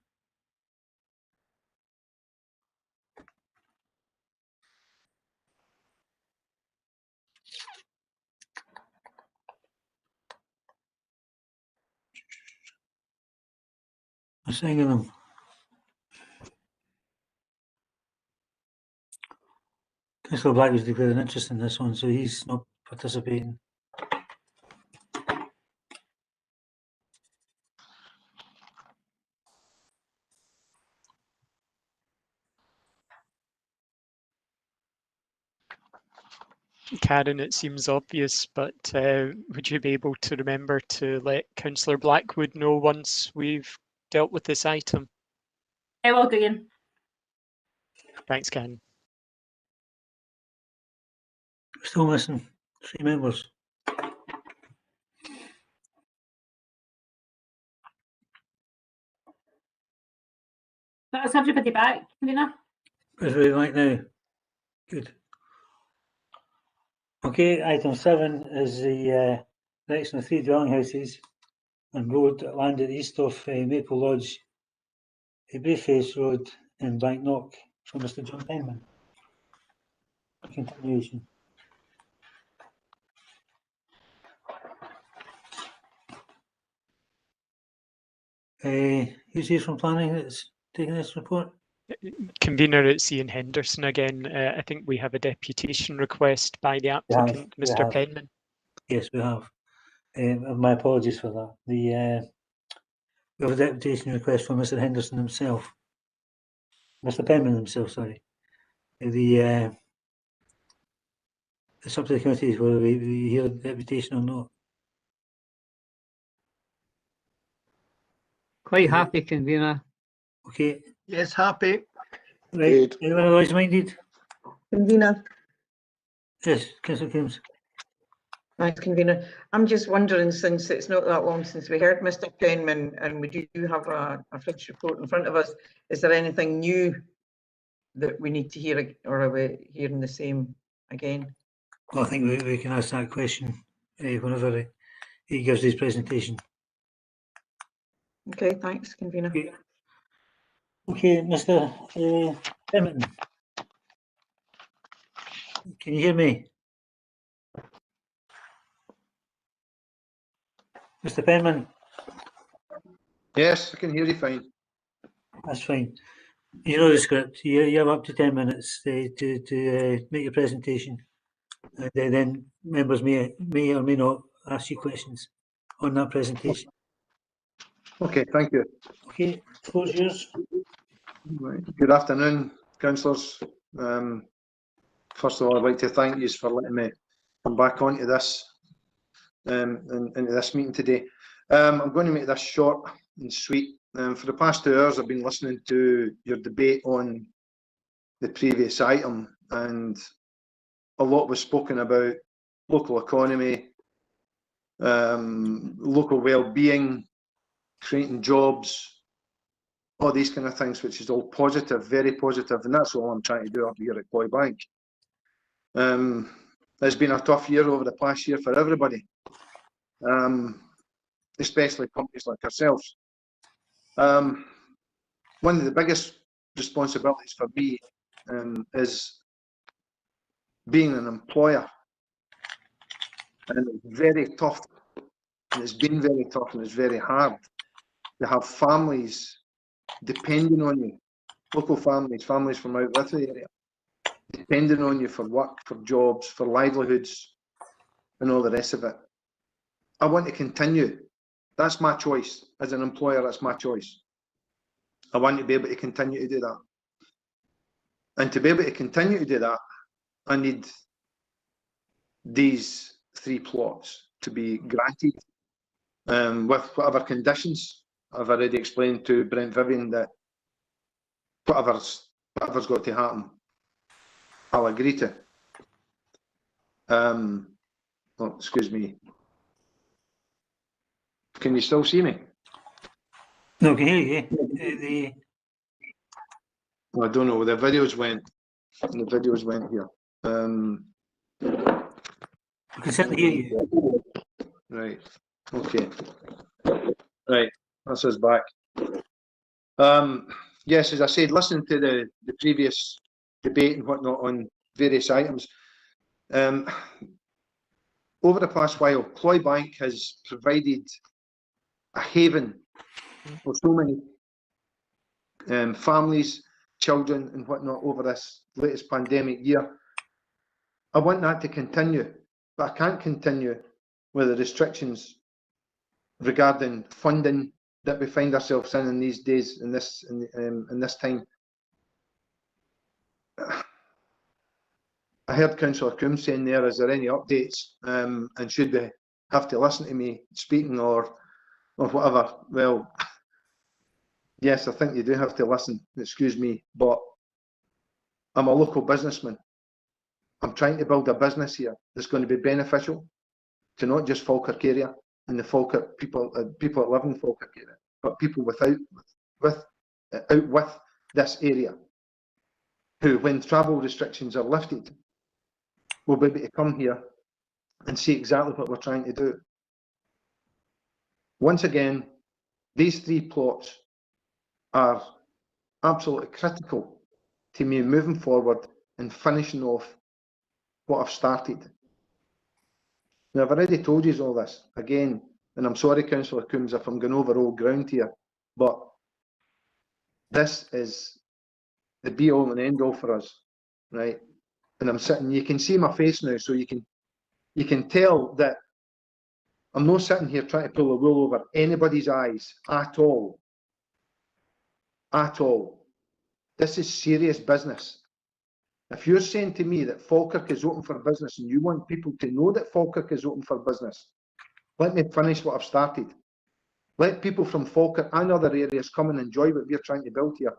I'm singing them. Councillor Black was declaring an interest in this one, so he's not participating. Karen, it seems obvious, but would you be able to remember to let Councillor Blackwood know once we've dealt with this item? I will go in. Thanks, Karen. Still missing 3 members. That's everybody back, Convener. Everybody back now. Good. Okay, item 7 is the erection of 3 dwelling houses and road that land at east of Maple Lodge, Bayface Road in Banknock from Mr. John Penman. Continuation. Who's here from planning that's taking this report? Convener, it's Ian Henderson again. I think we have a deputation request by the applicant, Mr. Penman. Yes, we have. And my apologies for that. We have a deputation request from Mr. Henderson himself. Mr. Penman himself, sorry. It's up to the committee whether we hear the deputation or not. Quite happy, Convener. Okay. Yes, happy. Right. Anyone otherwise minded? Convener. Yes, Councillor Coombs. Thanks, Convener. I'm just wondering, since it's not that long since we heard Mr. Penman and we do have a Fridge report in front of us, is there anything new that we need to hear, or are we hearing the same again? Well, I think we can ask that question whenever he gives his presentation. Okay, thanks, Convener. Okay, Mr. Penman. Can you hear me? Mr. Penman? Yes, I can hear you fine. That's fine. You know the script. You have up to 10 minutes to make your presentation. And then members may or may not ask you questions on that presentation. Okay, thank you. Okay, floor's yours. Good afternoon, councillors. First of all, I'd like to thank you for letting me come back onto this into this meeting today. I'm going to make this short and sweet. For the past 2 hours, I've been listening to your debate on the previous item, and a lot was spoken about local economy, local well-being, creating jobs, all these kind of things, which is all positive, very positive, and that's all I'm trying to do up here at Cloybank. It's been a tough year over the past year for everybody, especially companies like ourselves. One of the biggest responsibilities for me is being an employer, and it's very tough, and it's been very tough, and it's very hard to have families depending on you, local families, families from out with the area, depending on you for work, for jobs, for livelihoods, and all the rest of it. I want to continue. That's my choice. As an employer, that's my choice. I want to be able to continue to do that. And to be able to continue to do that, I need these 3 plots to be granted with whatever conditions. I've already explained to Brent Vivian that whatever's got to happen, I'll agree to. Oh, excuse me. Can you still see me? No, I can hear you. I don't know. The videos went. The videos went here. I can certainly hear you. Right. Okay. Right. That's us back. Yes, as I said, listening to the previous debate and whatnot on various items, over the past while, Cloybank has provided a haven for so many families, children and whatnot over this latest pandemic year. I want that to continue, but I can't continue with the restrictions regarding funding that we find ourselves in these days, in this time. I heard Councillor Coombs saying there, is there any updates, and should we have to listen to me speaking or whatever? Well, yes, I think you do have to listen, excuse me, but I'm a local businessman. I'm trying to build a business here that's going to be beneficial to not just Falkirk area and the Falkirk people that live in Falkirk area, but people out with this area who, when travel restrictions are lifted, will be able to come here and see exactly what we're trying to do. Once again, these 3 plots are absolutely critical to me moving forward and finishing off what I've started. Now, I've already told you all this again, and I'm sorry, Councillor Coombs, if I'm going over old ground here, but this is the be all and end all for us, right? And I'm sitting, you can see my face now, so you can tell that I'm not sitting here trying to pull the wool over anybody's eyes at all. At all. This is serious business. If you're saying to me that Falkirk is open for business and you want people to know that Falkirk is open for business, let me finish what I've started. Let people from Falkirk and other areas come and enjoy what we're trying to build here.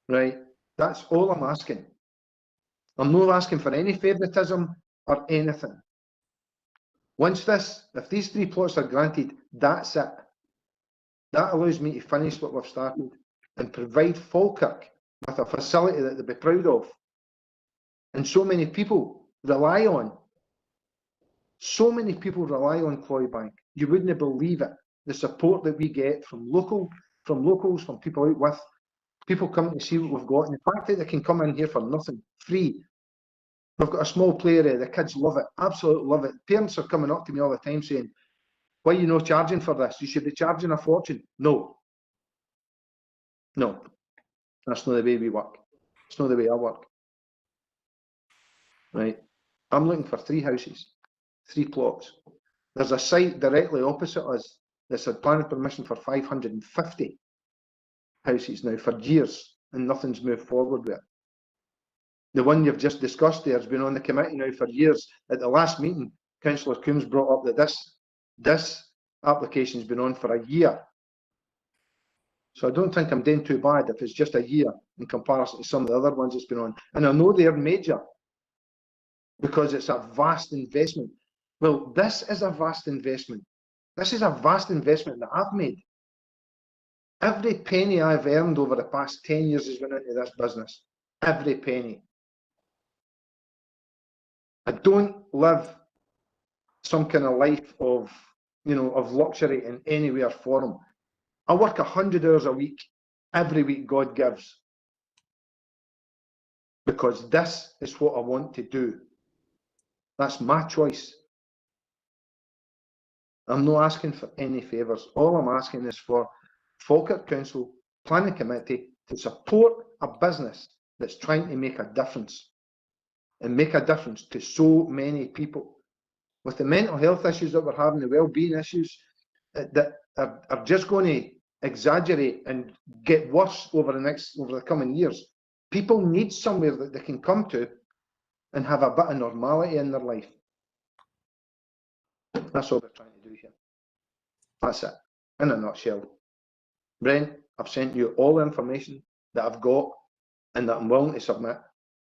Right? That's all I'm asking. I'm not asking for any favouritism or anything. If these 3 plots are granted, that's it. That allows me to finish what we've started and provide Falkirk with a facility that they'll be proud of. And so many people rely on. So many people rely on Cloybank. You wouldn't believe it. The support that we get from locals, from people out with, people coming to see what we've got. And the fact that they can come in here for nothing, free. We've got a small play area. The kids love it, absolutely love it. Parents are coming up to me all the time saying, why are you not charging for this? You should be charging a fortune. No. No. That's not the way we work. It's not the way I work. Right? I'm looking for 3 houses, 3 plots. There's a site directly opposite us that's had planning permission for 550 houses now for years, and nothing's moved forward with it. The one you've just discussed there has been on the committee now for years. At the last meeting, Councillor Coombs brought up that this application's been on for a year. So I don't think I'm doing too bad if it's just a year in comparison to some of the other ones it's been on. And I know they're major because it's a vast investment. Well, this is a vast investment. This is a vast investment that I've made. Every penny I've earned over the past 10 years has been into this business. Every penny. I don't live some kind of life of, of luxury in any way or form. I work 100 hours a week, every week God gives. Because this is what I want to do. That's my choice. I'm not asking for any favours. All I'm asking is for Falkirk Council Planning Committee to support a business that's trying to make a difference. And make a difference to so many people. With the mental health issues that we're having, the well-being issues that are just going to exaggerate and get worse over the coming years. People need somewhere that they can come to and have a bit of normality in their life. That's all we're trying to do here. That's it, in a nutshell. Brent, I've sent you all the information that I've got and that I'm willing to submit.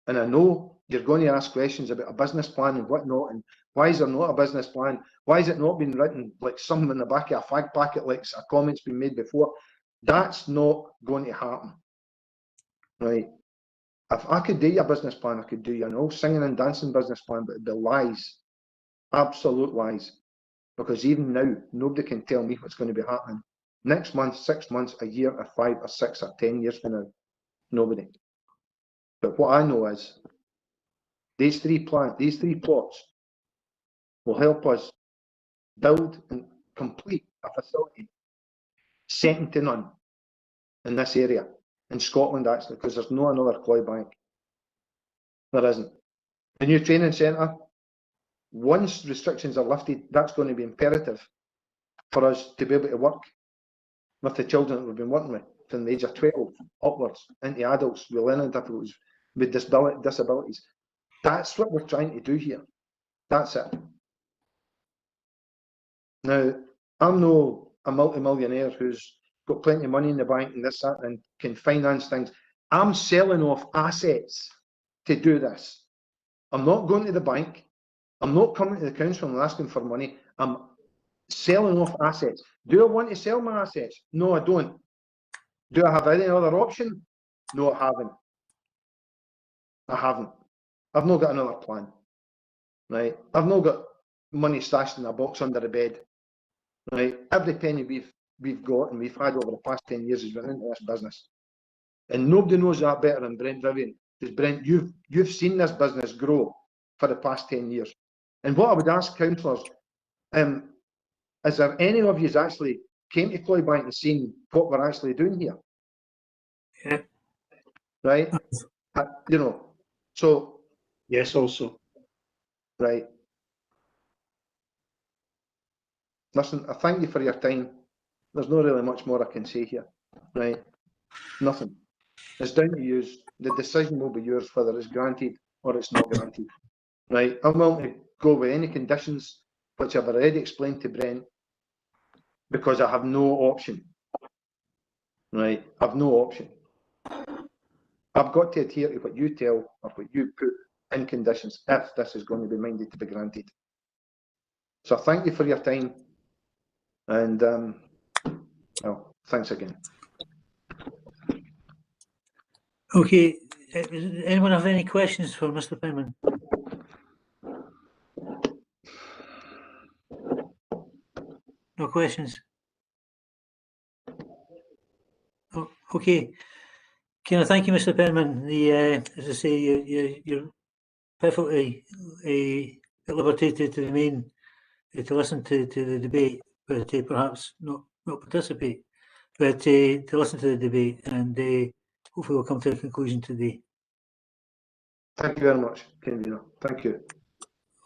And I know you're going to ask questions about a business plan and whatnot, and why is there not a business plan? Why has it not been written like something in the back of a fag packet, like a comment's been made before? That's not going to happen, right? If I could do you a business plan, I could do you an old singing and dancing business plan, but it'd be lies, absolute lies. Because even now, nobody can tell me what's going to be happening next month, 6 months, a year, or 5 or 6 or 10 years from now. Nobody. But what I know is these three plots will help us build and complete a facility second to none in this area, in Scotland actually, because there's no another Cloybank. There isn't. The new training centre, once restrictions are lifted, that's going to be imperative for us to be able to work with the children that we've been working with from the age of 12 upwards into adults with learning difficulties, with disabilities. That's what we're trying to do here. That's it. Now, I'm no a multi-millionaire who's got plenty of money in the bank and this, that, and can finance things. I'm selling off assets to do this. I'm not going to the bank. I'm not coming to the council and asking for money. I'm selling off assets. Do I want to sell my assets? No, I don't. Do I have any other option? No, I haven't. I haven't. I've not got another plan, right? I've not got money stashed in a box under the bed, right? Every penny we've got and we've had over the past 10 years has been into this business, and nobody knows that better than Brent Vivian. Because Brent, you've seen this business grow for the past 10 years. And what I would ask councillors, is there any of you actually came to Cloybank and seen what we're actually doing here? Yeah. Right? You know, so. Yes, also. Right. Listen, I thank you for your time. There's not really much more I can say here. Right? Nothing. It's down to you. The decision will be yours whether it's granted or it's not granted. Right? I'm willing to go with any conditions which I've already explained to Brent, because I have no option. Right? I've no option. I've got to adhere to what you tell or what you put in conditions if this is going to be minded to be granted. So thank you for your time, and well, thanks again. Okay, does anyone have any questions for Mr. Penman? No questions? Oh, okay. Can I thank you, Mr. Penman? As I say, you're perfectly at liberty to remain, to listen to the debate, but perhaps not participate, but to listen to the debate, and hopefully we'll come to a conclusion today. Thank you very much, Convener. Thank you.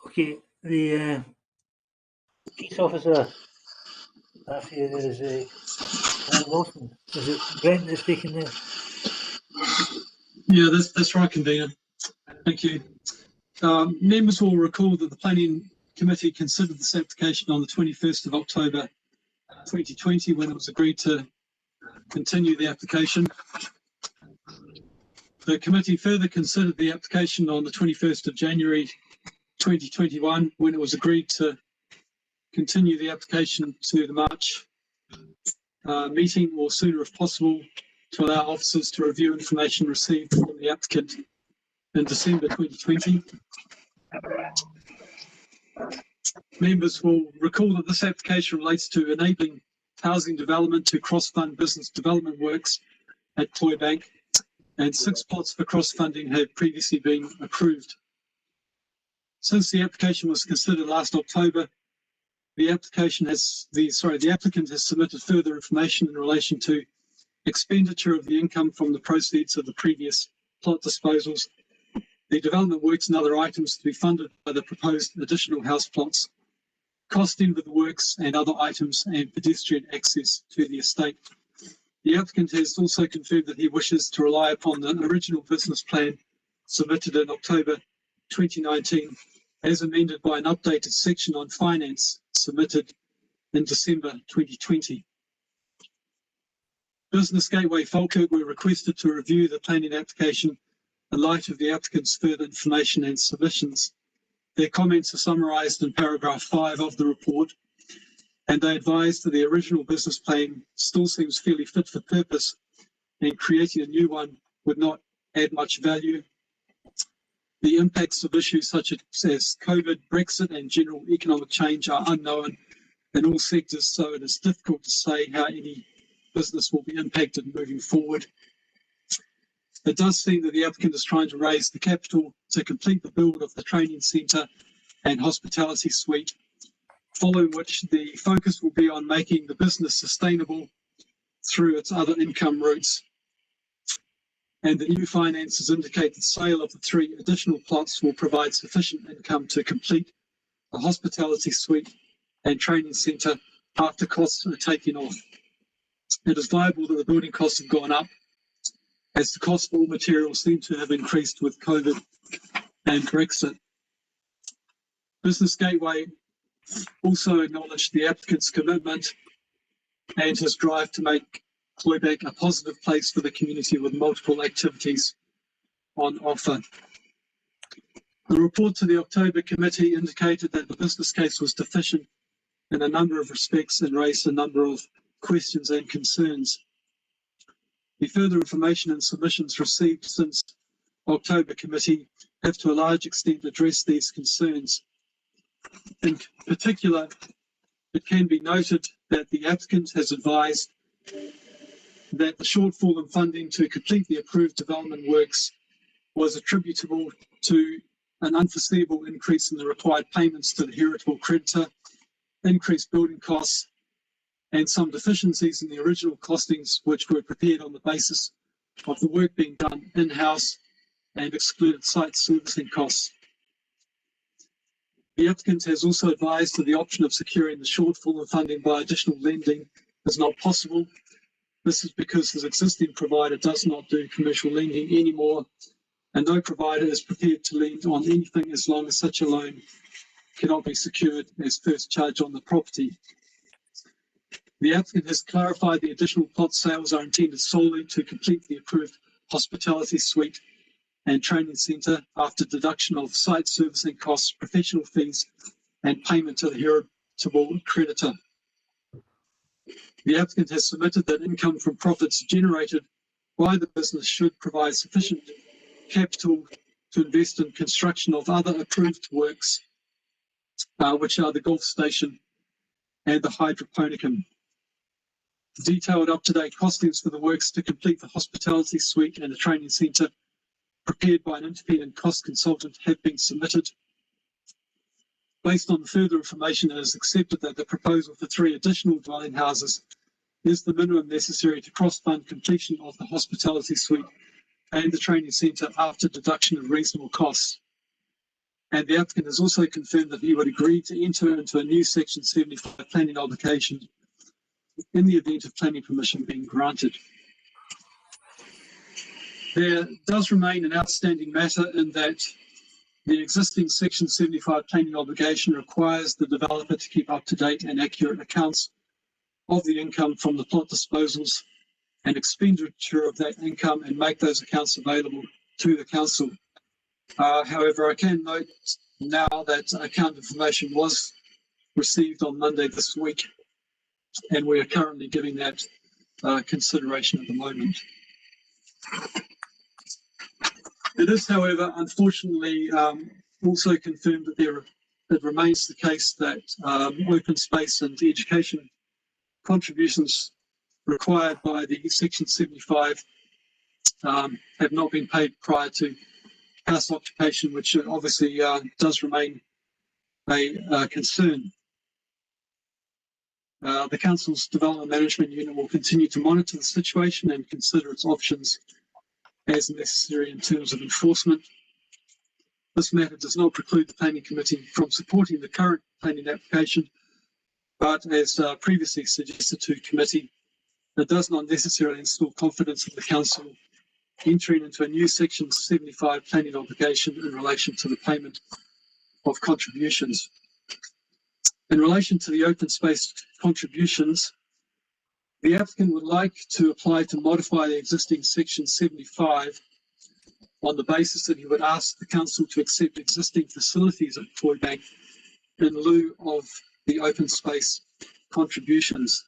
Okay, the case officer after you is Wilson. Is it Brent that's speaking there? Yeah, that's right, Convener. Thank you. Members will recall that the Planning Committee considered this application on the 21st of October 2020 when it was agreed to continue the application. The committee further considered the application on the 21st of January 2021 when it was agreed to continue the application to the March meeting, or sooner if possible, to allow officers to review information received from the applicant in December 2020. Members will recall that this application relates to enabling housing development to cross-fund business development works at Cloybank, and 6 plots for cross-funding have previously been approved. Since the application was considered last October, the applicant has submitted further information in relation to expenditure of the income from the proceeds of the previous plot disposals, the development works and other items to be funded by the proposed additional house plots, costing of the works and other items, and pedestrian access to the estate. The applicant has also confirmed that he wishes to rely upon the original business plan submitted in October 2019 as amended by an updated section on finance submitted in December 2020. Business Gateway Falkirk were requested to review the planning application in light of the applicant's further information and submissions. Their comments are summarised in paragraph 5 of the report, and they advised that the original business plan still seems fairly fit for purpose, and creating a new one would not add much value. The impacts of issues such as COVID, Brexit and general economic change are unknown in all sectors, so it is difficult to say how any business will be impacted moving forward. It does seem that the applicant is trying to raise the capital to complete the build of the training centre and hospitality suite, following which the focus will be on making the business sustainable through its other income routes. And the new finances indicate the sale of the 3 additional plots will provide sufficient income to complete the hospitality suite and training centre after costs are taken off. It is viable that the building costs have gone up as the cost of all materials seem to have increased with COVID and Brexit. Business Gateway also acknowledged the applicant's commitment and his drive to make Cloyback a positive place for the community with multiple activities on offer. The report to the October committee indicated that the business case was deficient in a number of respects and raised a number of questions and concerns. The further information and submissions received since October committee have to a large extent addressed these concerns. In particular, it can be noted that the applicant has advised that the shortfall in funding to complete the approved development works was attributable to an unforeseeable increase in the required payments to the heritable creditor, increased building costs, and some deficiencies in the original costings which were prepared on the basis of the work being done in-house and excluded site servicing costs. The applicant has also advised that the option of securing the shortfall in funding by additional lending is not possible. This is because his existing provider does not do commercial lending anymore, and no provider is prepared to lend on anything as long as such a loan cannot be secured as first charge on the property. The applicant has clarified the additional plot sales are intended solely to complete the approved hospitality suite and training centre after deduction of site servicing costs, professional fees and payment to the heritable creditor. The applicant has submitted that income from profits generated by the business should provide sufficient capital to invest in construction of other approved works, which are the golf station and the hydroponicum. Detailed up-to-date costings for the works to complete the hospitality suite and the training centre prepared by an independent cost consultant have been submitted. Based on the further information, it is accepted that the proposal for 3 additional dwelling houses is the minimum necessary to cross-fund completion of the hospitality suite and the training centre after deduction of reasonable costs. And the applicant has also confirmed that he would agree to enter into a new Section 75 planning obligation in the event of planning permission being granted. There does remain an outstanding matter in that the existing Section 75 planning obligation requires the developer to keep up-to-date and accurate accounts of the income from the plot disposals and expenditure of that income and make those accounts available to the council. However, I can note now that account information was received on Monday this week, and we are currently giving that consideration at the moment. It is, however, unfortunately also confirmed that it remains the case that open space and education contributions required by the Section 75 have not been paid prior to house occupation, which obviously does remain a concern. The Council's Development Management Unit will continue to monitor the situation and consider its options as necessary in terms of enforcement. This matter does not preclude the Planning Committee from supporting the current planning application, but as previously suggested to committee, that does not necessarily instill confidence in the council entering into a new Section 75 planning obligation in relation to the payment of contributions. In relation to the open space contributions, the applicant would like to apply to modify the existing Section 75 on the basis that he would ask the council to accept existing facilities at Cloybank in lieu of the open space contributions.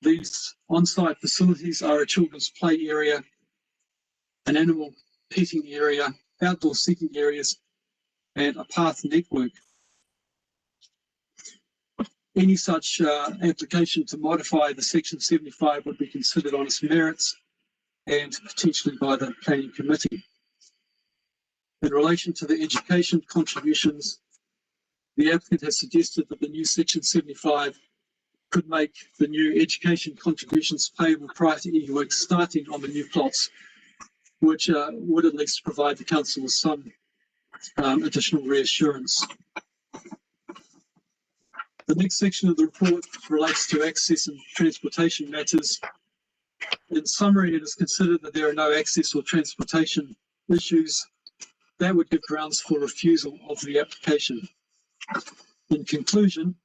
These on-site facilities are a children's play area, an animal petting area, outdoor seating areas, and a path network. Any such application to modify the Section 75 would be considered on its merits and potentially by the Planning Committee. In relation to the education contributions, the applicant has suggested that the new Section 75 could make the new education contributions payable prior to any work starting on the new plots, which would at least provide the council with some additional reassurance. The next section of the report relates to access and transportation matters. In summary, it is considered that there are no access or transportation issues that would give grounds for refusal of the application. In conclusion,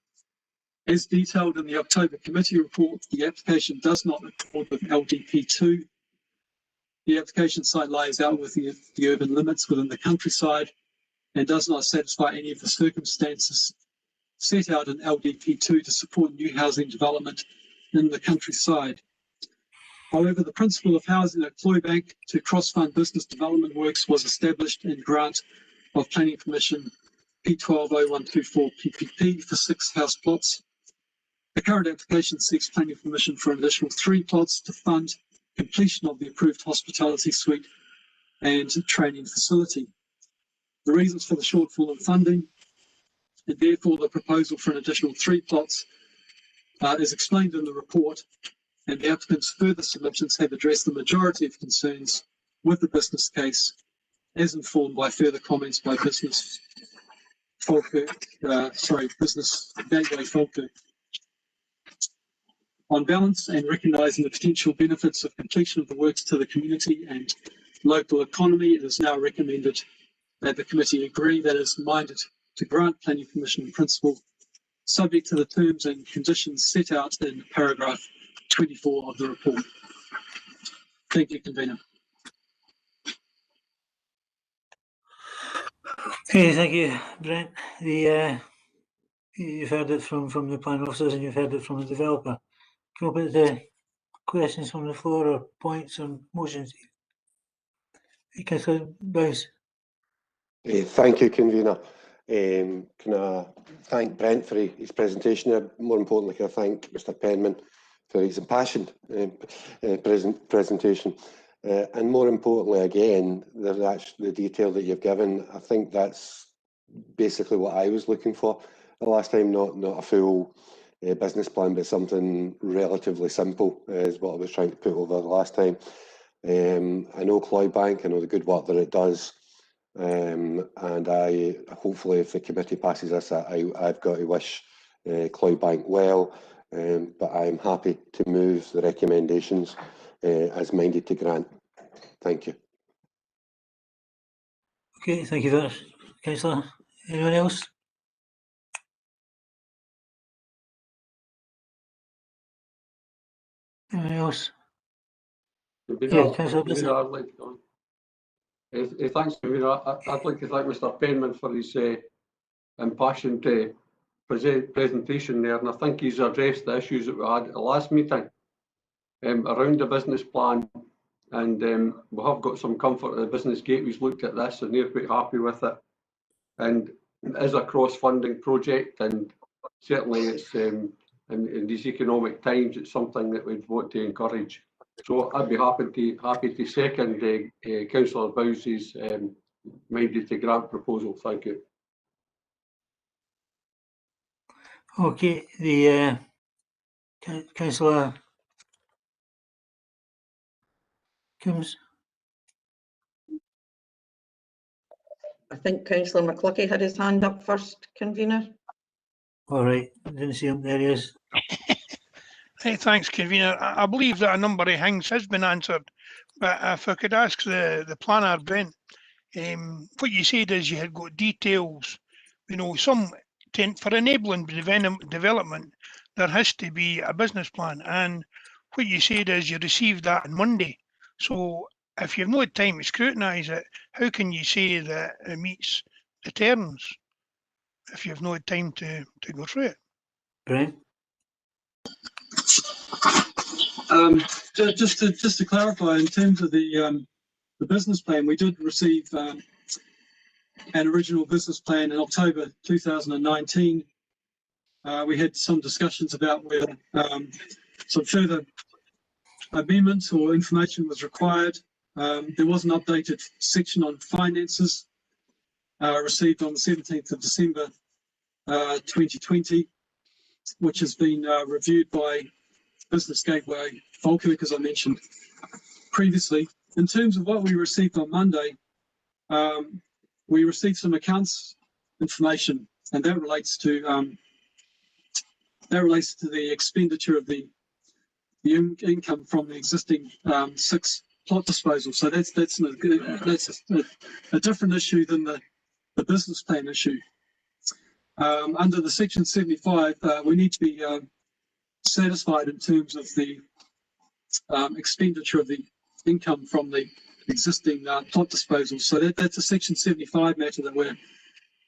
as detailed in the October committee report, the application does not accord with LDP2. The application site lies out within the urban limits within the countryside and does not satisfy any of the circumstances set out in LDP2 to support new housing development in the countryside. However, the principle of housing at Cloybank to cross-fund business development works was established in grant of planning permission P120124 PPP for 6 house plots. The current application seeks planning permission for an additional 3 plots to fund completion of the approved hospitality suite and training facility. The reasons for the shortfall in funding, and therefore the proposal for an additional 3 plots, is explained in the report, and the applicant's further submissions have addressed the majority of concerns with the business case, as informed by further comments by Business Gateway Falkirk. On balance, and recognising the potential benefits of completion of the works to the community and local economy, it is now recommended that the committee agree that it is minded to grant planning permission in principle, subject to the terms and conditions set out in paragraph 24 of the report. Thank you, Convener. Okay, thank you, Brent. You've heard it from the planning officers and you've heard it from the developer. Come up with the questions from the floor or points or motions. Councillor Bowes. Thank you, Convener. Can I thank Brent for his presentation? More importantly, can I thank Mr. Penman for his impassioned presentation? And more importantly, again, the detail that you've given. I think that's basically what I was looking for the last time. Not a full business plan, but something relatively simple is what I was trying to put over the last time. I know Cloybank, I know the good work that it does, and I hopefully, if the committee passes this, I've got to wish Cloybank well, but I'm happy to move the recommendations as minded to grant. Thank you. Okay, thank you very much, Councillor. Anyone else? Anyone else? Yeah, Councillor Bissett. Thanks, Convener. I'd like to thank Mr. Penman for his impassioned presentation there, and I think he's addressed the issues that we had at the last meeting around the business plan, and we have got some comfort that the Business Gateway's looked at this and they're quite happy with it, and it is a cross-funding project, and certainly it's in these economic times it's something that we'd want to encourage. So I'd be happy to second Councillor Bowes' minded to grant proposal. Thank you. Okay, the Councillor Coombs. I think Councillor McCluckie had his hand up first, Convener. All right, didn't see him. There he is. Hey, thanks, convener. I believe that a number of things has been answered, but if I could ask the planner, Brent, what you said is you had got details, you know, for enabling development, there has to be a business plan, and what you said is you received that on Monday. So if you've no time to scrutinise it, how can you say that it meets the terms if you've no time to go through it? Brent? Just to clarify, in terms of the business plan, we did receive an original business plan in October 2019. We had some discussions about whether some further amendments or information was required. There was an updated section on finances received on the 17th of December 2020, which has been reviewed by Business Gateway Falkirk, as I mentioned previously. In terms of what we received on Monday, we received some accounts information, and that relates to the expenditure of the income from the existing 6 plot disposals. So that's a different issue than the business plan issue. Under the Section 75, we need to be satisfied in terms of the expenditure of the income from the existing plot disposals. So that's a Section 75 matter that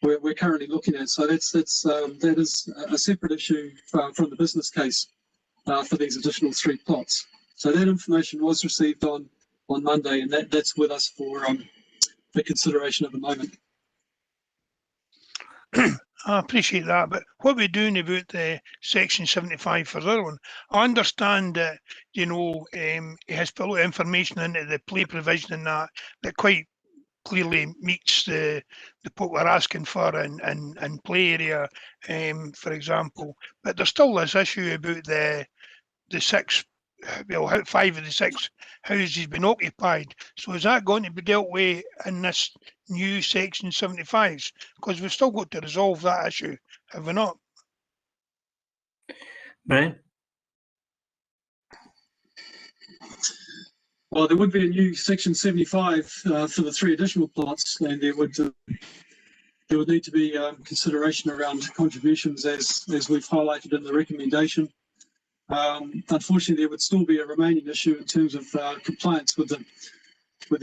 we're currently looking at. So that is a separate issue from the business case for these additional 3 plots. So that information was received on Monday, and that's with us for consideration at the moment. I appreciate that, but what we're doing about the Section 75 for the other one, I understand that, you know, it has put a lot of information into the play provision and that quite clearly meets the what we're asking for in play area, for example. But there's still this issue about the 6, well, 5 of the 6 houses been occupied. So is that going to be dealt with in this new Section 75s? Because we've still got to resolve that issue, have we not? Brian? Well, there would be a new Section 75 for the 3 additional plots, and there would need to be consideration around contributions as we've highlighted in the recommendation. Unfortunately, there would still be a remaining issue in terms of compliance with the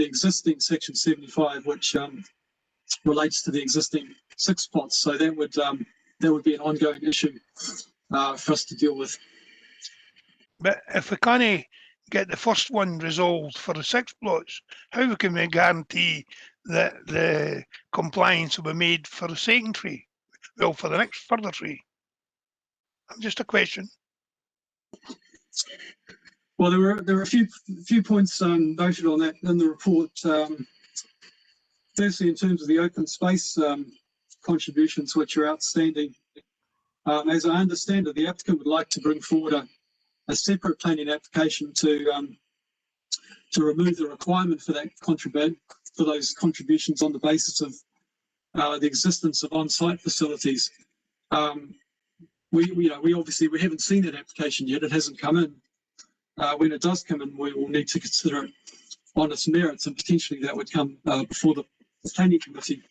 existing Section 75, which relates to the existing 6 plots. So that would be an ongoing issue for us to deal with. But if we can't get the first one resolved for the 6 plots, how can we guarantee that the compliance will be made for the second 3? Well, for the next further 3? Just a question. Well, there were a few points noted on that in the report. Firstly, in terms of the open space contributions which are outstanding, as I understand it, the applicant would like to bring forward a separate planning application to remove the requirement for that for those contributions on the basis of the existence of on-site facilities. We obviously haven't seen that application yet. It hasn't come in. When it does come in, we will need to consider it on its merits, and potentially that would come before the planning committee.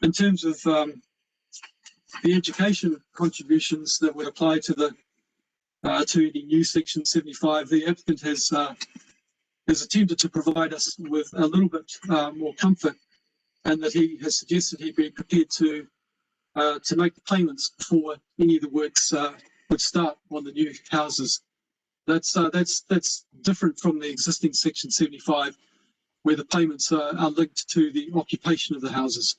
In terms of the education contributions that would apply to the new Section 75, the applicant has attempted to provide us with a little bit more comfort, and that he has suggested he'd be prepared to make the payments before any of the works would start on the new houses. That's different from the existing Section 75, where the payments are linked to the occupation of the houses.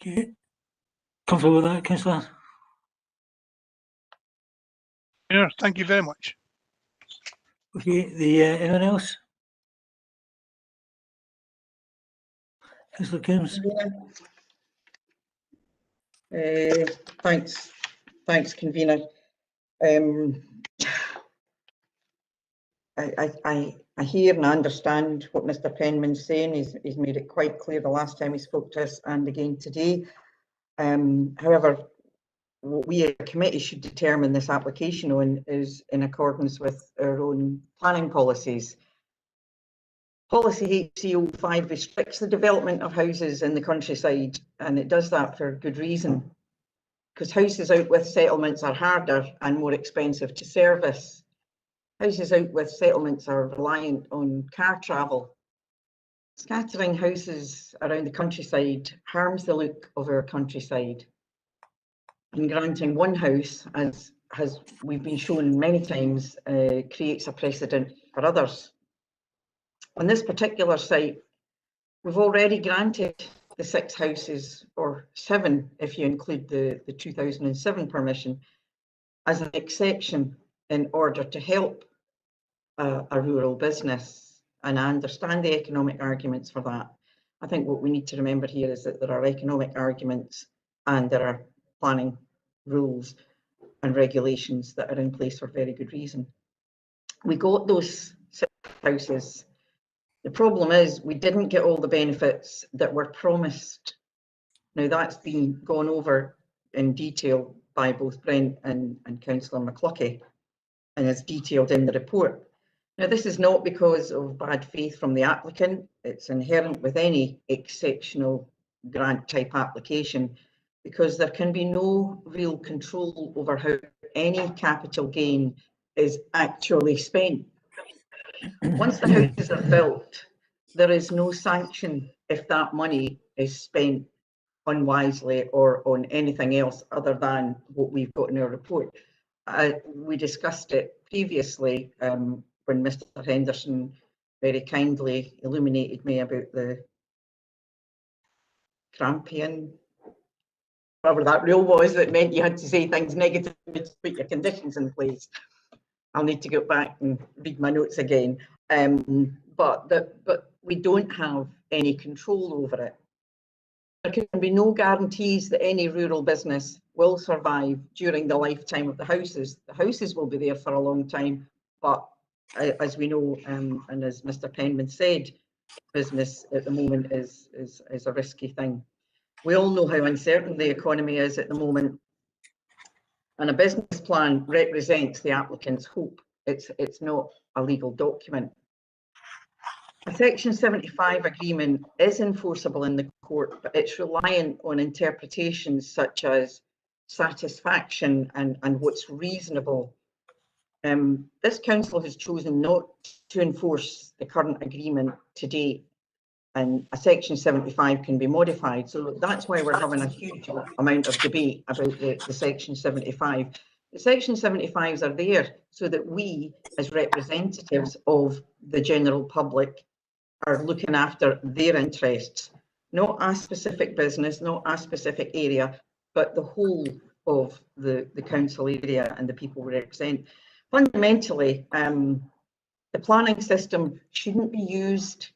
Okay. Comfortable with that, Councillor? Yeah, thank you very much. Okay, anyone else? Councillor Coombs? Thanks, convener. I hear and I understand what Mr. Penman's saying. He's made it quite clear the last time he spoke to us and again today. However, what we as a committee should determine this application on is in accordance with our own planning policies. Policy HC05 restricts the development of houses in the countryside, and it does that for good reason, because houses out with settlements are harder and more expensive to service. Houses out with settlements are reliant on car travel. Scattering houses around the countryside harms the look of our countryside. And granting one house, as we've been shown many times, creates a precedent for others. On this particular site, we've already granted the 6 houses, or 7 if you include the 2007 permission, as an exception in order to help a rural business. And I understand the economic arguments for that. I think what we need to remember here is that there are economic arguments and there are planning rules and regulations that are in place for very good reason. We got those 6 houses. The problem is we didn't get all the benefits that were promised. Now that's been gone over in detail by both Brent and Councillor McCluckie, and is detailed in the report. Now this is not because of bad faith from the applicant. It's inherent with any exceptional grant type application, because there can be no real control over how any capital gain is actually spent. Once the houses are built, there is no sanction if that money is spent unwisely or on anything else other than what we've got in our report. We discussed it previously when Mr. Henderson very kindly illuminated me about the Grampian, whatever that rule was that meant you had to say things negative to put your conditions in place. I'll need to go back and read my notes again. But we don't have any control over it. There can be no guarantees that any rural business will survive during the lifetime of the houses. The houses will be there for a long time, but as we know, and as Mr. Penman said, business at the moment is a risky thing. We all know how uncertain the economy is at the moment, and a business plan represents the applicant's hope. It's not a legal document. A Section 75 agreement is enforceable in the court, but it's reliant on interpretations such as satisfaction and what's reasonable. This council has chosen not to enforce the current agreement to date, and a Section 75 can be modified. So that's why we're having a huge amount of debate about the Section 75. The Section 75s are there so that we, as representatives of the general public, are looking after their interests, not a specific business, not a specific area, but the whole of the council area and the people we represent. Fundamentally, the planning system shouldn't be used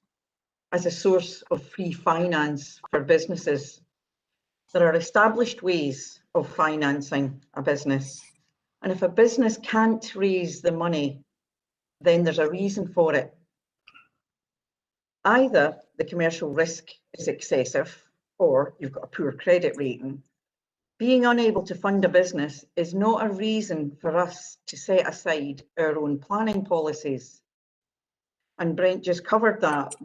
as a source of free finance for businesses. There are established ways of financing a business, and if a business can't raise the money, then there's a reason for it. Either the commercial risk is excessive or you've got a poor credit rating. Being unable to fund a business is not a reason for us to set aside our own planning policies. And Brent just covered that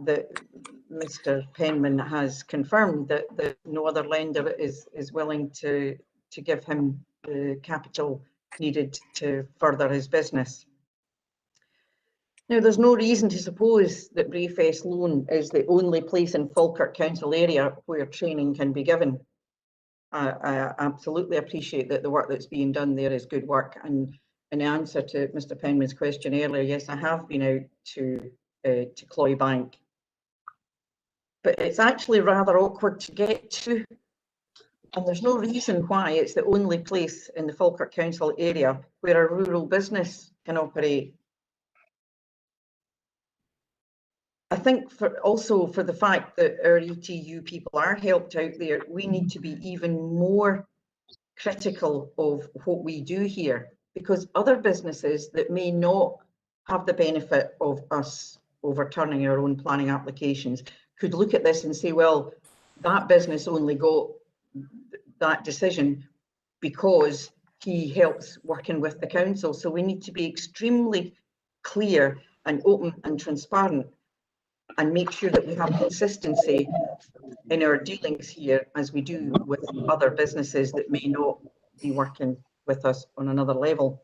Mr. Penman has confirmed that no other lender is willing to give him the capital needed to further his business. Now, there's no reason to suppose that Brayfest Loan is the only place in Falkirk Council area where training can be given. I absolutely appreciate that the work that's being done there is good work. And in answer to Mr. Penman's question earlier, yes, I have been out to Cloybank, but it's actually rather awkward to get to. And there's no reason why it's the only place in the Falkirk Council area where a rural business can operate. I think also for the fact that our ETU people are helped out there, we need to be even more critical of what we do here, because other businesses that may not have the benefit of us overturning our own planning applications could look at this and say, well, that business only got that decision because he helps working with the council. So we need to be extremely clear and open and transparent and make sure that we have consistency in our dealings here as we do with other businesses that may not be working with us on another level.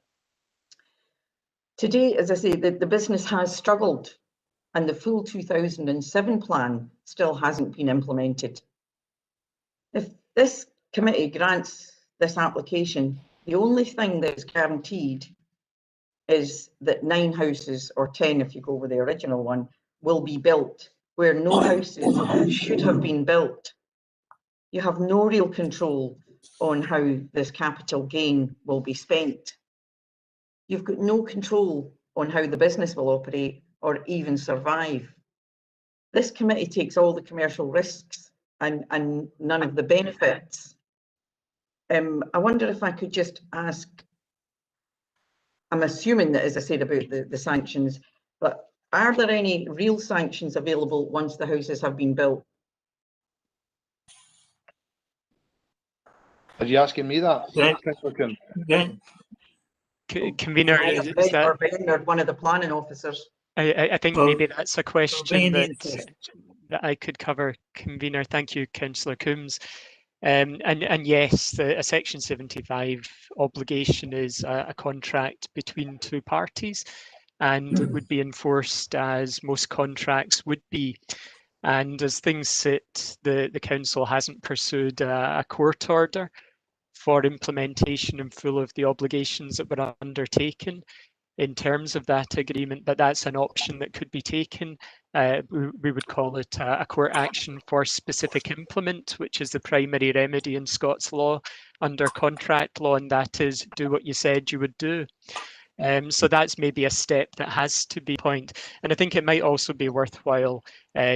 Today, as I say, the business has struggled and the full 2007 plan still hasn't been implemented. If this committee grants this application, the only thing that is guaranteed is that 9 houses, or 10 if you go with the original one, will be built where no houses should have been built. You have no real control on how this capital gain will be spent. You've got no control on how the business will operate or even survive. This committee takes all the commercial risks and none of the benefits. I wonder if I could just ask, I'm assuming that, as I said about the sanctions, but are there any real sanctions available once the houses have been built? Are you asking me that? Yeah. Yeah. Convener, is that, or Ben, or one of the planning officers? I think Well, maybe that's a question Ben that I could cover, Convener. Thank you, Councillor Coombs. And yes, a Section 75 obligation is a contract between 2 parties, and it would be enforced as most contracts would be. And as things sit, the council hasn't pursued a court order for implementation in full of the obligations that were undertaken in terms of that agreement, but that's an option that could be taken. We would call it a court action for specific implement, which is the primary remedy in Scots law under contract law, and that is do what you said you would do. So that's maybe a step that has to be point. And I think it might also be worthwhile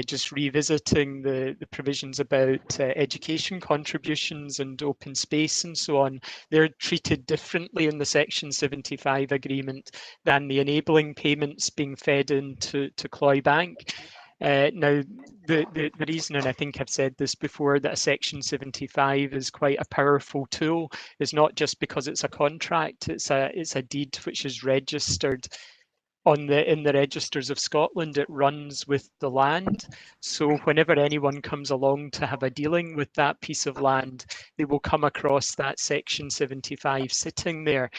just revisiting the provisions about education contributions and open space and so on. They're treated differently in the Section 75 agreement than the enabling payments being fed into Cloybank. Now, the reason, and I think I've said this before, that a Section 75 is quite a powerful tool is not just because it's a contract, it's a deed which is registered in the registers of Scotland. It runs with the land. So whenever anyone comes along to have a dealing with that piece of land, they will come across that Section 75 sitting there.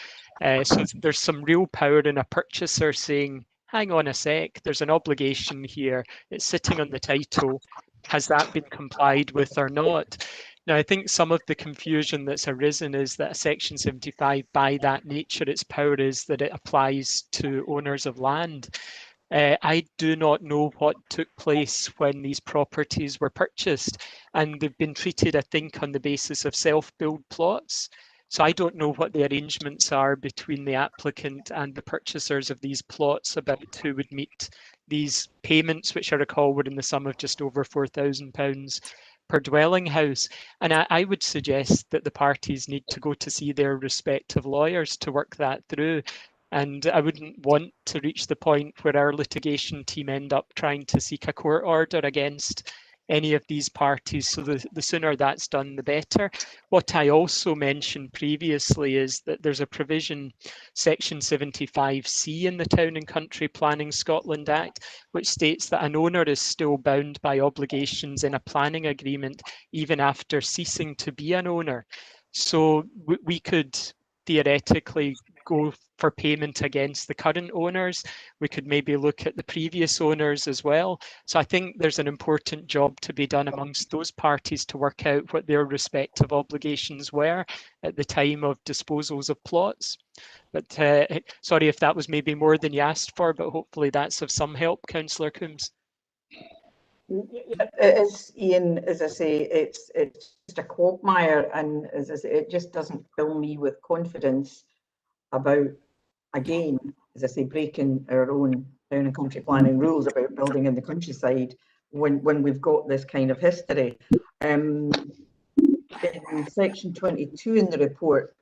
So there's some real power in a purchaser saying, hang on a sec, there's an obligation here, it's sitting on the title, has that been complied with or not? Now, I think some of the confusion that's arisen is that Section 75, by that nature, its power is that it applies to owners of land. I do not know what took place when these properties were purchased, and they've been treated, I think, on the basis of self-build plots. So I don't know what the arrangements are between the applicant and the purchasers of these plots about who would meet these payments, which I recall were in the sum of just over £4,000 per dwelling house. And I would suggest that the parties need to go to see their respective lawyers to work that through. And I wouldn't want to reach the point where our litigation team end up trying to seek a court order against any of these parties. So the sooner that's done, the better. What I also mentioned previously is that there's a provision, Section 75C in the Town and Country Planning Scotland Act, which states that an owner is still bound by obligations in a planning agreement even after ceasing to be an owner. So we could theoretically go for payment against the current owners. We could maybe look at the previous owners as well. So I think there's an important job to be done amongst those parties to work out what their respective obligations were at the time of disposals of plots. But sorry if that was maybe more than you asked for, but hopefully that's of some help, Councillor Coombs. It is, Ian, as I say, it's just a quagmire, and as I say, it just doesn't fill me with confidence about, again, as I say, breaking our own town and country planning rules about building in the countryside when we've got this kind of history. In section 22 in the report,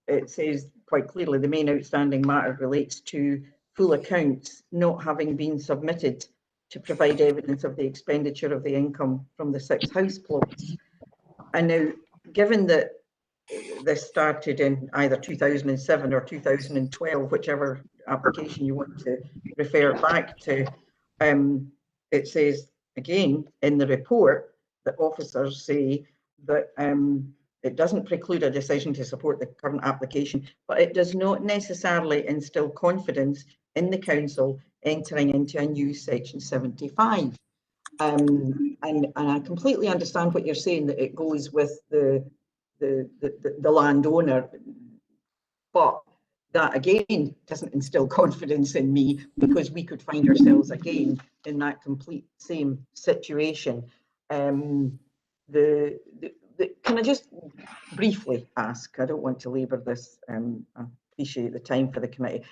it says quite clearly the main outstanding matter relates to full accounts not having been submitted to provide evidence of the expenditure of the income from the 6 house plots. And now, given that this started in either 2007 or 2012, whichever application you want to refer back to. It says again in the report that officers say that it doesn't preclude a decision to support the current application, but it does not necessarily instill confidence in the council entering into a new section 75. And I completely understand what you're saying, that it goes with the landowner, but that again doesn't instill confidence in me, because we could find ourselves again in that complete same situation. Can I just briefly ask, I don't want to labour this, I appreciate the time for the committee,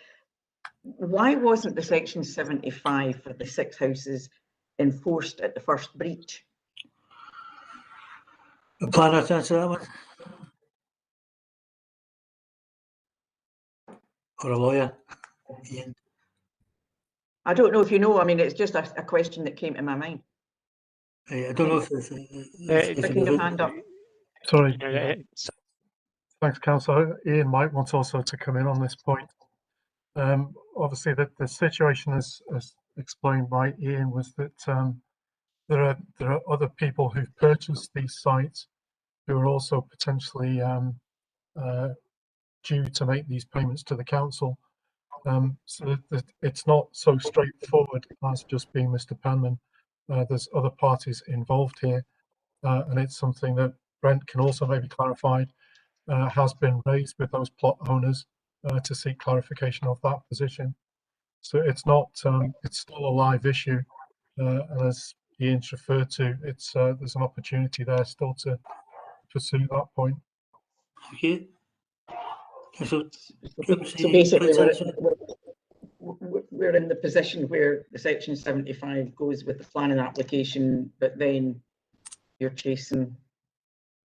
why wasn't the section 75 for the 6 houses enforced at the first breach? The planner to answer that one? Or a lawyer? Ian? I don't know if you know, I mean, it's just a question that came to my mind. I don't know if Sticking your hand up. Sorry. Thanks, Councillor. Ian might want also to come in on this point. Obviously, the situation, as explained by Ian, was that there are other people who've purchased these sites who are also potentially due to make these payments to the council. So that it's not so straightforward as just being Mr. Penman. There's other parties involved here, and it's something that Brent can also maybe clarify, has been raised with those plot owners to seek clarification of that position. So it's not, it's still a live issue, and as Ian's referred to, it's there's an opportunity there still to pursue that point. Okay. So basically, we're in the position where the section 75 goes with the planning application, but then you're chasing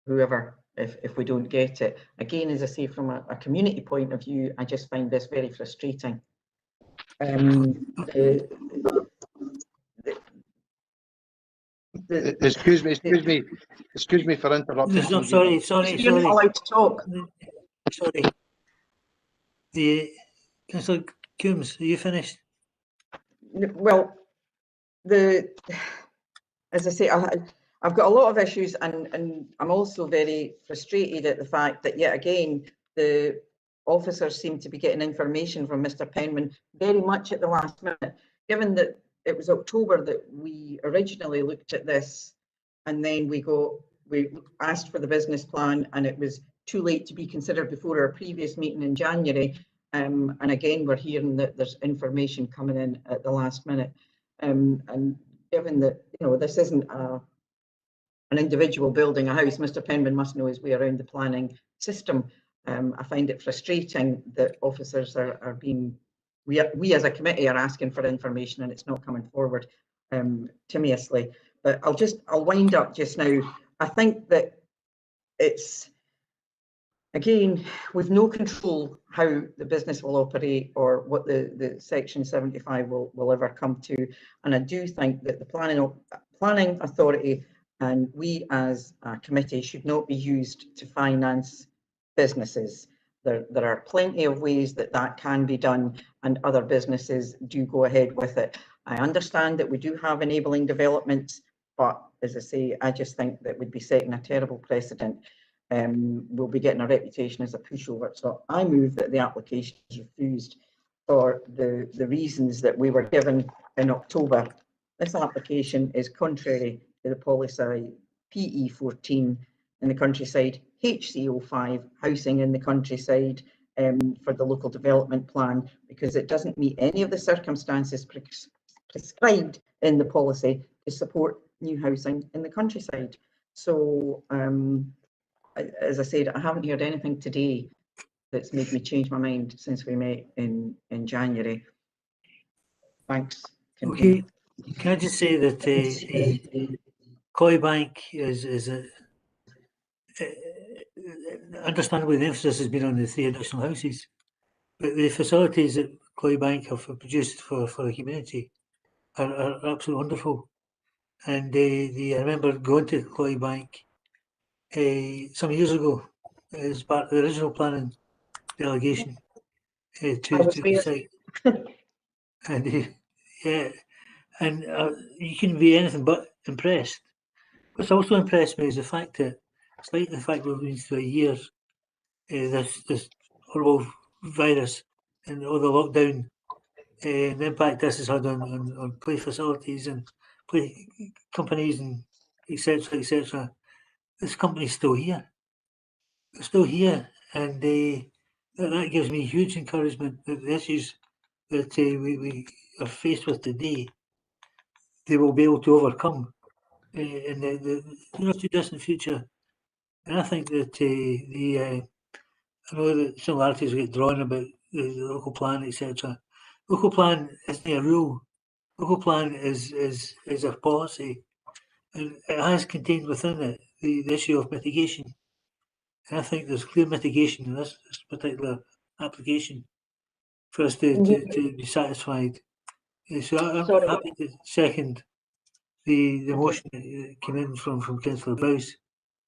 whoever if we don't get it. Again, as I say, from a community point of view, I just find this very frustrating. Excuse me for interrupting. No, sorry. You're not allowed to talk. Sorry. Councillor Coombs, are you finished? Well, as I say, I've got a lot of issues, and I'm also very frustrated at the fact that yet again the officers seem to be getting information from Mr. Penman very much at the last minute, given that it was October that we originally looked at this, and then we asked for the business plan, and it was too late to be considered before our previous meeting in January. And again, we're hearing that there's information coming in at the last minute. And given that, this isn't an individual building a house, Mr. Penman must know his way around the planning system. I find it frustrating that officers are being, we as a committee are asking for information and it's not coming forward timiously. But I'll wind up just now. I think that it's, again, we've no control how the business will operate or what the section 75 will ever come to. And I do think that the planning authority and we as a committee should not be used to finance businesses. There are plenty of ways that can be done, and other businesses do go ahead with it. I understand that we do have enabling developments, but as I say, I just think that we'd be setting a terrible precedent. We'll be getting a reputation as a pushover. So I move that the application is refused for the reasons that we were given in October. This application is contrary to the policy PE14 in the countryside, HC05 housing in the countryside for the local development plan, because it doesn't meet any of the circumstances prescribed in the policy to support new housing in the countryside. So as I said, I haven't heard anything today that's made me change my mind since we met in January. Thanks. Okay. Can I just say that Cloybank is understandably the emphasis has been on the 3 additional houses, but the facilities that Cloybank have produced for the community are absolutely wonderful. And I remember going to Cloybank some years ago as part of the original planning delegation I to was the there. site. And yeah, and you can be anything but impressed. What's also impressed me is the fact that, despite the fact we've been through a year, this horrible virus and all the lockdown, and the impact this has had on play facilities and play companies and etc. etc. This company's still here. They're still here, and that gives me huge encouragement that the issues that we are faced with today, they will be able to overcome in the not too distant future. And I think that I know that similarities get drawn about the local plan, etc. Local plan isn't a rule. Local plan is a policy, and it has contained within it the issue of mitigation. And I think there's clear mitigation in this particular application for us to be satisfied. So I'm Sorry. happy to second the motion that came in from Councillor Bowes.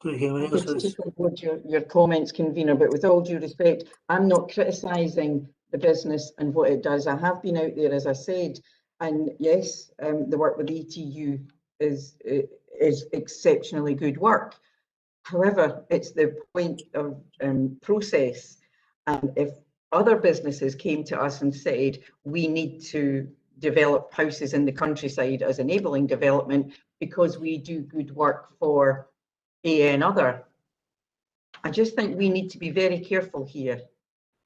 Just to avoid your comments, convener, but with all due respect, I'm not criticising the business and what it does. I have been out there, as I said, and yes, the work with ETU is exceptionally good work. However, it's the point of process, and if other businesses came to us and said, we need to develop houses in the countryside as enabling development because we do good work for and other, I just think we need to be very careful here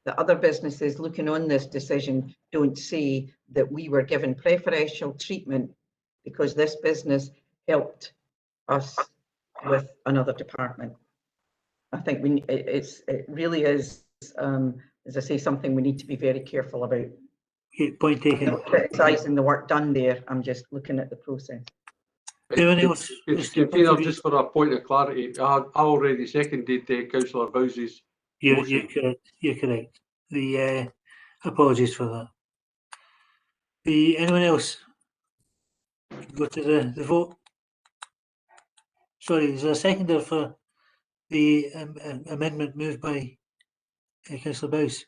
that other businesses looking on this decision don't say that we were given preferential treatment because this business helped us with another department. I think it really is, as I say, something we need to be very careful about. Point taken. I'm not criticising the work done there, I'm just looking at the process. Anyone else? Convener, just for a point of clarity, I already seconded Councillor Bowes's motion. You're correct. The apologies for that. Anyone else? Go to the vote. Sorry, is there a seconder for the amendment moved by Councillor Bowes?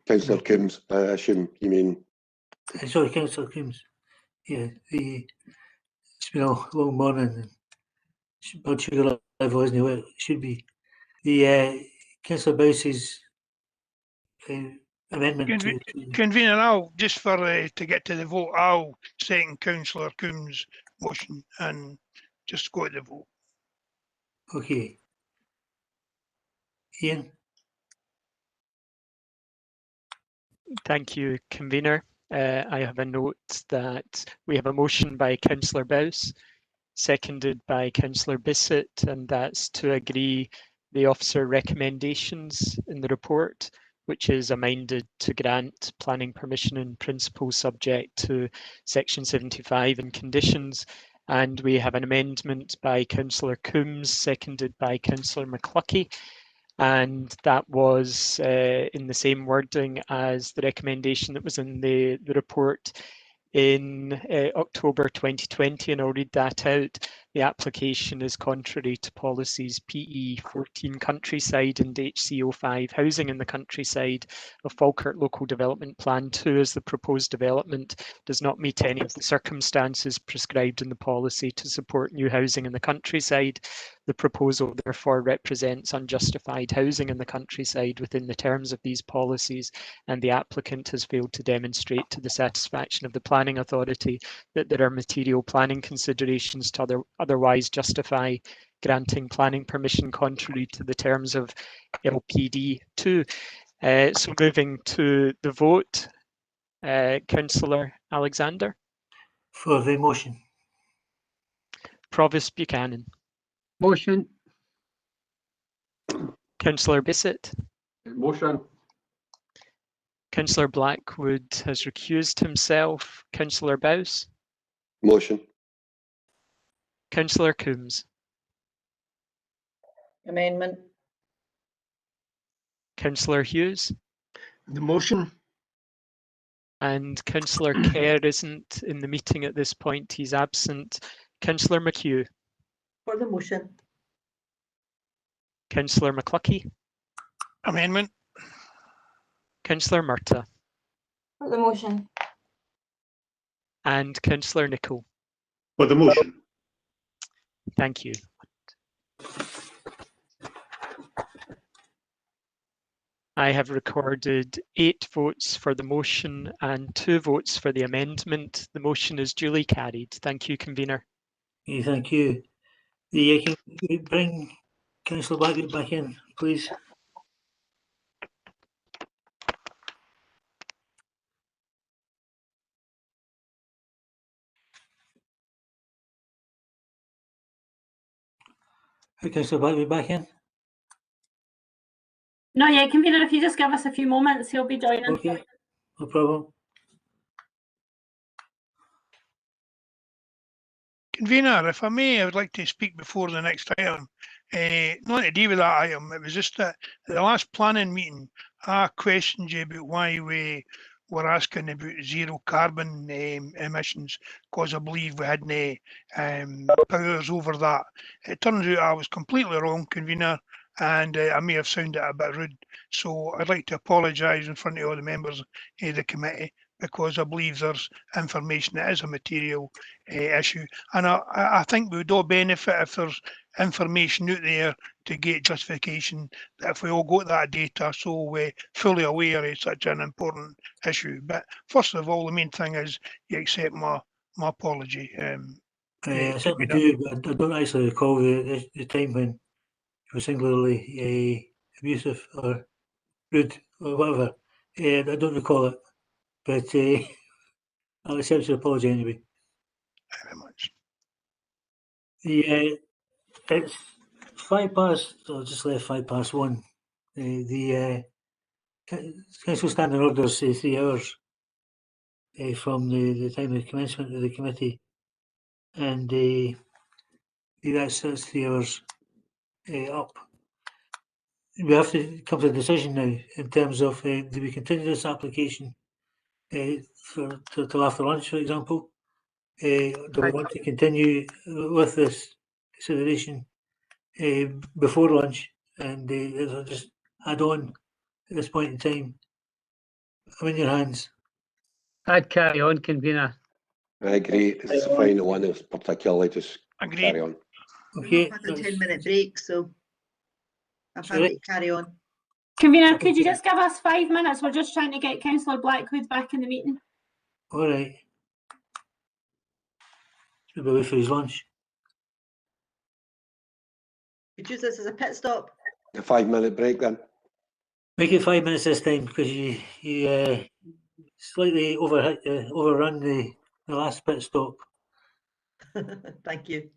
Councillor Coombs, I assume you mean. Sorry, Councillor Coombs. Yeah, it's been a long morning. Blood sugar level isn't where it should be. The Councillor Bowes's amendment Convener, I'll just for to get to the vote, I'll second Councillor Coombs' motion and just go to the vote. Okay. Ian? Thank you, convener. I have a note that we have a motion by Councillor Bowes, seconded by Councillor Bissett, and that's to agree the officer recommendations in the report, which is amended to grant planning permission in principle subject to section 75 and conditions. And we have an amendment by Councillor Coombs, seconded by Councillor McCluckie. And that was in the same wording as the recommendation that was in the report in October 2020, and I'll read that out. The application is contrary to policies PE 14 countryside and HC05 housing in the countryside of Falkirk Local Development Plan 2, as the proposed development does not meet any of the circumstances prescribed in the policy to support new housing in the countryside. The proposal therefore represents unjustified housing in the countryside within the terms of these policies, and the applicant has failed to demonstrate to the satisfaction of the planning authority that there are material planning considerations to otherwise justify granting planning permission contrary to the terms of LPD 2. So moving to the vote, Councillor Alexander. For the motion. Provost Buchanan. Motion. Councillor Bissett. Motion. Councillor Blackwood has recused himself. Councillor Bowes. Motion. Councillor Coombs. Amendment. Councillor Hughes. The motion. And Councillor Kerr isn't in the meeting at this point. He's absent. Councillor McHugh. For the motion. Councillor McCluckie, Amendment. Councillor Murtagh, For the motion. and Councillor Nicholl. For the motion. Thank you. I have recorded 8 votes for the motion and 2 votes for the amendment. The motion is duly carried. Thank you, convener. Okay, thank you. Can we bring Councillor Blackwood back in, please? Councillor Blackwood back in? No, yeah, convener, if you just give us a few moments, he'll be joining. Okay, no problem. Convener, if I may, I would like to speak before the next item. Not to do with that item, it was just that at the last planning meeting, I questioned you about why we were asking about zero carbon emissions, because I believe we had no powers over that. It turns out I was completely wrong, convener, and I may have sounded a bit rude. So I'd like to apologise in front of all the members of the committee, because I believe there's information that is a material issue. And I think we would all benefit if there's information out there to get justification that if we all got that data, so we're fully aware of such an important issue. But first of all, the main thing is you accept my apology. I certainly do, but I don't actually recall the time when it was singularly abusive or rude or whatever. I don't recall it, but I'll accept your apology anyway. Thank you very much. It's 1:05, or just left 1:05. The Council Standing Orders say 3 hours from the time of commencement of the committee, and that's 3 hours up. We have to come to a decision now in terms of do we continue this application till after lunch, for example? Do we want to continue with this consideration before lunch and just add on at this point in time? I'm in your hands. I'd carry on, convener. I agree. It's the final one. It's particularly just carry on. Okay. We've had a 10-minute break, so I'm happy to carry on. Convener, could you just give us 5 minutes? We're just trying to get Councillor Blackwood back in the meeting. All right. Should be away for his lunch. Could use this as a pit stop. A 5-minute break then. Make it 5 minutes this time, because you slightly overrun the last pit stop. Thank you.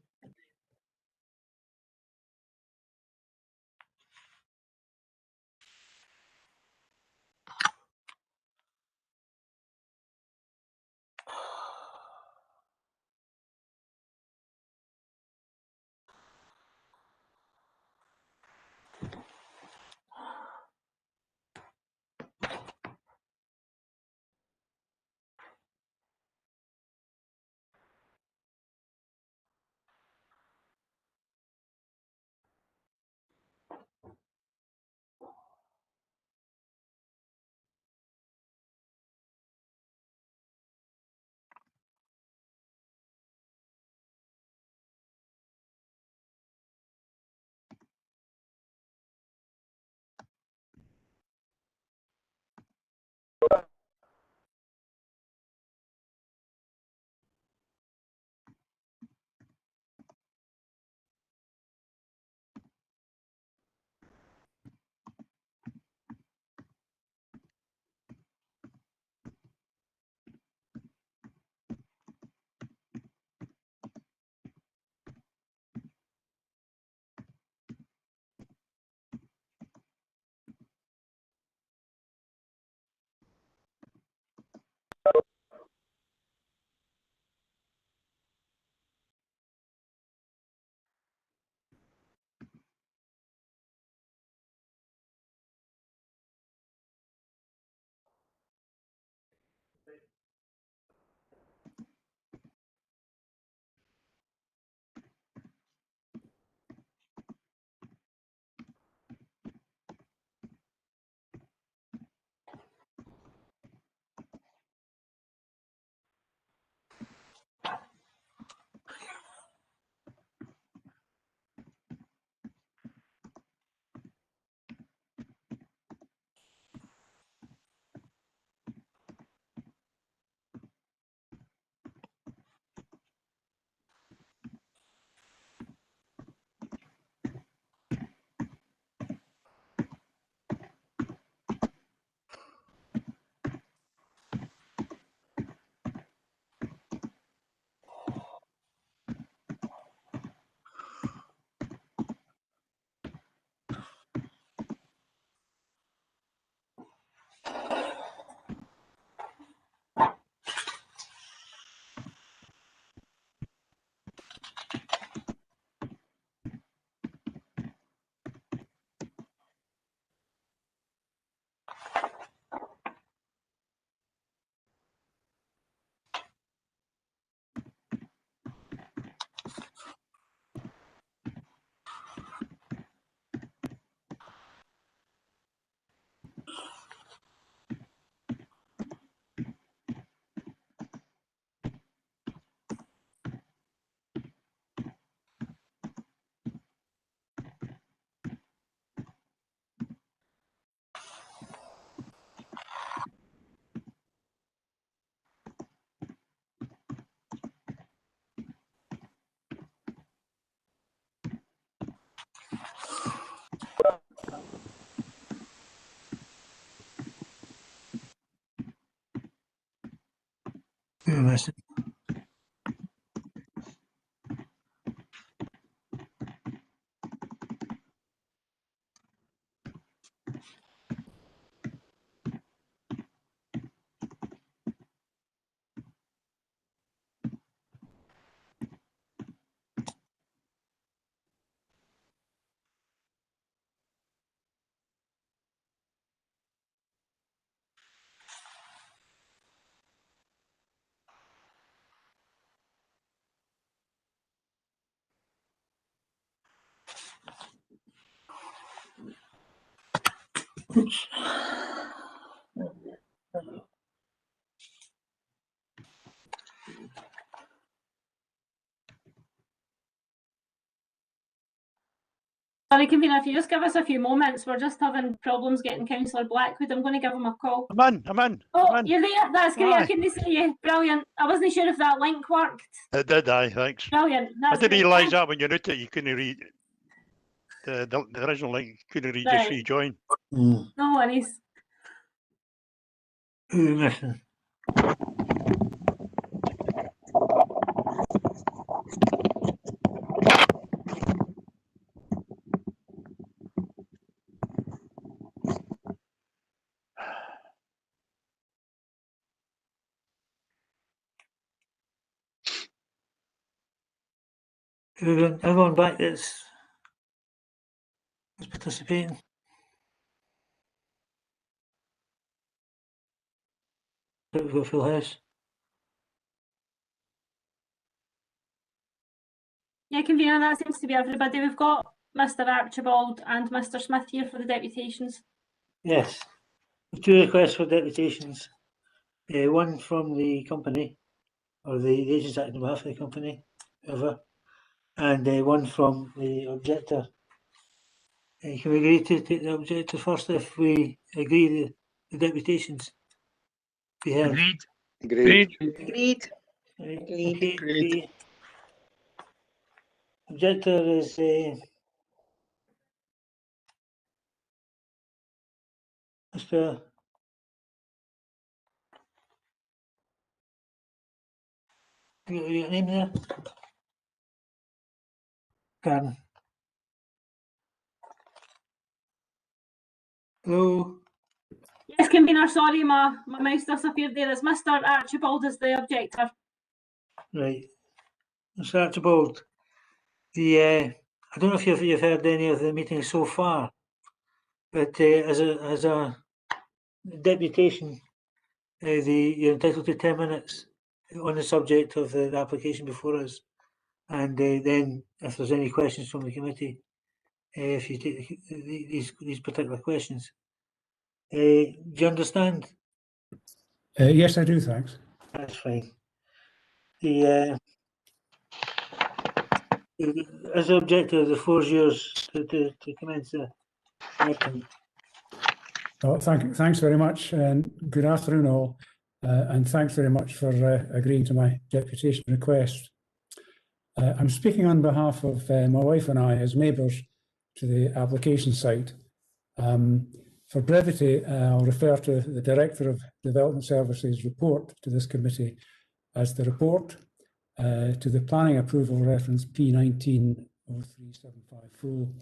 Mr. Oops. Sorry, convener, if you just give us a few moments, we're just having problems getting Councillor Blackwood. I'm going to give him a call. I'm in. Oh, you're there. That's great. I Aye. couldn't see you. Brilliant. I wasn't sure if that link worked. It did, aye, thanks. Brilliant. I That's didn't great. realise Thank- that when you wrote it, you couldn't read the original link, you couldn't read, Right. just rejoin. No worries. Who are we missing? Everyone back that's participating? We've got a full house. Yeah, convener, that seems to be everybody. We've got Mr. Archibald and Mr. Smith here for the deputations. Yes. Two requests for deputations. One from the company, or the agents acting on behalf of the company, whoever, and one from the objector. Can we agree to take the objector first if we agree the deputations? Be heard? Agreed. Agreed. Agreed. Right, Agreed. okay, Agreed. the objector is Mr. You got your name there? Karen. Hello. Yes, convener, sorry, my mouse disappeared there. It's Mr. Archibald is the objector. Right. Mr. Archibald, I don't know if you've heard any of the meetings so far, but as a deputation, you're entitled to 10 minutes on the subject of the application before us, and then if there's any questions from the committee, if you take these particular questions. Do you understand? Yes, I do, thanks. That's fine. The as the objector, the floor is yours to commence the item. Oh, thanks very much, and good afternoon all, and thanks very much for agreeing to my deputation request. I'm speaking on behalf of my wife and I as neighbours to the application site. For brevity, I'll refer to the Director of Development Services report to this committee as the report to the planning approval reference P190375 full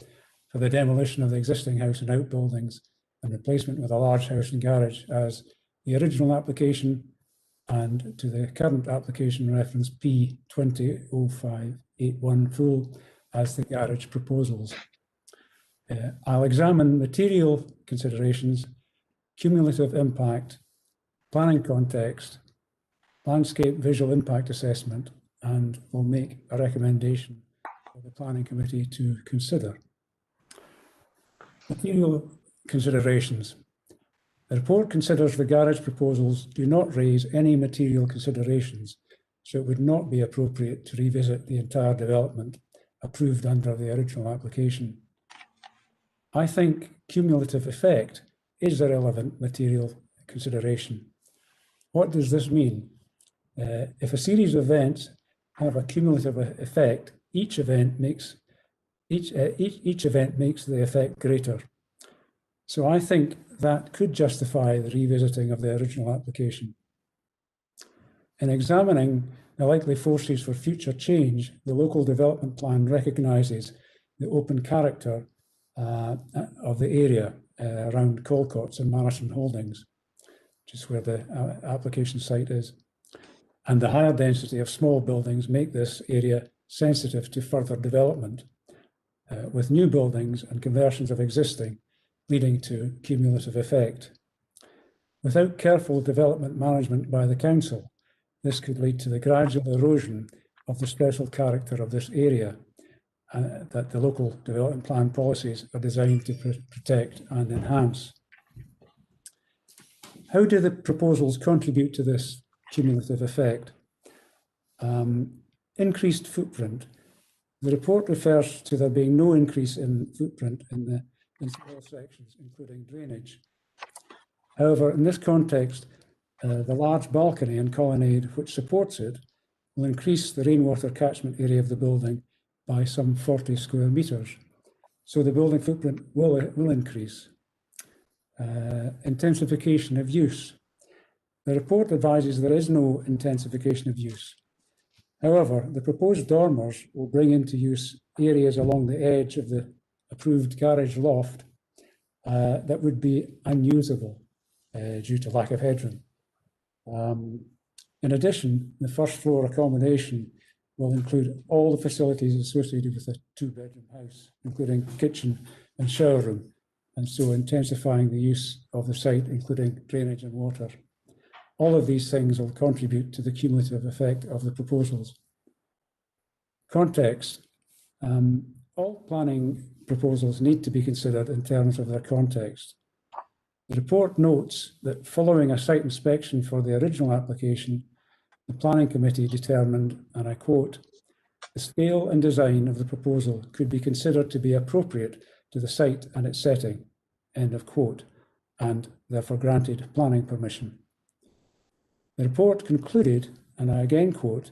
for the demolition of the existing house and outbuildings and replacement with a large house and garage as the original application, and to the current application reference P200581 full as the garage proposals. I'll examine material considerations, cumulative impact, planning context, landscape visual impact assessment, and will make a recommendation for the planning committee to consider. Material considerations. The report considers the garage proposals do not raise any material considerations, so it would not be appropriate to revisit the entire development approved under the original application. I think cumulative effect is a relevant material consideration. What does this mean? If a series of events have a cumulative effect, each event makes the effect greater. So I think that could justify the revisiting of the original application. In examining the likely forces for future change, the local development plan recognises the open character of the area around Colcots and Marrison Holdings, which is where the application site is. And the higher density of small buildings make this area sensitive to further development, with new buildings and conversions of existing leading to cumulative effect. Without careful development management by the council, this could lead to the gradual erosion of the special character of this area that the local development plan policies are designed to protect and enhance. How do the proposals contribute to this cumulative effect? Increased footprint. The report refers to there being no increase in footprint in all sections, including drainage. However, in this context, the large balcony and colonnade which supports it will increase the rainwater catchment area of the building by some 40 square metres. So the building footprint will increase. Intensification of use. The report advises there is no intensification of use. However, the proposed dormers will bring into use areas along the edge of the approved garage loft that would be unusable due to lack of headroom. In addition, the first floor accommodation will include all the facilities associated with a two-bedroom house, including kitchen and shower room, and so intensifying the use of the site, including drainage and water. All of these things will contribute to the cumulative effect of the proposals. Context. All planning proposals need to be considered in terms of their context. The report notes that following a site inspection for the original application, the Planning Committee determined, and I quote, "The scale and design of the proposal could be considered to be appropriate to the site and its setting," end of quote, and therefore granted planning permission. The report concluded, and I again quote,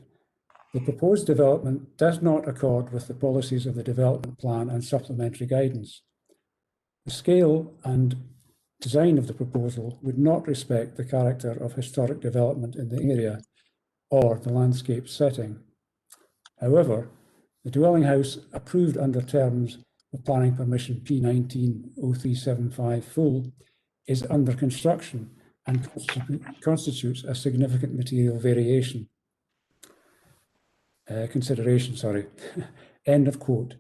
"The proposed development does not accord with the policies of the development plan and supplementary guidance. The scale and design of the proposal would not respect the character of historic development in the area or the landscape setting. However, the dwelling house approved under terms of planning permission P190375 full is under construction and constitutes a significant material consideration, end of quote.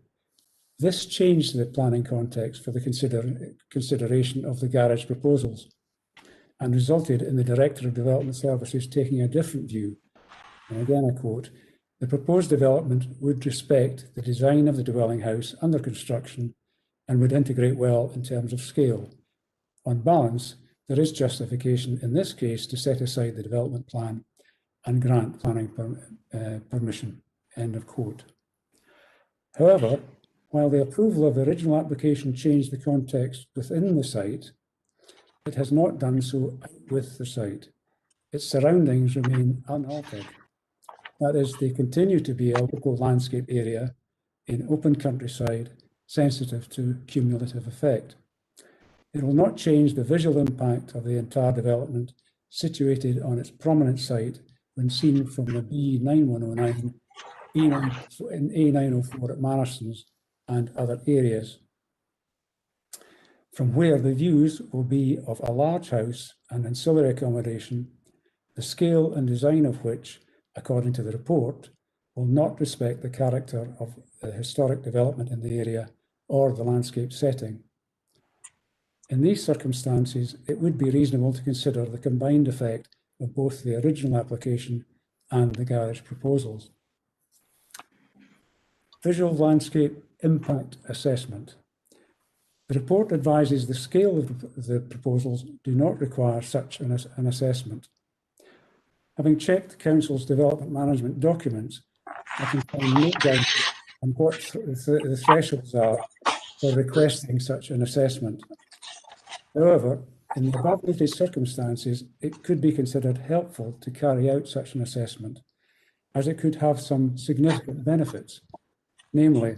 This changed the planning context for the consideration of the garage proposals and resulted in the Director of Development Services taking a different view. And again, I quote, "The proposed development would respect the design of the dwelling house under construction and would integrate well in terms of scale. On balance, there is justification in this case to set aside the development plan and grant planning permission," end of quote. However, while the approval of the original application changed the context within the site, it has not done so with the site. Its surroundings remain unaltered. That is, they continue to be a local landscape area in open countryside, sensitive to cumulative effect. It will not change the visual impact of the entire development situated on its prominent site when seen from the B9109, A904 at Marrison's and other areas, from where the views will be of a large house and ancillary accommodation, the scale and design of which, according to the report, will not respect the character of the historic development in the area or the landscape setting. In these circumstances, it would be reasonable to consider the combined effect of both the original application and the garage proposals. Visual landscape impact assessment. The report advises the scale of the proposals do not require such an assessment. Having checked the Council's development management documents, I can find no guidance on what the thresholds are for requesting such an assessment. However, in the above noted circumstances, it could be considered helpful to carry out such an assessment, as it could have some significant benefits. Namely,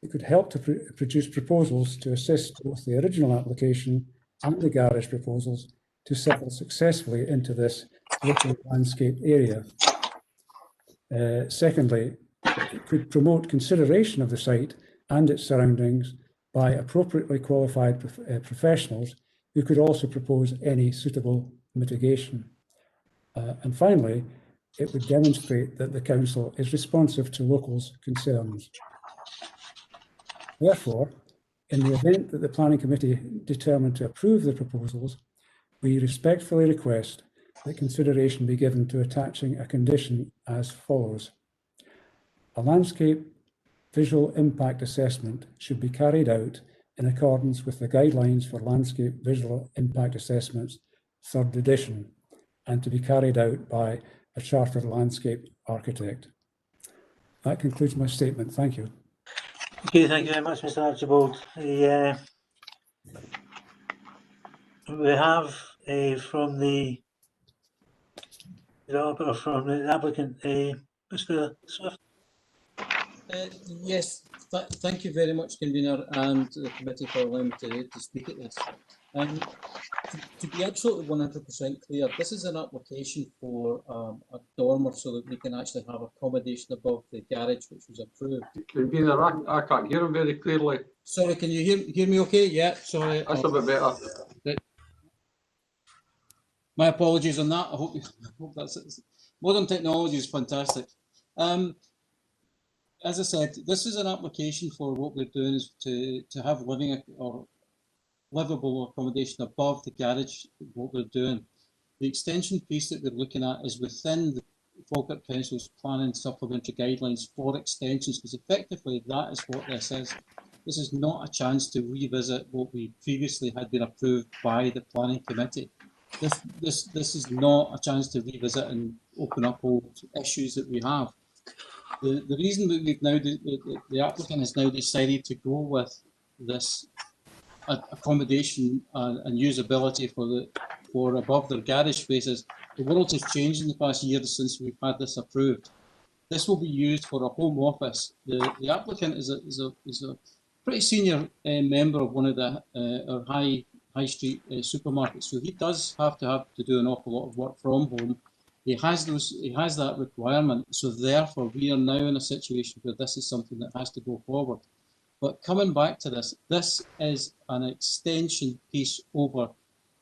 it could help to produce proposals to assist both the original application and the garage proposals to settle successfully into this local landscape area. Secondly, it could promote consideration of the site and its surroundings by appropriately qualified professionals who could also propose any suitable mitigation. And finally, it would demonstrate that the council is responsive to locals' concerns. Therefore, in the event that the Planning Committee determined to approve the proposals, we respectfully request that consideration be given to attaching a condition as follows. A landscape visual impact assessment should be carried out in accordance with the Guidelines for Landscape Visual Impact Assessments, 3rd edition, and to be carried out by a chartered landscape architect. That concludes my statement. Thank you. Okay, thank you very much, Mr. Archibald. We have from the developer, from the applicant, Mr. Swift. Yes, thank you very much, Convener, and the committee for allowing me to speak at this. To be absolutely 100% clear, this is an application for a dormer so that we can actually have accommodation above the garage, which was approved. Convener, I can't hear him very clearly. Sorry, can you hear me okay? Yeah, sorry. That's a bit better. My apologies on that. I hope that's it. Modern technology is fantastic. As I said, this is an application for what we're doing is to have living or livable accommodation above the garage, what we're doing. The extension piece that we're looking at is within the Falkirk Council's planning supplementary guidelines for extensions, because effectively that is what this is. This is not a chance to revisit what we previously had been approved by the Planning Committee. This is not a chance to revisit and open up old issues that we have. The reason that we've now, the applicant has now decided to go with this accommodation and usability for above their garage spaces, the world has changed in the past year since we've had this approved. This will be used for a home office. The applicant is a pretty senior member of one of the our high street supermarkets, so he does have to do an awful lot of work from home. He has that requirement, so therefore we are now in a situation where this is something that has to go forward. But coming back to this is an extension piece over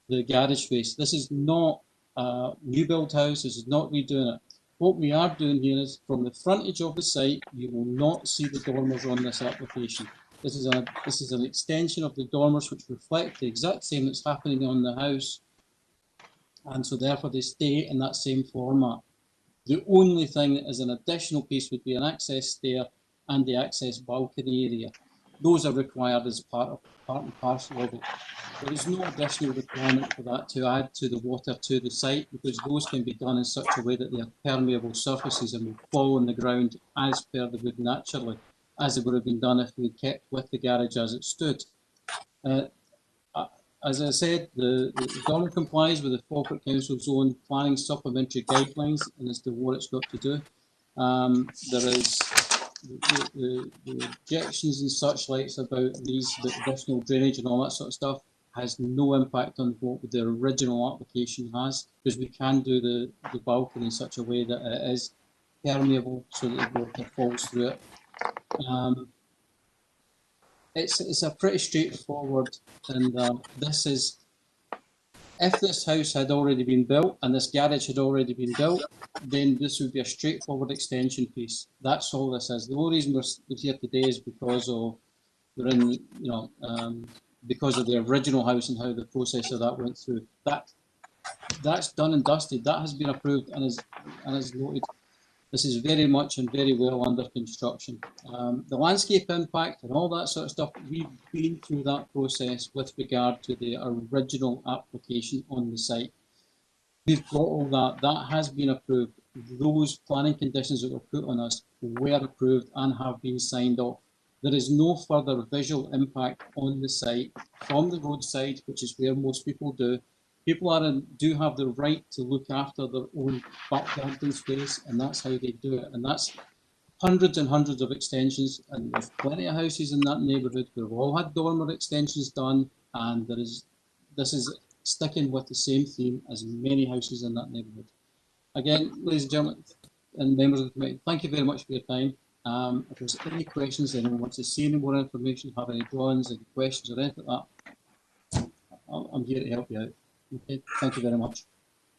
the garage space. This is not a new build house, this is not redoing it. What we are doing here is from the frontage of the site, you will not see the dormers on this application. This is an extension of the dormers which reflect the exact same that's happening on the house. And so therefore they stay in that same format. The only thing that is an additional piece would be an access stair and the access balcony area. Those are required as part and parcel of it. There is no additional requirement for that to add to the water to the site, because those can be done in such a way that they are permeable surfaces and will fall on the ground as per they would naturally, as it would have been done if we kept with the garage as it stood. As I said, the dormer complies with the Falkirk Council's own planning supplementary guidelines and as to what it's got to do. There is the objections and such likes about these additional drainage and all that sort of stuff has no impact on what the original application has, because we can do the balcony in such a way that it is permeable so that the water falls through it. It's a pretty straightforward, and this is, if this house had already been built and this garage had already been built, then this would be a straightforward extension piece. That's all this is. The only reason we're here today is because of we're in, because of the original house and how the process of that went through. That's done and dusted. That has been approved and is noted. This is very much and very well under construction. The landscape impact and all that sort of stuff, we've been through that process with regard to the original application on the site. We've got all that. That has been approved. Those planning conditions that were put on us were approved and have been signed off. There is no further visual impact on the site from the roadside, which is where most people do. People do have the right to look after their own back garden space, and that's how they do it. And that's hundreds and hundreds of extensions, and there's plenty of houses in that neighbourhood. We've all had dormer extensions done, and this is sticking with the same theme as many houses in that neighbourhood. again, ladies and gentlemen, and members of the committee, thank you very much for your time. If there's any questions, anyone wants to see any more information, have any drawings, any questions or anything like that, I'm here to help you out. Okay, thank you very much.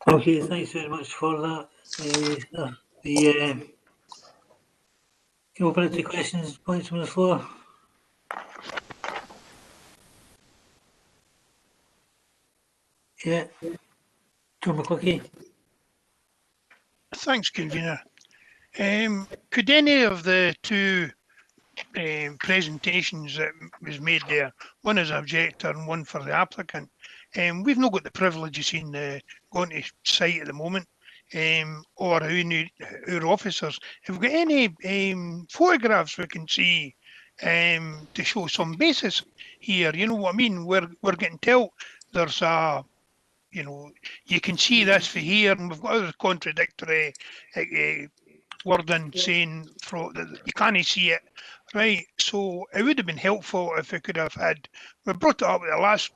Okay, thanks very much for that. Can you open it to questions, points from the floor? Yeah. John McCluskey. Thanks, convener. Could any of the two presentations that was made there, one as objector and one for the applicant, we've not got the privilege of seeing going to site at the moment, or our officers. Have we got any photographs we can see to show some basis here? You know what I mean? We're getting told there's a, you know, you can see this for here, and we've got other contradictory wording saying that you can't see it, right? So it would have been helpful if we could have had, we brought it up at the last,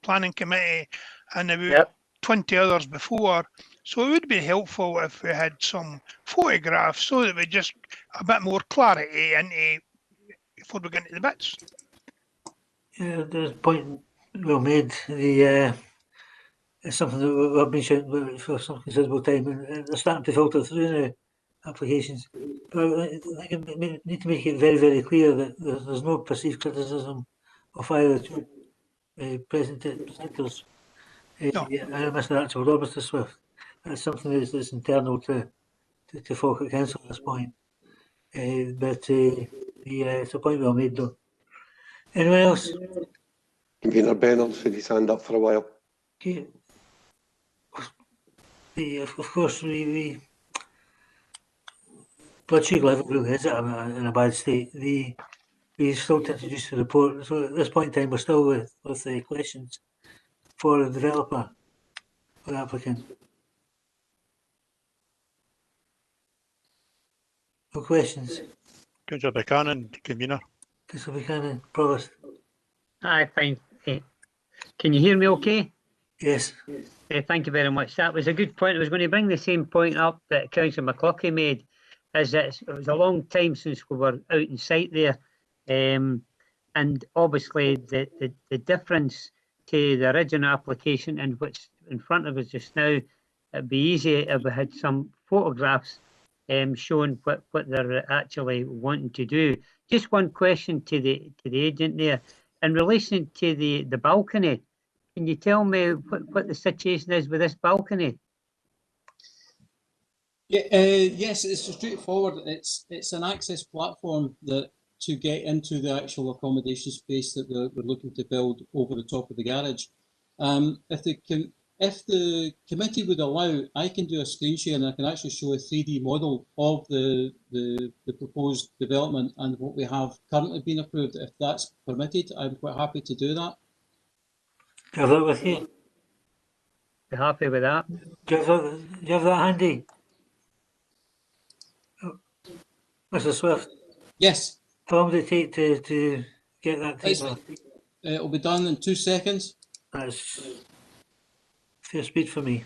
planning committee, and about 20 others before. So it would be helpful if we had some photographs so that we just a bit more clarity into before we get into the bits. Yeah, there's a point well made. It's something that we've been shouting for some considerable time, and they're starting to filter through now, applications. But I think we need to make it very, very clear that there's no perceived criticism of either two presenters, either Mr. Archibald or Mr. Swift. That's something that's internal to Falkirk Council at this point. But it's a point well made, though. Anyone else? Convener Bennard had his hand up for a while. Okay. Of course, we blood sugar level really is in a bad state. We still to introduce the report. So at this point in time, we're still with the questions for the developer, for the applicant. No questions. Councillor Buchanan, convener. Councillor Buchanan, provost. Aye, fine. Can you hear me okay? Yes. Thank you very much. That was a good point. I was going to bring the same point up that Councillor McCluskey made, is that it was a long time since we were out in sight there. And obviously the difference to the original application and what's in front of us just now, it'd be easy if we had some photographs showing what they're actually wanting to do. Just one question to the agent there. In relation to the balcony, can you tell me what the situation is with this balcony? Yeah, yes, it's straightforward. It's an access platform that to get into the actual accommodation space that we're looking to build over the top of the garage. If the committee would allow, I can do a screen share and I can actually show a 3D model of the proposed development and what we have currently been approved. If that's permitted, I'm quite happy to do that. Do you have that with you? Be happy with that. Do you have that handy? Mr. Swift? Yes. How long would it take to get that together? It'll be done in 2 seconds. That's fair speed for me.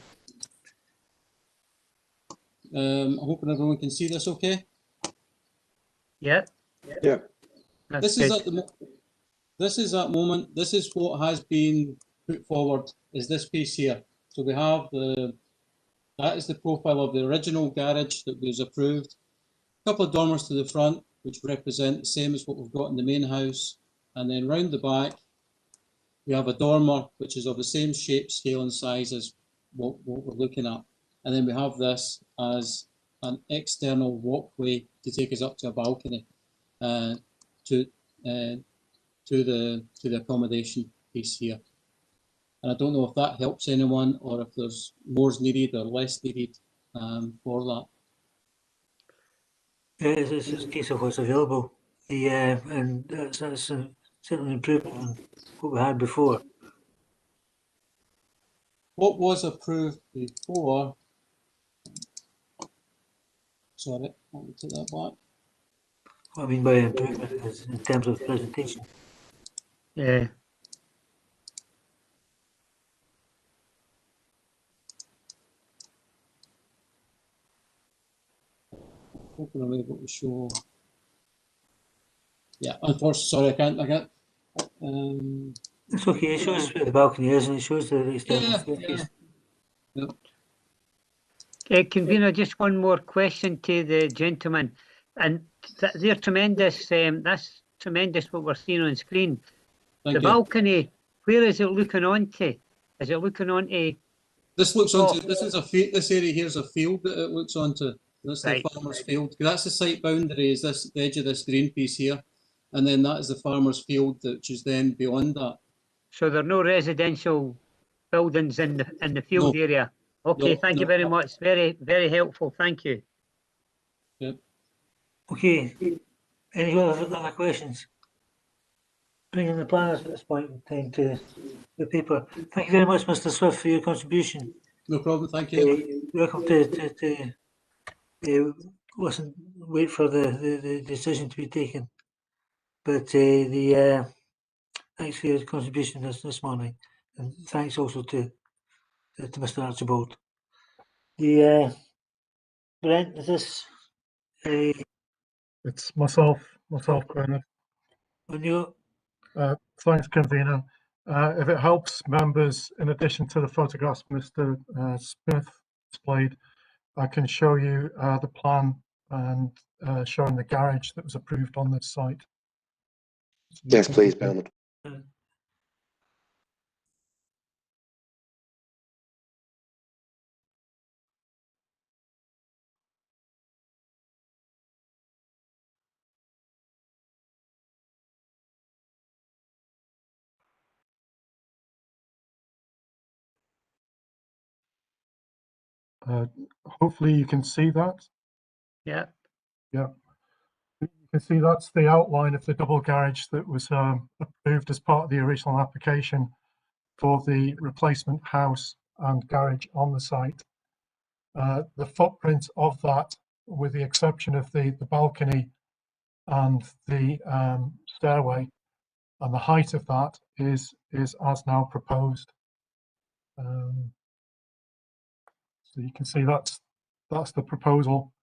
I'm hoping everyone can see this okay. Yeah. Yeah. This is at moment, this is what has been put forward, is this piece here. So we have that is the profile of the original garage that was approved. A couple of dormers to the front, which represent the same as what we've got in the main house. And then round the back, we have a dormer, which is of the same shape, scale and size as what we're looking at. And then we have this as an external walkway to take us up to a balcony to the accommodation piece here. And I don't know if that helps anyone or if there's more's needed or less needed for that. Yeah, it's a case of what's available. And that's certainly an improvement on what we had before. What was approved before? Sorry, let me take that back. What I mean by improvement is in terms of presentation. Yeah. hoping I'm able to show. Yeah, unfortunately, sorry, I can't. It's okay. It shows where the balcony is, and it shows the external staircase. Convener, just one more question to the gentleman, and they're tremendous. That's tremendous what we're seeing on screen. Thank the you. balcony, where is it looking onto? Is it looking onto? This looks onto. This is this area here is a field that it looks onto. That's Right. the farmer's field. That's the site boundary. Is this the edge of this green piece here, and then that is the farmer's field, which is then beyond that. So there are no residential buildings in the field No. area. Okay, No, thank you no. very much. Very helpful. Thank you. Yep. Okay. Any other questions? Bringing the planners at this point in time to the paper. Thank you very much, Mr. Swift, for your contribution. No problem. Thank you. Welcome to listen, wait for the decision to be taken. But thanks for your contribution this morning, and thanks also to Mr. Archibald. Brent, is this? It's myself, Bernard. On you. Thanks, convener. If it helps members, in addition to the photographs Mr. Smith displayed, I can show you the plan and showing the garage that was approved on this site. Yes, please, Bernard. Hopefully you can see that. Yeah. Yeah. You can see that's the outline of the double garage that was approved as part of the original application for the replacement house and garage on the site. The footprint of that, with the exception of the balcony and the stairway, and the height of that is as now proposed. So you can see that's the proposal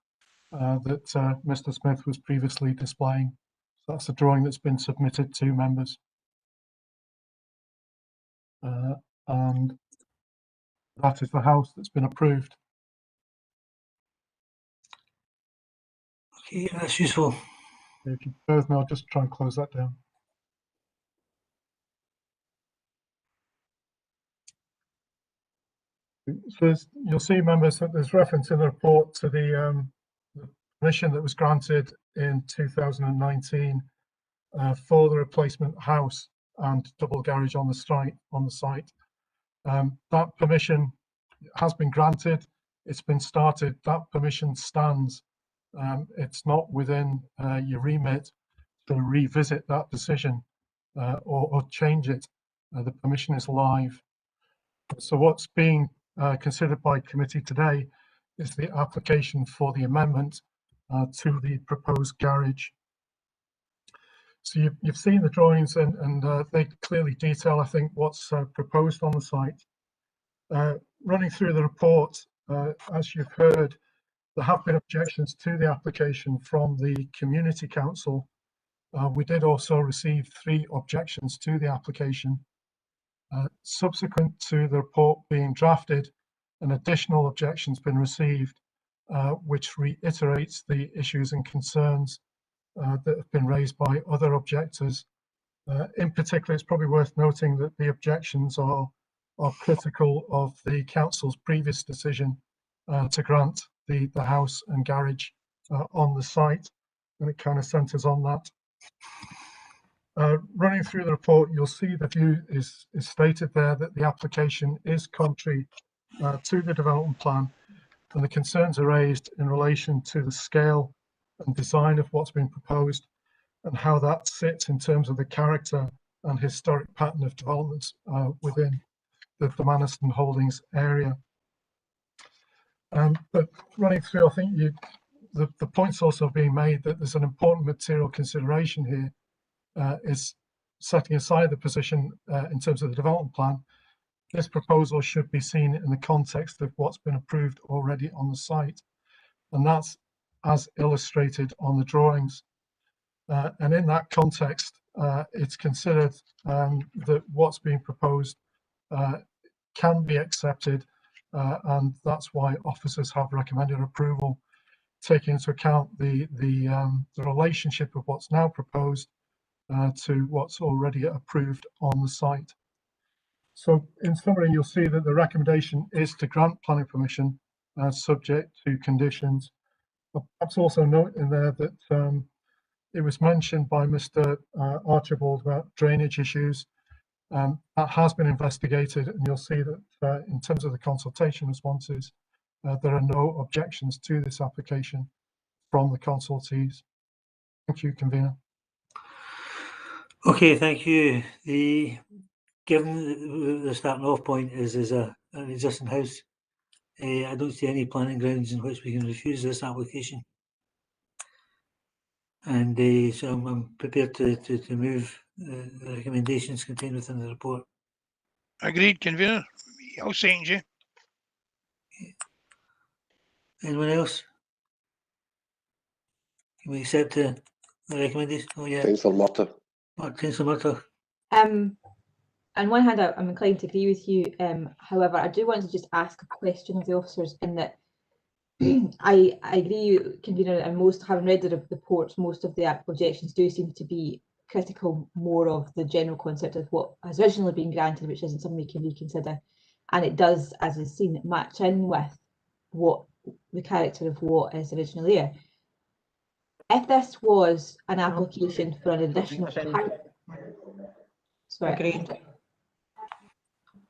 that Mr. Smith was previously displaying. So that's the drawing that's been submitted to members. And that is the house that's been approved. Okay, that's useful. If you bear with me, I'll just try and close that down. So you'll see, members, that there's reference in the report to the permission that was granted in 2019 for the replacement house and double garage on the site. That permission has been granted. It's been started. That permission stands. It's not within your remit to revisit that decision or change it. The permission is live. So what's being considered by committee today is the application for the amendment to the proposed garage. So you've seen the drawings and they clearly detail, I think, what's proposed on the site. Running through the report, as you've heard, there have been objections to the application from the Community Council. We did also receive 3 objections to the application. Subsequent to the report being drafted, an additional objection has been received, which reiterates the issues and concerns that have been raised by other objectors. In particular, it's probably worth noting that the objections are critical of the council's previous decision to grant the house and garage on the site, and it kind of centres on that. Running through the report, you'll see the view is stated there that the application is contrary to the development plan, and the concerns are raised in relation to the scale and design of what's been proposed and how that sits in terms of the character and historic pattern of developments within the Manaston Holdings area. But running through, I think the point's also being made that there's an important material consideration here, is setting aside the position in terms of the development plan. This proposal should be seen in the context of what's been approved already on the site, and that's as illustrated on the drawings. And in that context, it's considered that what's being proposed can be accepted, and that's why officers have recommended approval, taking into account the relationship of what's now proposed to what's already approved on the site. So in summary, you'll see that the recommendation is to grant planning permission subject to conditions. Perhaps also note in there that it was mentioned by Mr. Archibald about drainage issues. That has been investigated, and you'll see that in terms of the consultation responses, there are no objections to this application from the consultees. Thank you, Convener. Okay, thank you. Given the starting off point is an existing house, I don't see any planning grounds in which we can refuse this application. And so I'm prepared to move the recommendations contained within the report. Agreed, Convener. I'll second you. Anyone else? Can we accept the recommendation? Oh yeah. Councillor Murtagh. Councillor Murtagh. On one hand, I'm inclined to agree with you. However, I do want to just ask a question of the officers in that I agree, Convener, and having read the reports, most of the objections do seem to be critical more of the general concept of what has originally been granted, which isn't something we can reconsider. And it does, as is seen, match in with what the character of what is originally there. If this was an application for an additional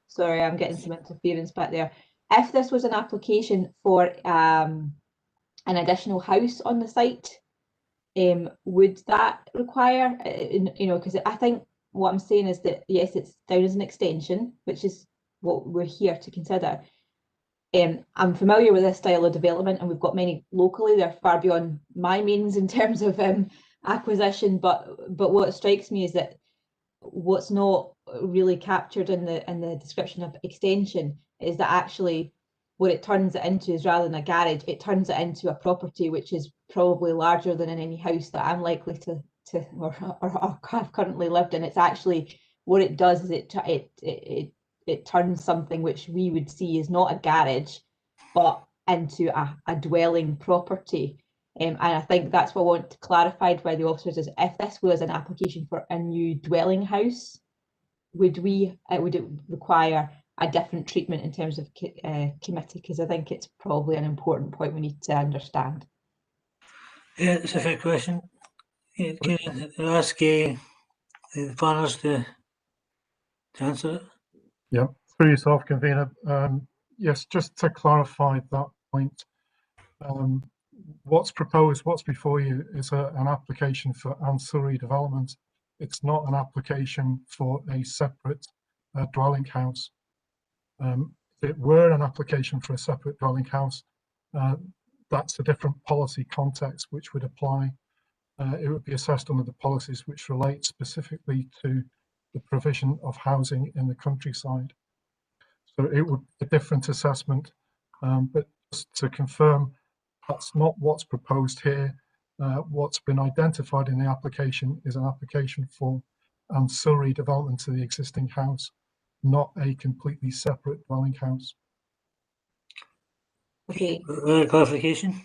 Sorry, I'm getting some interference back there. If this was an application for an additional house on the site, would that require, because I think what I'm saying is that, yes, it's down as an extension, which is what we're here to consider. I'm familiar with this style of development, and we've got many locally. They're far beyond my means in terms of acquisition, but what strikes me is that what's not really captured in the description of extension is that actually what it turns it into is, rather than a garage, it turns it into a property which is probably larger than in any house that I'm likely to or have currently lived in. It's actually, what it does is it turns something which we would see as not a garage but into a dwelling property. And I think that's what I want to clarify by the officers is, if this was an application for a new dwelling house, would it require a different treatment in terms of committee? Because I think it's probably an important point we need to understand. Yeah, it's a fair question. Can I ask the planners to answer it? Yeah, through yourself, Convener. Yes, just to clarify that point, what's proposed, what's before you, is an application for ancillary development. It's not an application for a separate dwelling house. If it were an application for a separate dwelling house, that's a different policy context which would apply. It would be assessed under the policies which relate specifically to the provision of housing in the countryside. So it would be a different assessment, but just to confirm, that's not what's proposed here. What's been identified in the application is an application for ancillary development to the existing house, not a completely separate dwelling house. Okay. Clarification?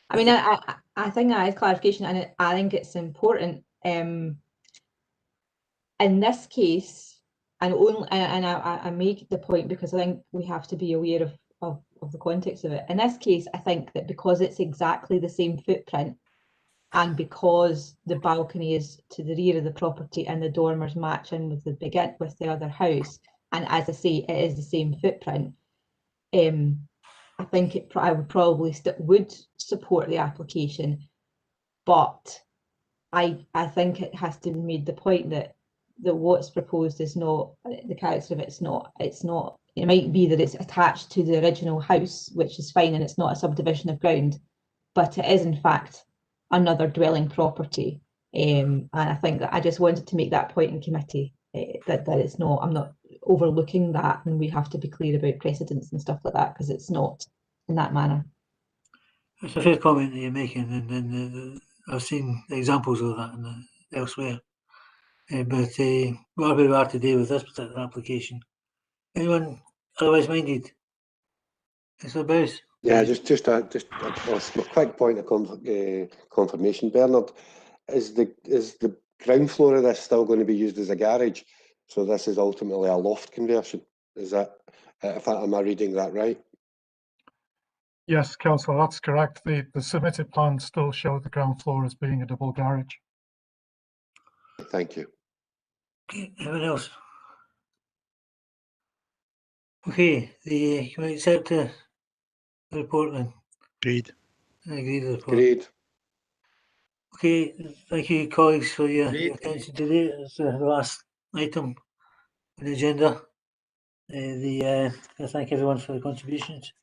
I mean, I think that is clarification, and I think it's important. In this case, and I make the point because I think we have to be aware of the context of it. In this case, I think that because it's exactly the same footprint, and because the balcony is to the rear of the property and the dormers match in with the other house, and as I say, it is the same footprint, I think I would probably would support the application, but I think it has to be made the point that what's proposed is not, the character of it's not, it might be that it's attached to the original house, which is fine, and it's not a subdivision of ground, but it is in fact another dwelling property. And I think that I just wanted to make that point in committee, that it's not, I'm not overlooking that, and we have to be clear about precedents and stuff like that, because it's not in that manner. it's a fair comment that you're making, and I've seen examples of that elsewhere. But what we are today with this particular application? Anyone otherwise minded? Mr. Bowes? Yeah, just a quick point of confirmation, Bernard. Is the ground floor of this still going to be used as a garage? So this is ultimately a loft conversion. Is that? Am I reading that right? Yes, Councillor, that's correct. The submitted plans still show the ground floor as being a double garage. Thank you. Okay, anyone else? Okay, can we accept the report then? Agreed. Agreed with the report. Agreed. Okay, thank you, colleagues, for your attention today. It's the last item on the agenda. I thank everyone for the contributions.